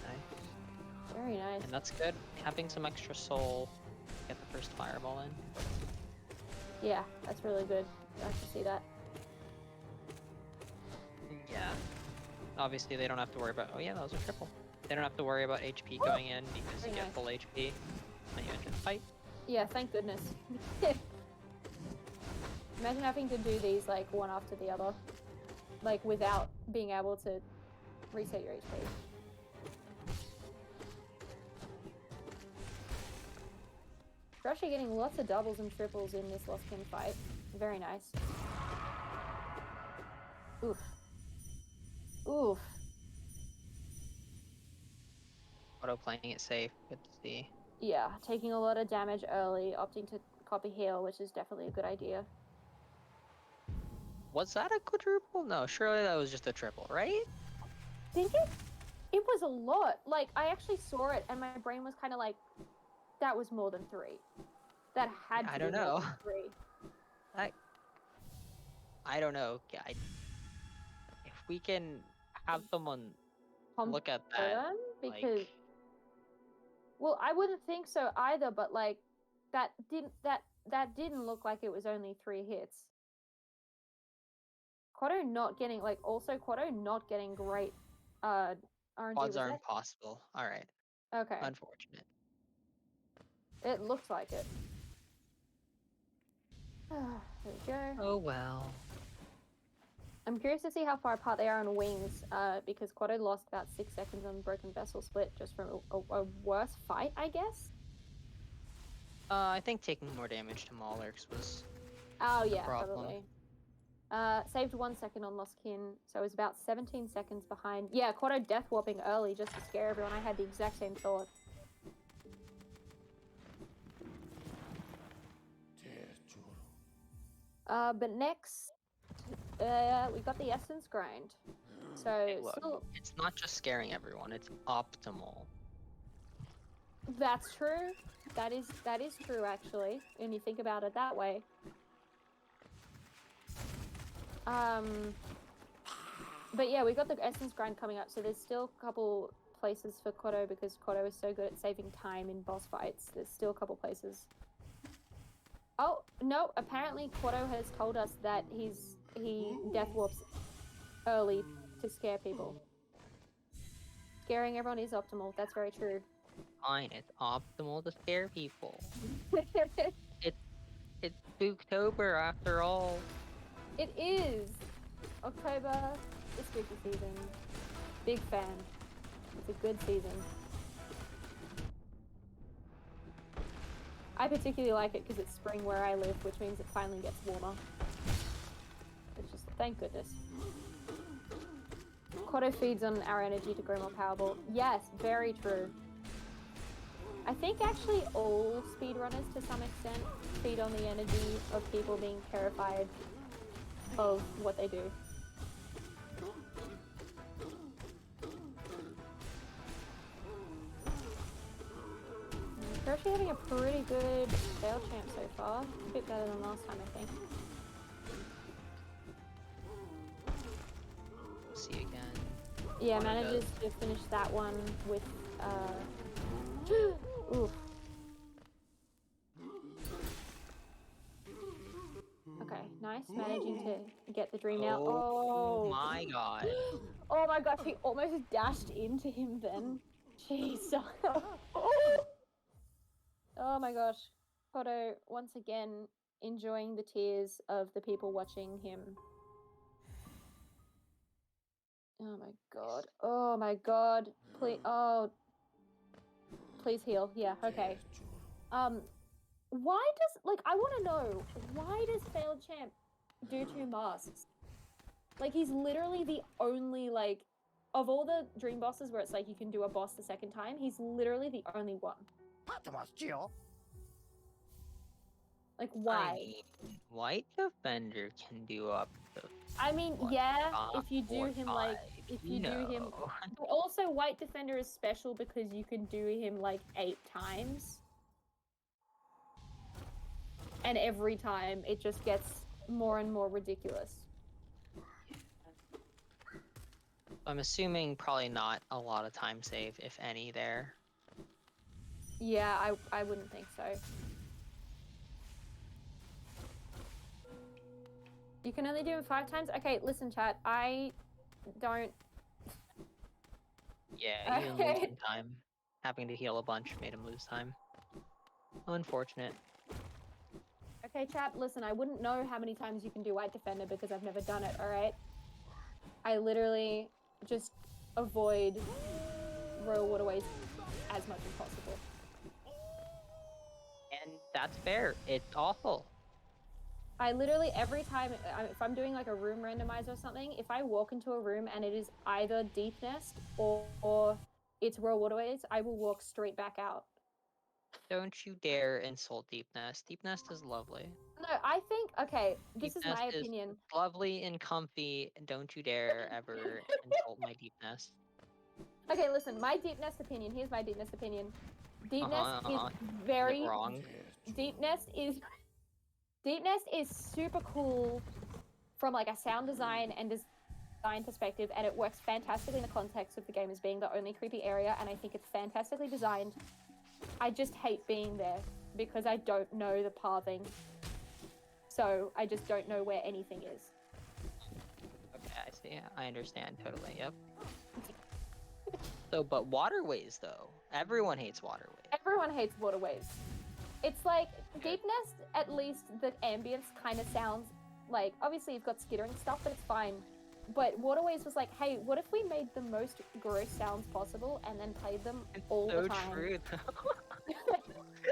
Nice. Very nice. And that's good. Having some extra soul to get the first fireball in. Yeah, that's really good. I can see that. Yeah. Obviously, they don't have to worry about... Oh yeah, that was a triple. They don't have to worry about HP going in because you get full HP when you enter the fight. Yeah, thank goodness. Imagine having to do these like one after the other, like without being able to reset your HP. We're actually getting lots of doubles and triples in this Lost Kin fight. Very nice. Oof. Oof. Auto playing it safe. Good to see. Yeah, taking a lot of damage early, opting to copy heal, which is definitely a good idea. Was that a quadruple? No, surely that was just a triple, right? I think it was a lot. Like, I actually saw it and my brain was kind of like, that was more than 3. That had to be more than 3. I don't know. If we can have someone look at that, Because like, Well, I wouldn't think so either, but like that didn't look like it was only 3 hits. Quado not getting Quado not getting great RNG. Odds Was are that? impossible. All right. Okay. Unfortunate. It looked like it. There we go. Oh well. I'm curious to see how far apart they are on wings, because Quado lost about 6 seconds on Broken Vessel Split just from a worse fight, I guess. I think taking more damage to Maulers was Oh the yeah, problem. probably. Saved 1 second on Lost Kin, so it was about 17 seconds behind. Yeah, Quado death warping early just to scare everyone. I had the exact same thought. But next, we got the Essence Grind. So Hey, look, still, it's not just scaring everyone; it's optimal. that's true. That is true actually, when you think about it that way. But yeah, we got the Essence Grind coming up, so there's still a couple places for Quado because Quado is so good at saving time in boss fights. There's still a couple places. Oh no! Apparently, Quado has told us that he death warps early to scare people. Scaring everyone is optimal. That's very true. Fine, it's optimal to scare people. It's Spooktober after all. It is October, the spooky season. Big fan. It's a good season. I particularly like it because it's spring where I live, which means it finally gets warmer. It's just, thank goodness. Quado feeds on our energy to grow more powerful. Yes, very true. I think actually all speedrunners to some extent feed on the energy of people being terrified of what they do. We're actually having a pretty good fail champ so far. A bit better than last time, I think. See again. Yeah, Quado manages does. to finish that one with oof. Okay, nice. Managing to get the dream now. Oh Oh my god. Oh my gosh, he almost dashed into him then. Jeez. Oh my gosh. Kodo, once again, enjoying the tears of the people watching him. Oh my god. Oh my god. Please. Oh. Please heal. Yeah, okay. Why does, like, I want to know, why does Failed Champ do 2 masks? Like, he's literally the only, like, of all the dream bosses where it's like you can do a boss the second time, he's literally the only one. Like, why? I mean, White Defender can do up to I mean, what, yeah, 5 if you do or him 5, like, if you do him, know. but also White Defender is special because you can do him like 8 times. And every time it just gets more and more ridiculous. I'm assuming probably not a lot of time save, if any, there. Yeah, I wouldn't think so. You can only do him 5 times? Okay, listen, chat. I don't... Yeah, even losing time. Having to heal a bunch made him lose time. Unfortunate. Okay, chat, listen, I wouldn't know how many times you can do White Defender because I've never done it, alright? I literally just avoid Royal Waterways as much as possible. And that's fair. It's awful. I literally, every time, if I'm doing like a room randomizer or something, if I walk into a room and it is either Deep Nest or it's Royal Waterways, I will walk straight back out. Don't you dare insult Deep Nest. Deep Nest is lovely. No, I think, okay, this Deep is my Nest opinion. is lovely and comfy. Don't you dare ever insult my Deep Nest. Okay, listen, my Deep Nest opinion, here's my Deep Nest opinion. Deep Nest is Is very... it wrong? Deep Nest is super cool from like a sound design and design perspective, and it works fantastically in the context of the game as being the only creepy area, and I think it's fantastically designed. I just hate being there because I don't know the pathing. So I just don't know where anything is. Okay, I see. I understand totally. Yep. So, but waterways though, everyone hates waterways. Everyone hates waterways. It's like Good. Deep Nest, at least the ambience kind of sounds like, obviously you've got skittering stuff, but it's fine. But Waterways was like, hey, what if we made the most gross sounds possible and then played them It's all so the time? true though.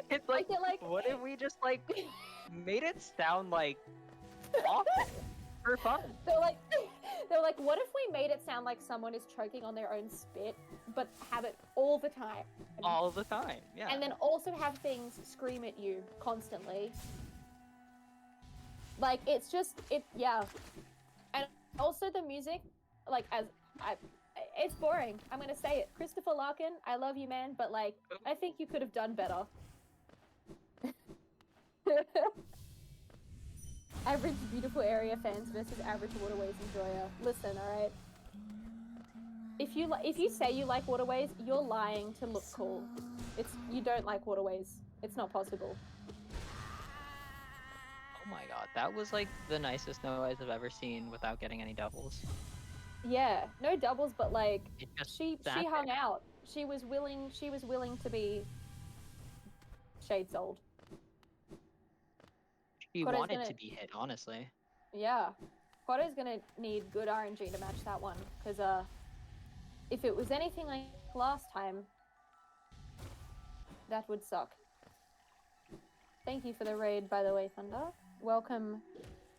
It's like, I feel like what if we just like made it sound like awful for fun? they're like, what if we made it sound like someone is choking on their own spit, but have it all the time? All the time, yeah. And then also have things scream at you constantly. Like, it's just, yeah. And also the music, like, it's boring. I'm gonna say it. Christopher Larkin, I love you, man, but like, I think you could have done better. Average beautiful area fans versus average waterways enjoyer. Listen, all right. If you say you like waterways, you're lying to look cool. You don't like waterways. It's not possible. Oh my god, that was like the nicest noise I've ever seen without getting any doubles. Yeah, no doubles, but like It just she sat hung there. out. She was willing to be shade sold. She Koda's wanted gonna- to be hit, honestly. Yeah. Quado's gonna need good RNG to match that one, because if it was anything like last time, that would suck. Thank you for the raid, by the way, Thunder. Welcome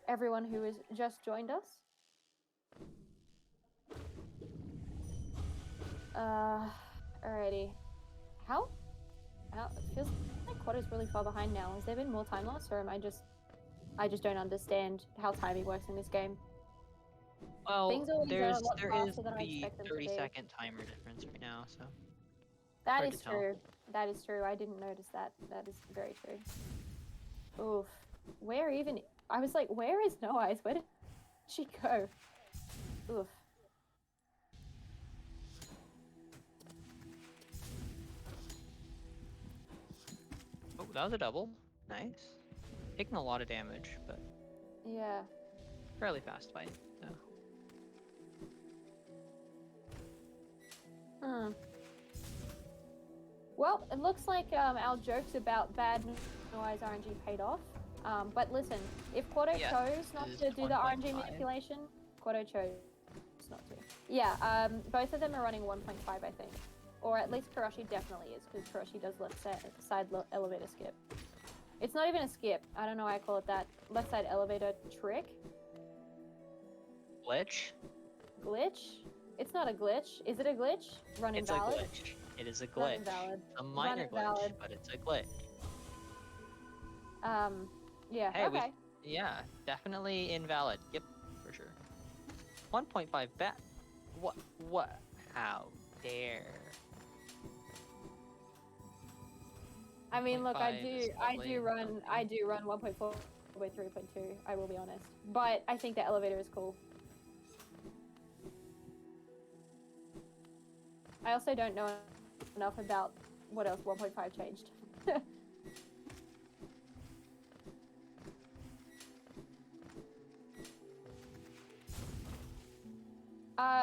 everyone who has just joined us. Alrighty. How it feels like Quado's really far behind now. Has there been more time loss, or am I just don't understand how timing works in this game? Well, Things always are a there lot is faster than I the expect them to be. 30-second timer difference right now, so That hard is to tell. true. That is true. I didn't notice that. That is very true. Oof. Where even? I was like, where is No Eyes? Where did she go? Oof. Oh, that was a double. Nice. Taking a lot of damage, but Yeah. fairly fast fight. So. Well, it looks like our jokes about bad No Eyes RNG paid off. But listen, if Quado Yeah, chose not this to is do the RNG 1.5. manipulation, Quado chose not to. Yeah, both of them are running 1.5, I think. Or at least Kuroshi definitely is, because Kuroshi does left side elevator skip. It's not even a skip. I don't know why I call it that. Left side elevator trick? Glitch? Glitch? It's not a glitch. Is it a glitch? Run It's invalid? a glitch. It is a Run glitch. invalid. A minor glitch, invalid. but it's a glitch. Yeah, Hey, okay. yeah, definitely invalid. Yep, for sure. 1.5 bet. What? How dare? I mean, look, I 0.5 do is lovely, run something. 1.4 by 3.2. I will be honest, but I think the elevator is cool. I also don't know enough about what else 1.5 changed.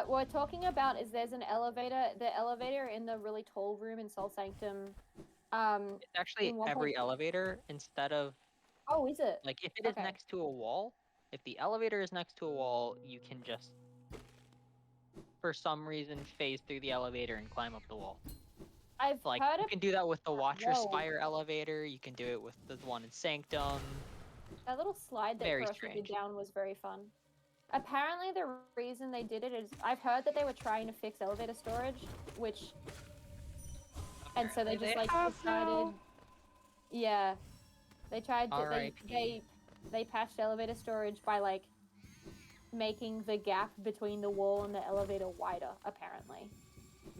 What we're talking about is there's an elevator. The elevator in the really tall room in Soul Sanctum. It's actually in 1. every elevator instead of Oh, is it? like if it is Okay. next to a wall. If the elevator is next to a wall, you can just, for some reason, phase through the elevator and climb up the wall. I've Like heard you of can do that with the Watcher Whoa. Spire elevator. You can do it with the one in Sanctum. that little slide that Very Kuroshi strange. did down was very fun. Apparently, the reason they did it is I've heard that they were trying to fix elevator storage, which, and so they Apparently just like have decided. now. Yeah, they tried to. R.I.P.. They patched elevator storage by like making the gap between the wall and the elevator wider. Apparently.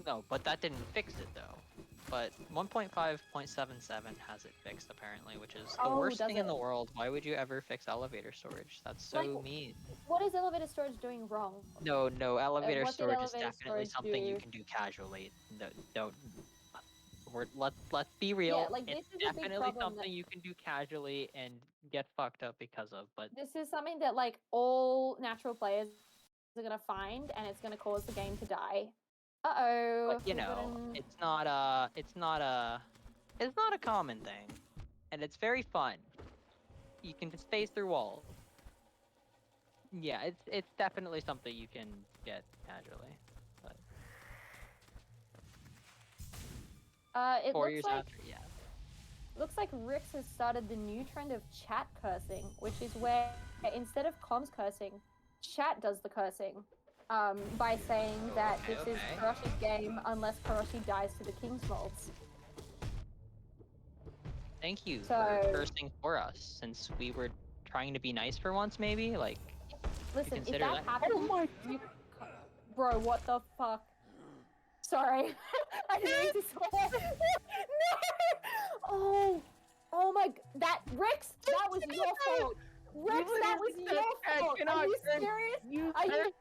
No, but that didn't fix it though. But 1.5.77 has it fixed apparently, which is the Oh, worst does thing in it? the world. Why would you ever fix elevator storage? That's so Like, mean. What is elevator storage doing wrong? No, elevator what did storage is elevator definitely storage something you do? can do casually. No, don't. let's be real. like, It's this is a big definitely problem something you can do casually and get fucked up because of. But this is something that like all natural players are gonna find, and it's gonna cause the game to die. Uh-oh. you know, it's not a common thing, and it's very fun. You can just phase through walls. Yeah, it's definitely something you can get casually. But It 4 years after, yeah. looks like Rix has started the new trend of chat cursing, which is where instead of comms cursing, chat does the cursing. By saying that Okay, this is okay. Kuroshi's game unless Kuroshi dies to the King's Molds. Thank you So- for cursing for us, since we were trying to be nice for once, maybe? Like, Listen, if consider that that- happens, Oh my you... Bro, what the fuck? Sorry, I didn't mean to swear. No! Oh my... That... Rix, that was your fault! Rix, that was your fault! Are you serious? Are you...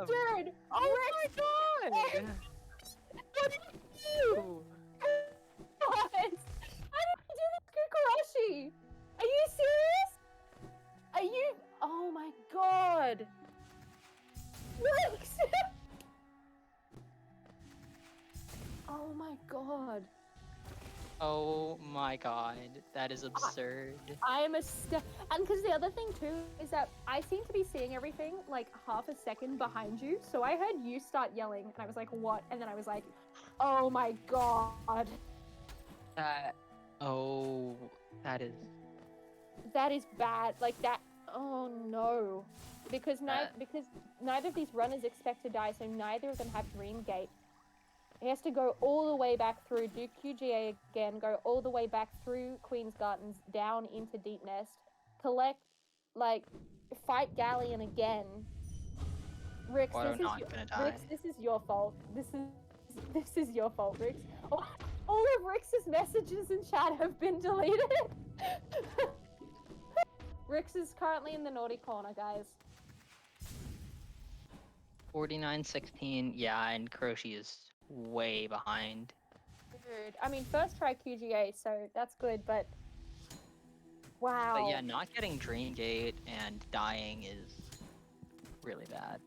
Dude! Oh Rix! my god! What did you do? What? I didn't do this to Kuroshi! Are you serious? Are you... Oh my god! Rix! Oh my god. Oh my god, that is absurd. I am and because the other thing too is that I seem to be seeing everything like half a second behind you, so I heard you start yelling, and I was like, "What?" And then I was like, "Oh my god, Oh, that is bad." Like that. Oh no, because neither of these runners expect to die, so neither of them have Dream Gate. He has to go all the way back through, do QGA again, go all the way back through Queen's Gardens, down into Deep Nest, collect, like, fight Galleon again. Rix, Quato this is not gonna die. Rix, this is your fault. This is your fault, Rix. Oh, all of Rix's messages in chat have been deleted. Rix is currently in the naughty corner, guys. 49-16, yeah, and Kuroshi is way behind. Dude, I mean, first try QGA, so that's good, but wow. But yeah, not getting Dream Gate and dying is really bad.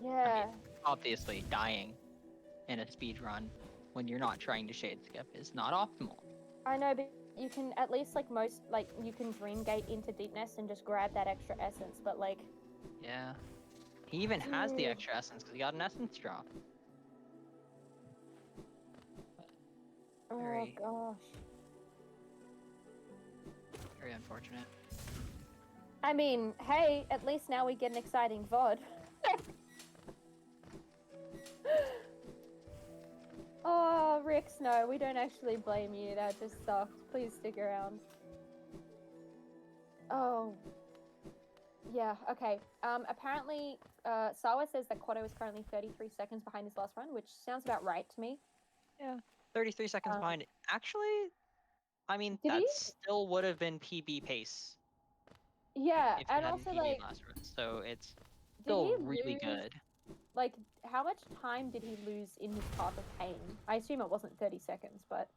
Yeah. Obviously, dying in a speed run when you're not trying to shade skip is not optimal. I know, but you can at least you can Dream Gate into Deep Nest and just grab that extra essence, but like... Yeah. He even has the Dude. extra essence because he got an essence drop. Very- Oh gosh. Very unfortunate. I mean, hey, at least now we get an exciting VOD. Oh, Rix, no, we don't actually blame you. That just sucked. Please stick around. Oh. Yeah, okay. Apparently, Sawa says that Quato is currently 33 seconds behind his last run, which sounds about right to me. Yeah. 33 seconds behind. Actually, I mean, Did that he? still would have been PB pace Yeah, if you and hadn't also, PB like, last run, so it's did still he really lose, good. like, how much time did he lose in his Path of Pain? I assume it wasn't 30 seconds, but...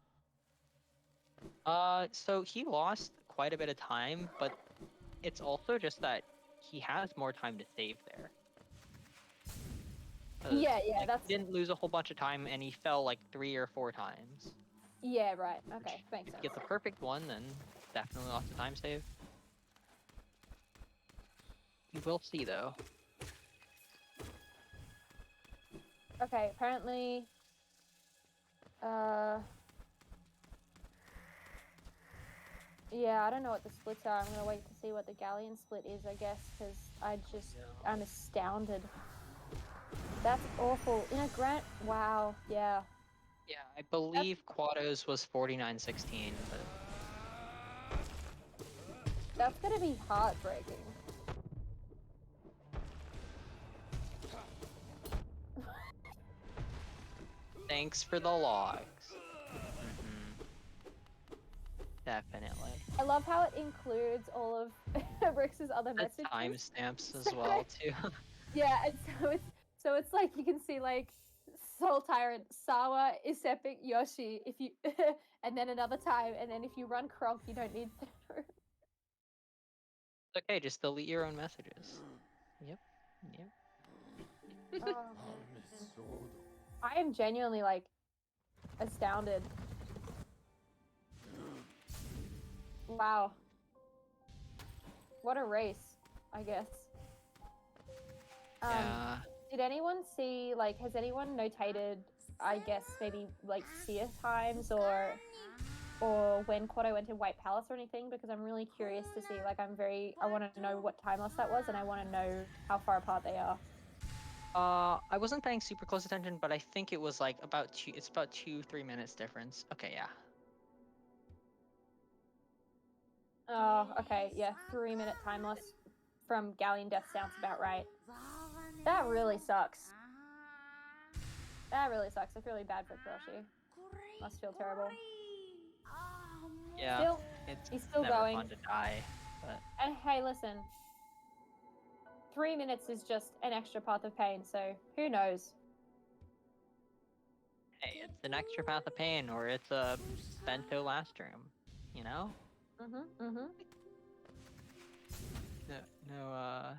So he lost quite a bit of time, but it's also just that he has more time to save there. Yeah, Like, that's... he didn't lose a whole bunch of time, and he fell like 3 or 4 times. Yeah, right. Okay, If makes you sense. get the perfect one, then definitely lots of time save. You will see, though. Okay, apparently... Yeah, I don't know what the splits are. I'm gonna wait to see what the Galleon split is, I guess, because I'm astounded. That's awful. In a grant... Wow, yeah. Yeah, I believe Quado's was 49-16, but That's gonna be heartbreaking. thanks for the logs. Definitely. I love how it includes all of Rix's other The messages. timestamps as well, too. Yeah, and so it's like you can see like Soul Tyrant, Sawa, Isepic, Yoshi. If you and then another time, and then if you run Kronk, you don't need third room. It's okay, just delete your own messages. Yep. Yep. Oh, man. I am genuinely like astounded. Wow. What a race, I guess. Yeah. Did anyone see, like, has anyone notated, I guess, maybe, like, seer times or when Quado entered White Palace or anything? Because I'm really curious to see, like, I want to know what time loss that was, and I want to know how far apart they are. I wasn't paying super close attention, but I think it was like about it's about 2-3 minutes difference. Okay, yeah. Oh, okay, yeah, 3-minute time loss from Galleon Death sounds about right. That really sucks. That really sucks. I feel really bad for Kuroshi. Must feel terrible. Yeah. Still, It's he's still never going. fun to die, but And hey, listen, 3 minutes is just an extra path of pain, so who knows? hey, it's an extra path of pain, or it's a bento lastrum, you know? No, no,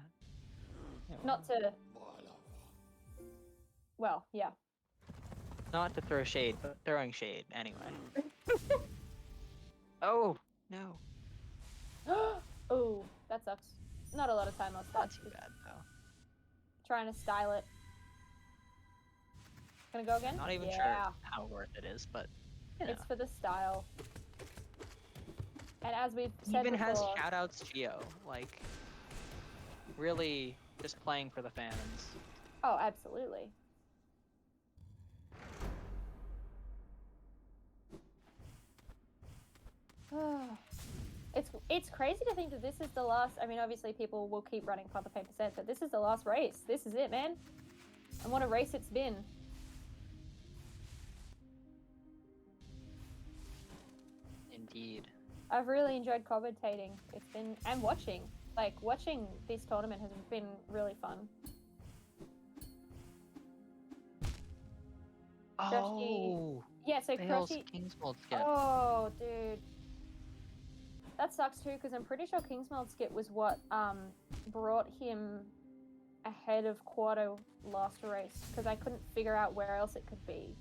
Not to, well, yeah. not to throw shade, but throwing shade anyway. Oh no, Oh, that sucks. Not a lot of time lost. not That's too just bad though. trying to style it. Gonna go again? Not even yeah. sure how worth it is, but you know. It's for the style. And as we've said Even has before, shoutouts Geo, like really just playing for the fans. oh, absolutely. It's crazy to think that this is the last. I mean, obviously people will keep running Quatopine percent, but this is the last race. This is it, man. And what a race it's been. Indeed. I've really enjoyed commentating. It's been and watching. Like watching this tournament has been really fun. Oh, Yeah, so Bale's Kuroshi. King's Mold skip. Oh, dude. That sucks too, because I'm pretty sure Kingsmold skip was what brought him ahead of Quado last race, because I couldn't figure out where else it could be.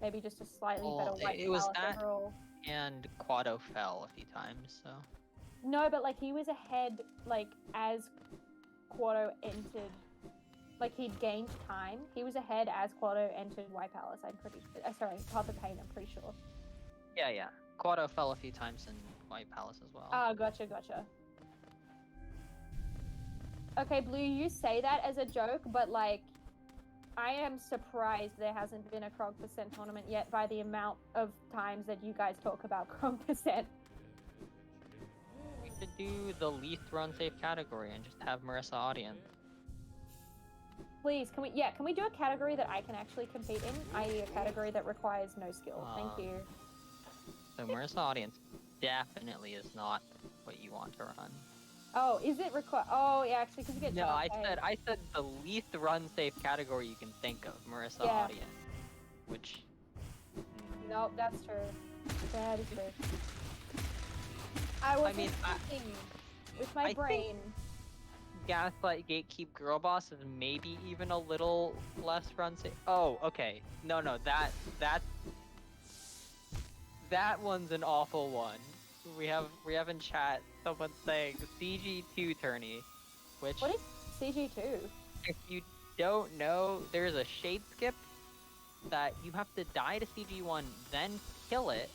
Maybe just a slightly better White it was Palace that, overall. and Quado fell a few times, so. No, but like he was ahead, like as Quado entered, like he'd gained time. He was ahead as Quado entered White Palace. I'm pretty. Sorry, Path of Pain. I'm pretty sure. Yeah. Quado fell a few times in White Palace as well. Oh, gotcha. Okay, Blue, you say that as a joke, but like, I am surprised there hasn't been a Krog percent tournament yet by the amount of times that you guys talk about Krog percent. We could do the least run safe category and just have Marissa audience. Please, can we do a category that I can actually compete in, i.e. a category that requires no skill? Thank you. So Marissa audience definitely is not what you want to run. Oh, is it require? Oh, yeah, actually, because you get. No, I said the least run safe category you can think of, Marissa audience, which. Nope, that's true. That is true. I was thinking with my brain. Gaslight Gatekeep Girl Boss is maybe even a little less run safe. Oh, okay. No, that one's an awful one. We have in chat someone saying CG2 tourney, which. What is CG2? If you don't know, there's a shade skip that you have to die to CG1, then kill it,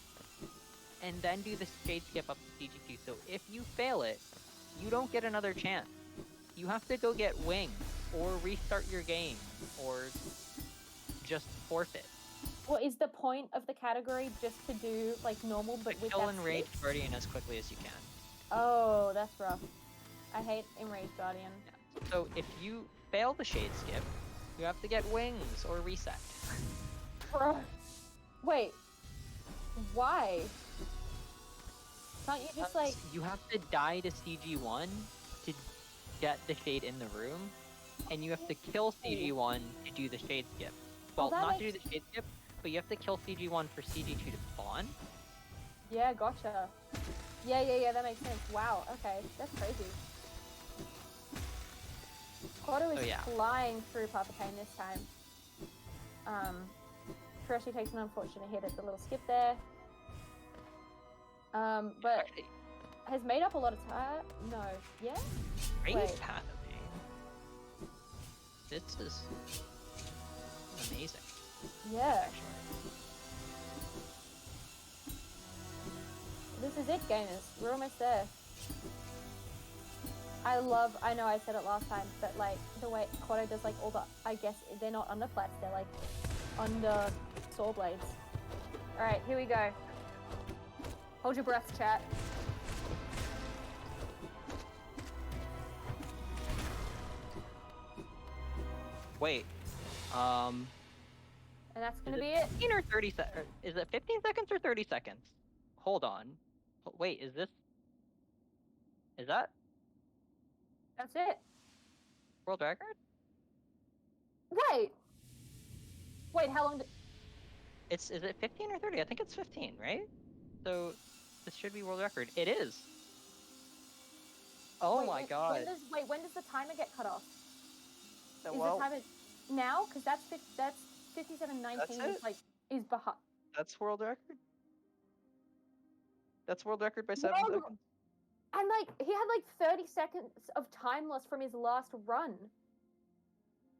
and then do the shade skip up to CG2. So if you fail it, you don't get another chance. You have to go get wings, or restart your game, or just forfeit. Well, is the point of the category just to do like normal, but with kill that Enraged skip? Guardian as quickly as you can. Oh, that's rough. I hate Enraged Guardian. Yeah. So if you fail the shade skip, you have to get wings or reset. Bro, wait, why? Can't you just like? You have to die to CG1 to get the shade in the room, and you have to kill CG1 to do the shade skip. Well, that not to do makes- the shade skip, but you have to kill CG1 for CG2 to spawn. Yeah, gotcha. Yeah, that makes sense. Wow, okay, that's crazy. Quato is Oh, yeah. flying through Quatopine this time. Kuroshi takes an unfortunate hit at the little skip there. But Actually, has made up a lot of time. No, yeah? raise Wait. Path of Pain. This is amazing. Yeah. Actually. This is it, gamers. We're almost there. I know I said it last time, but like the way Quato does like all the, I guess they're not under flats, they're like under saw blades. Alright, here we go. Hold your breath, chat. Wait. And that's gonna Is be it. 15 or 30 seconds? Is it 15 seconds or 30 seconds? Hold on. Wait, is that That's it. world record? Wait, how long did... Is it 15 or 30? I think it's 15, right? So this should be world record. It is. Oh Wait, my god. when does the timer get cut off? So, Is well, the timer now? Because that's 57:19 That's is it? like is behind. that's world record. That's world record by 7 World- seconds. And like he had like 30 seconds of time loss from his last run.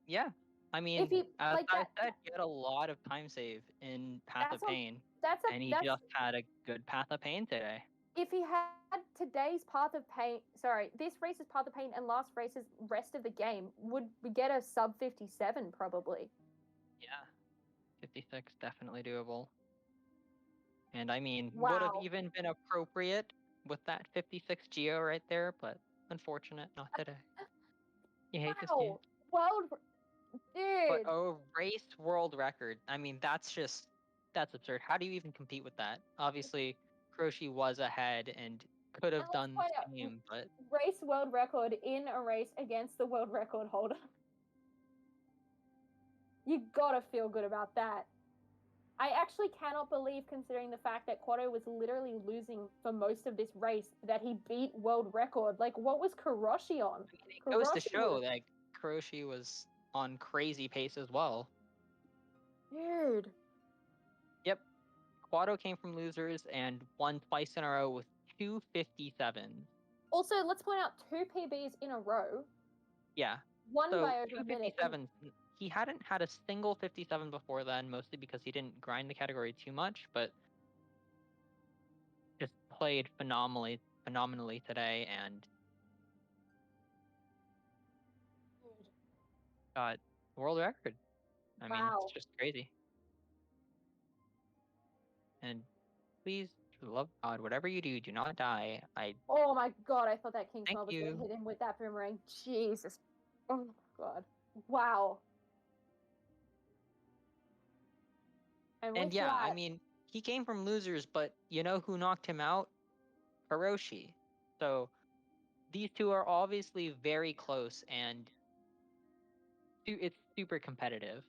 Yeah. I mean, If he as like I that, said, he had a lot of time save in Path of That's a- Pain, that's and he that's just had a good Path of Pain today. if he had today's Path of Pain. Sorry, this race's Path of Pain and last race's rest of the game would we get a sub 57 probably. Yeah. 56, definitely doable. And I mean, would have Wow. even been appropriate with that 56 Geo right there, but unfortunate, not today. You hate to see it. Wow, world, But dude. oh, race world record. I mean, that's absurd. How do you even compete with that? Obviously, Kuroshi was ahead and could have let's done point the out, same, but Race world record in a race against the world record holder. You gotta feel good about that. I actually cannot believe, considering the fact that Quato was literally losing for most of this race, that he beat world record. Like, what was Kuroshi on? it goes to Kuroshi show was- like Kuroshi was on crazy pace as well. Dude. Yep. Quado came from losers and won twice in a row with 257s. Also, let's point out 2 PBs in a row. Yeah. One So by over a minute. 257s. He hadn't had a single 57 before then, mostly because he didn't grind the category too much, but just played phenomenally today and got world record. I mean, Wow. it's just crazy. And please, for the love of God, whatever you do not die. Oh my god, I thought that King's Thank Mob was going to you. hit him with that boomerang. Jesus. Oh god. Wow. And with yeah, I that, mean, he came from losers, but you know who knocked him out? Kuroshi. So these two are obviously very close, and it's super competitive.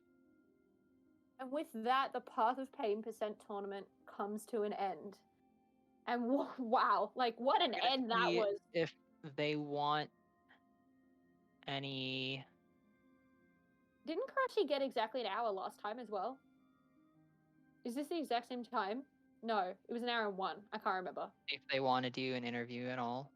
And with that, the Path of Pain % tournament comes to an end. And wow, like what an We're gonna end that see was. if they want any. Didn't Kuroshi get exactly an hour last time as well? Is this the exact same time? No, it was an hour and 1. I can't remember. If they want to do an interview at all.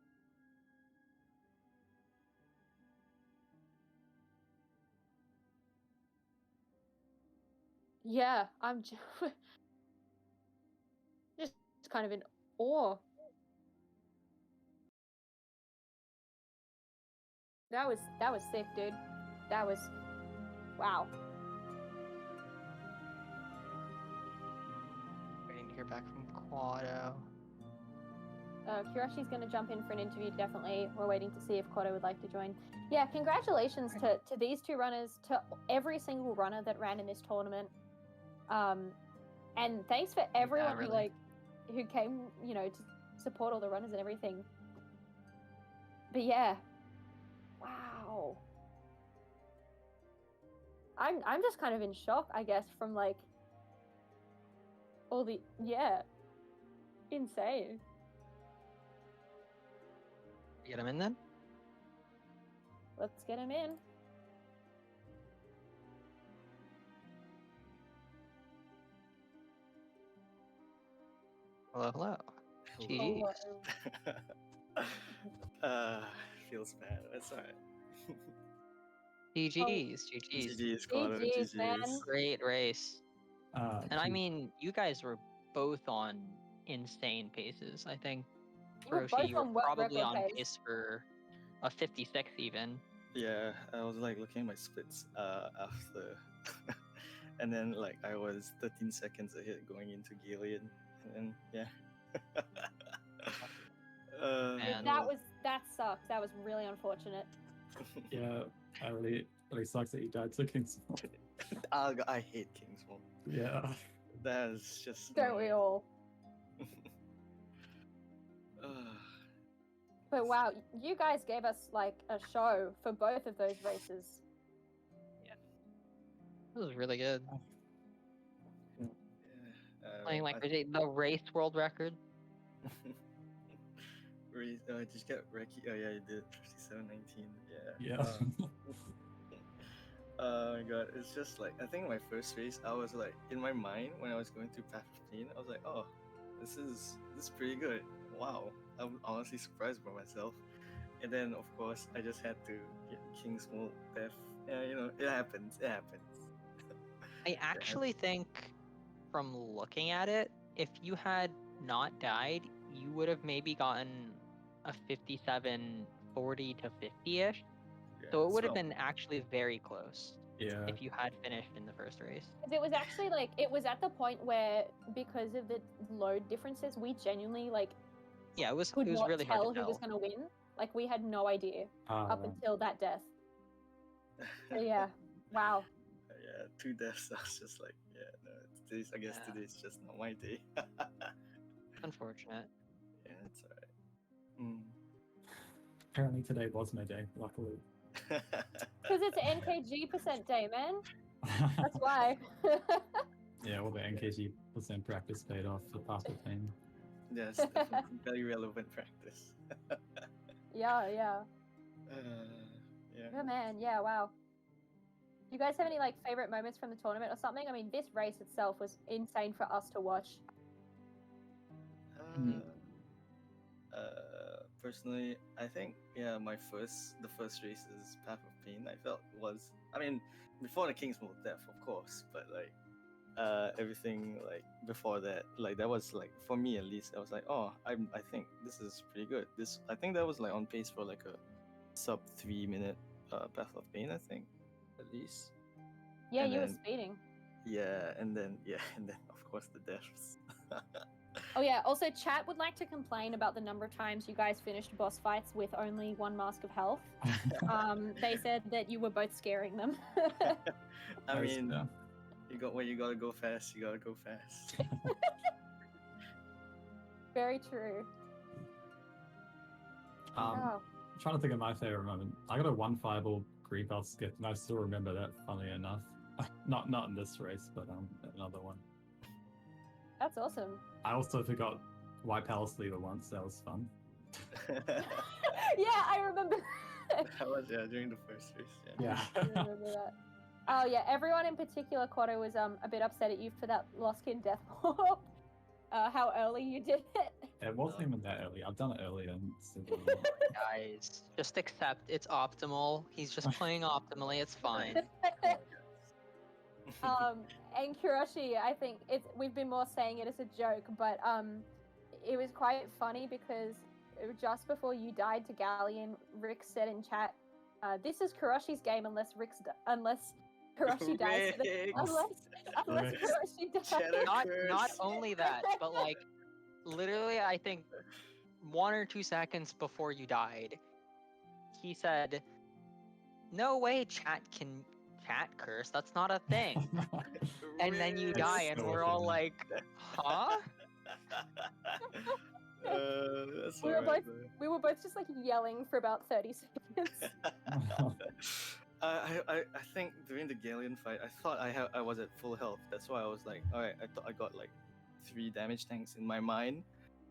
Yeah, I'm just kind of in awe. That was sick, dude. That was wow. Waiting to hear back from Quado. Kuroshi's going to jump in for an interview, definitely. We're waiting to see if Quado would like to join. Yeah, congratulations to these two runners, to every single runner that ran in this tournament. And thanks for everyone who came, to support all the runners and everything. But yeah. Wow. I'm just kind of in shock, I guess, from like all the insane. Get him in then. Let's get him in. Hello, hello. Hello. Hello. Feels bad. That's alright. GG's, GG's. GG's, Quato. GG's, man. GG's. Great race. And I Gee, mean, you guys were both on insane paces. I think, You were Kuroshi, both you were on world probably record on pace. pace for a 56 even. Yeah, I was like looking at my splits after, and then like I was 13 seconds ahead going into Gillian, and then yeah. And That sucks. That was really unfortunate. yeah, really sucks that you died to Kingsfall. I hate Kingsfall. Yeah. That is just. Don't we all? But wow, you guys gave us like a show for both of those races. it was really good. Playing like I the race world record. I just got Reki. Oh yeah, you did 57:19. Yeah. Yeah. Oh my god, it's just like I think my first race, I was like in my mind when I was going through Path of Pain, I was like, oh, this is pretty good. Wow, I'm honestly surprised by myself. And then of course I just had to get King's Mold Death. Yeah, you know, it happens. It happens. I actually think, from looking at it, if you had not died, you would have maybe gotten a 57, 40 to 50-ish. So it would have been actually very close Yeah. if you had finished in the first race. 'Cause it was actually like it was at the point where because of the load differences, we genuinely like Yeah, it was could not really tell hard to who was tell. going to win. Like we had no idea up Uh, until that death. So yeah, wow. Yeah, 2 deaths. I was just like, yeah, no, I guess Yeah. today's just not my day. Unfortunate. Yeah, it's alright. apparently today was my day, luckily. Because it's NKG % day, man. That's why. Yeah, well, the NKG % practice paid off for Path of Pain. Yes, definitely very relevant practice. Yeah. Yeah. Oh man, yeah, wow. Do you guys have any like favorite moments from the tournament or something? I mean, this race itself was insane for us to watch. Personally, I think the first race is Path of Pain. I felt was, I mean, before the King's Mold Death, of course, but like everything like before that, like that was like for me at least, I was like, oh, I think this is pretty good. I think that was like on pace for like a sub 3-minute Path of Pain, I think, at least. Yeah, And you were then- speeding. Yeah, and then of course the deaths. Oh yeah, also chat would like to complain about the number of times you guys finished boss fights with only 1 mask of health. They said that you were both scaring them. I Nice, mean, yeah. you gotta go fast. You gotta go fast. Very true. Oh. I'm trying to think of my favorite moment. I got a 1 fireball creep skip, and I still remember that, funnily enough. not in this race, but another one. That's awesome. I also forgot White Palace Lever once. That was fun. Yeah, I remember. That was during the first race. Yeah. I remember that. Oh yeah, everyone in particular, Quato, was a bit upset at you for that Loskin death warp. How early you did it. It wasn't even that early. I've done it earlier. And still Guys, just accept it's optimal. He's just playing optimally. It's fine. And Kuroshi, I think we've been more saying it as a joke, but it was quite funny because just before you died to Galleon, Rick said in chat, "This is Kuroshi's game unless Kuroshi dies." Rick. Unless Rick. Kuroshi dies. Cheddar Not curse. only that, but like literally, I think 1 or 2 seconds before you died, he said, "No way, chat can chat curse. That's not a thing." And then you Rick. die, and so we're all funny. like, "Huh?" That's We were alright, We were both just like yelling for about 30 seconds. I think during the Galleon fight, I thought I was at full health. That's why I was like, all right, I thought I got like 3 damage tanks in my mind,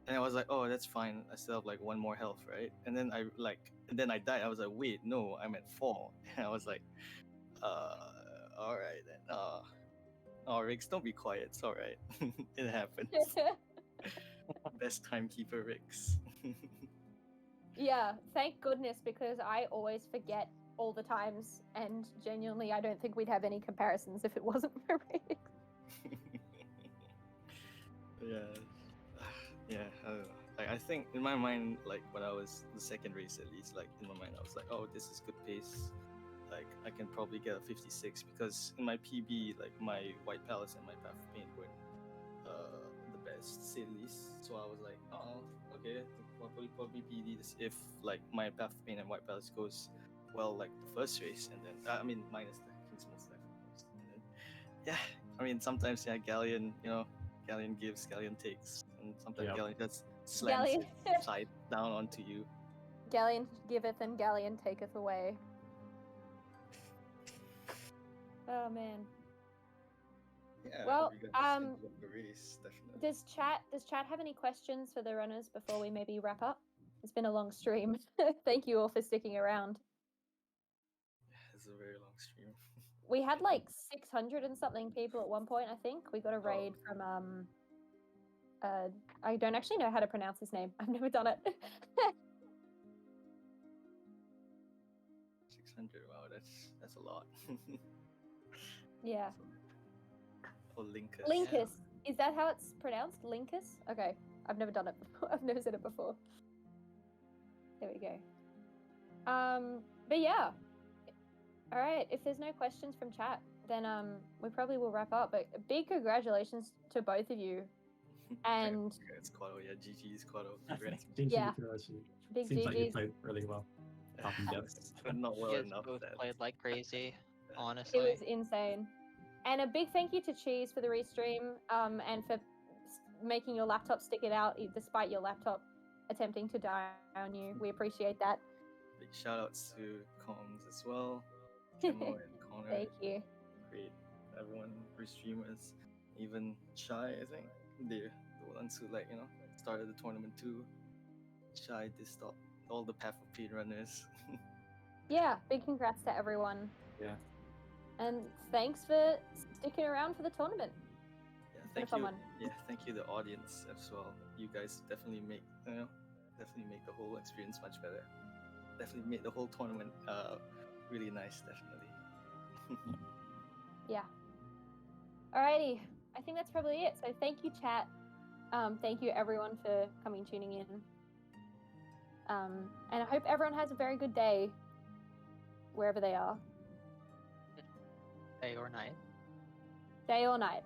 and I was like, oh, that's fine. I still have like 1 more health, right? And then I died. I was like, wait, no, I'm at 4, and I was like, all right then. Oh, Riggs, don't be quiet. It's all right. It happens. Best timekeeper, Riggs. Yeah, thank goodness, because I always forget all the times, and genuinely, I don't think we'd have any comparisons if it wasn't for Rick. Yeah, yeah. I don't know. Like, I think in my mind, like when I was the second race, at least, like in my mind, I was like, oh, this is good pace. Like I can probably get a 56 because in my PB, like my White Palace and my Path of Pain were the best, say the least. So I was like, oh, okay, I'll probably PD this if like my Path of Pain and White Palace goes well, like the first race, and then I mean minus the Kingsman's Life, of course. And then, yeah, I mean sometimes Galleon, Galleon gives, Galleon takes, and sometimes Yep. Galleon just slams Galleon. his side down onto you. Galleon giveth and Galleon taketh away. Oh man. Yeah, Well, I hope you guys enjoyed the race, definitely. Does chat have any questions for the runners before we maybe wrap up? It's been a long stream. Thank you all for sticking around. Yeah, it's a very long stream. We had like 600 and something people at one point, I think. We got a raid from I don't actually know how to pronounce his name. I've never done it. 600. Wow, that's a lot. Yeah. Or Linkus. Linkus. Is that how it's pronounced? Linkus? Okay. I've never done it before. I've never said it before. There we go. But yeah. All right. If there's no questions from chat, then we probably will wrap up. But big congratulations to both of you. And It's Quato, yeah. GG's Quato. GG Yeah. Kuroshi. big Seems like you GGs. played really well. Up in depth. But not well You guys enough. both That played like crazy, It honestly. was insane. And a big thank you to Cheese for the restream, and for making your laptop stick it out despite your laptop attempting to die on you. We appreciate that. big shout outs to Combs as well. Kimo and Connor. Thank you. Great. Everyone, streamers, even Shy, I think. They're the ones who started the tournament too. Shy dissed all the Path of Pain runners. Yeah, big congrats to everyone. Yeah. And thanks for sticking around for the tournament. Yeah, been a thank fun you. one. Yeah, thank you the audience as well. You guys definitely make the whole experience much better. Definitely made the whole tournament really nice. Definitely. Yeah. Alrighty. I think that's probably it. So thank you, chat. Thank you everyone for coming, tuning in. And I hope everyone has a very good day wherever they are. Day or night. Day or night.